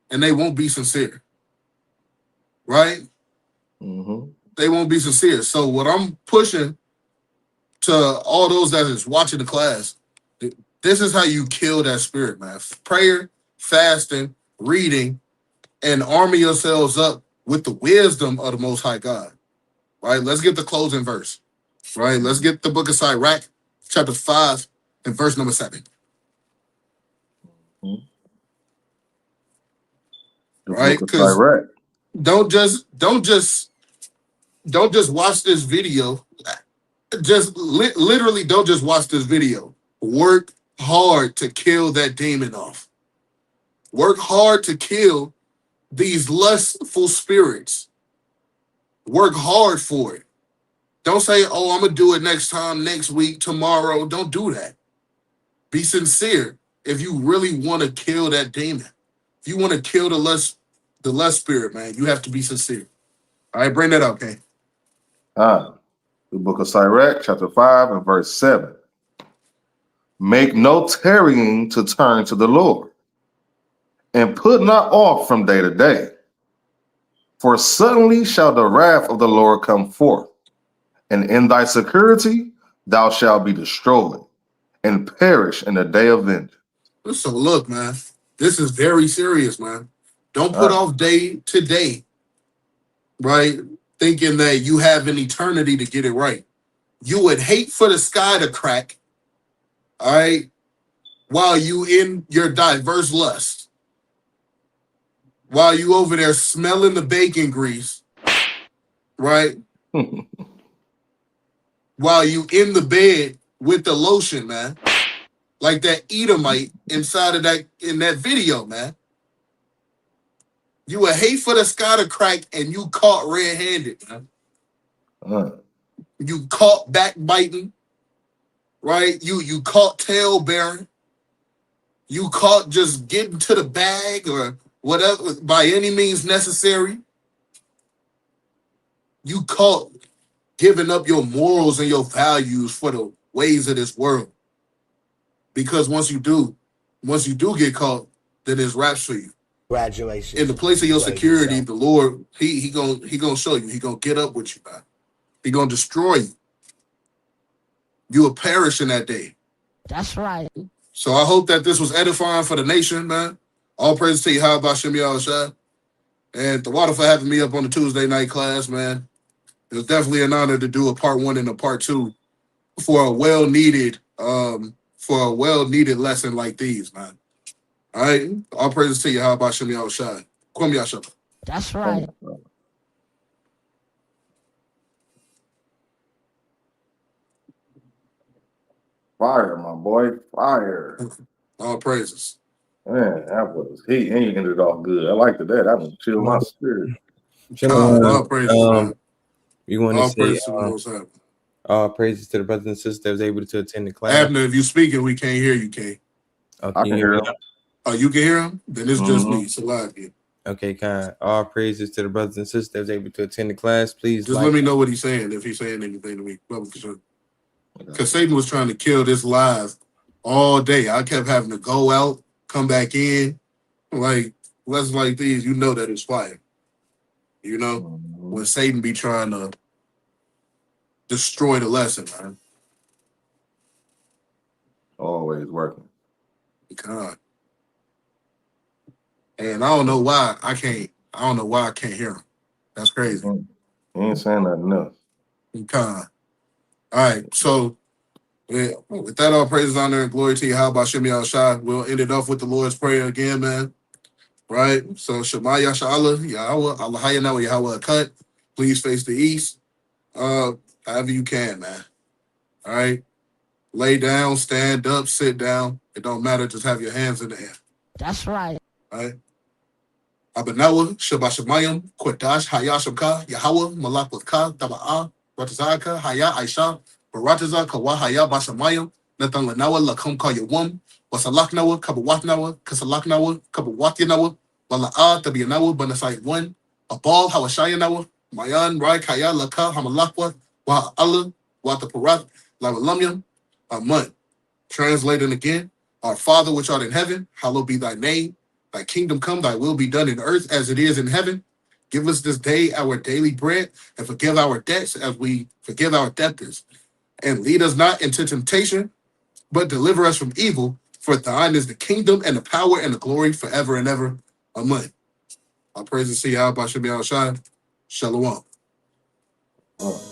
and they won't be sincere. Right? They won't be sincere. So what I'm pushing to all those that is watching the class, this is how you kill that spirit, man. Prayer, fasting, reading, and arming yourselves up with the wisdom of the Most High God. Right? Let's get the closing verse. Right? Let's get the book of Sirach, chapter 5, and verse number 7. Right? Because don't just watch this video. Just literally don't just watch this video. Work hard to kill that demon off. Work hard to kill these lustful spirits. Work hard for it. Don't say, oh, I'm going to do it next time, next week, tomorrow. Don't do that. Be sincere if you really want to kill that demon. If you want to kill the lust spirit, man, you have to be sincere. All right, bring that up, okay? The book of Sirach, chapter 5 and verse 7. Make no tarrying to turn to the Lord, and put not off from day to day. For suddenly shall the wrath of the Lord come forth, and in thy security thou shalt be destroyed, and perish in the day of vengeance. So look, man, this is very serious, man. Don't put off day to day, right? Thinking that you have an eternity to get it right. You would hate for the sky to crack, all right, while you in your diverse lust. While you over there smelling the bacon grease, right? While you in the bed with the lotion, man. Like that Edomite inside of in that video, man. You would hate for the sky to crack and you caught red-handed, man. You caught backbiting, right? You caught tail bearing. You caught just getting to the bag or whatever by any means necessary. You caught giving up your morals and your values for the ways of this world. Because once you do get caught, then there's raps for you. Congratulations. In the place of your security, the Lord, he gonna show you. He gonna get up with you, man. He gonna destroy you. You will perish in that day. That's right. So I hope that this was edifying for the nation, man. All praise to you, how about Shem Yahushua. And the water for having me up on the Tuesday night class, man. It was definitely an honor to do a part 1 and a part 2 for a well-needed lesson like these, man. All right? All praises to you, how about Shem Yahushua. Kwam Yasha. That's right. Fire, my boy. Fire. All praises. Man, that was heat. And you ended it off good. I liked that. That would chill my spirit. All praises, You want all to praises say to the Most High. all praises to the brothers and sisters that was able to attend the class. Abner, if you speaking, we can't hear you, King. Oh, I can hear him. Oh, you can hear him? Then it's just me. It's a live here. Okay, kind. All praises to the brothers and sisters that was able to attend the class. Please Just let me know what he's saying, if he's saying anything to me. Because Satan was trying to kill this live all day. I kept having to go out, come back in. Like, lessons like these, you know that it's fire. You know? When Satan be trying to destroy the lesson, man. Always working. God. And I don't know why I can't hear him. That's crazy. He ain't saying nothing else. God. All right, so with that, all praises, honor, and glory to you. How about Shem Yahushua? We'll end it off with the Lord's Prayer again, man. Right? So Shema Yashala, Yahweh, Allah Hayana, Yahweh Cut. Please face the east. However you can, man. All right. Lay down, stand up, sit down. It don't matter, just have your hands in the air. That's right. All right. Abanawa, Shabashamayim, Kwadash, Hayashamka, Yahweh, Malakwaka, Taba'a, Ratazaka, Haya, Aisha, Barataza, Kawa, Haya, Bashamayim, Nathan Lanawa, Lakum Kayawum, Wasalaknawa, Kabawatnawa, Kasalaknawa, Kabawatinawa, Wala'a, Tabianawa, Banasai 1, Abal, Hawashayanawa, Mayan, Rai, Kaya, Laka, Hamalakwa, Wa Allah, Wataparat, Lavalumium, Amun. Translating again, our Father which art in heaven, hallowed be thy name. Thy kingdom come, thy will be done in earth as it is in heaven. Give us this day our daily bread, and forgive our debts as we forgive our debtors. And lead us not into temptation, but deliver us from evil. For thine is the kingdom and the power and the glory forever and ever. Amen. Our praises to Yahweh Shem Shai. Shalom. Plantation.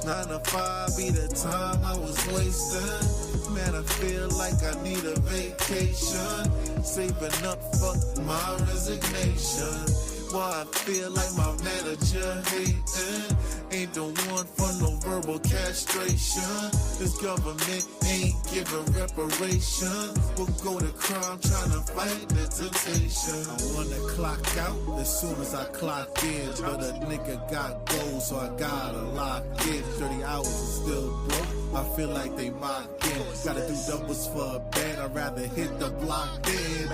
9 to 5 be the time I was wasting. Man, I feel like I need a vacation. Saving up for my resignation. Why I feel like my manager hating. Ain't the one for no verbal castration. This government ain't giving reparation. We'll go to crime trying to fight the temptation. I wanna clock out as soon as I clock in. But a nigga got goals, so I gotta lock in. 30 hours is still broke. I feel like they mocked in. Gotta do doubles for a band. I'd rather hit the block then.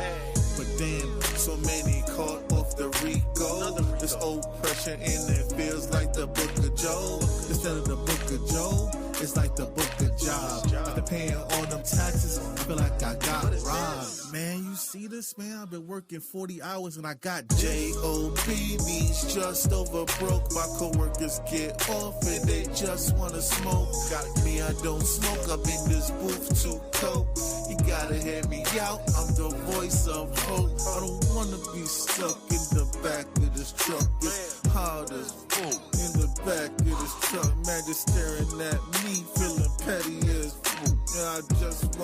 But then, so many caught off the Rico. This oppression and it feels like the book of Job. Instead of the book of Job, it's like the book of Job. After paying all them taxes, I feel like I got robbed. Man, you see this, man? I've been working 40 hours and I got J.O.P. These just over broke. My coworkers get off and they just wanna smoke. Got me, I don't smoke. I'm in this booth too cold. You gotta hear me out. I'm the voice of hope. I don't wanna be stuck in the back of this truck. It's hard as fuck in the back of this truck. Man, just staring at me, feeling petty as fuck. Yeah, I just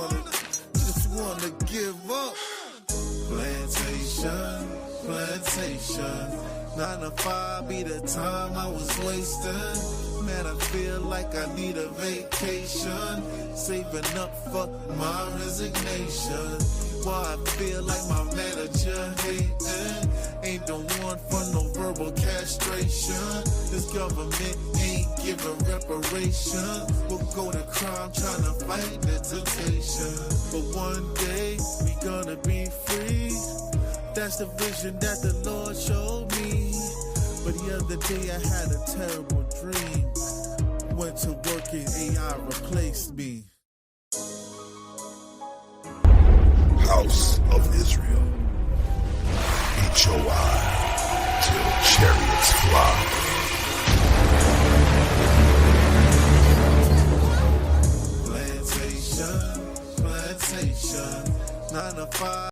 wanna give up. Plantation. 9 to 5 be the time I was wasting. Man, I feel like I need a vacation. Saving up for my resignation. Why I feel like my manager hating. Ain't the one for no verbal castration. This government ain't giving reparation. We'll go to crime trying to fight the temptation. But one day we gonna be free. That's the vision that the Lord showed me. But the other day I had a terrible dream. Went to work and AI replaced me. House of Israel. HOI till chariots fly. Plantation. 9 to 5.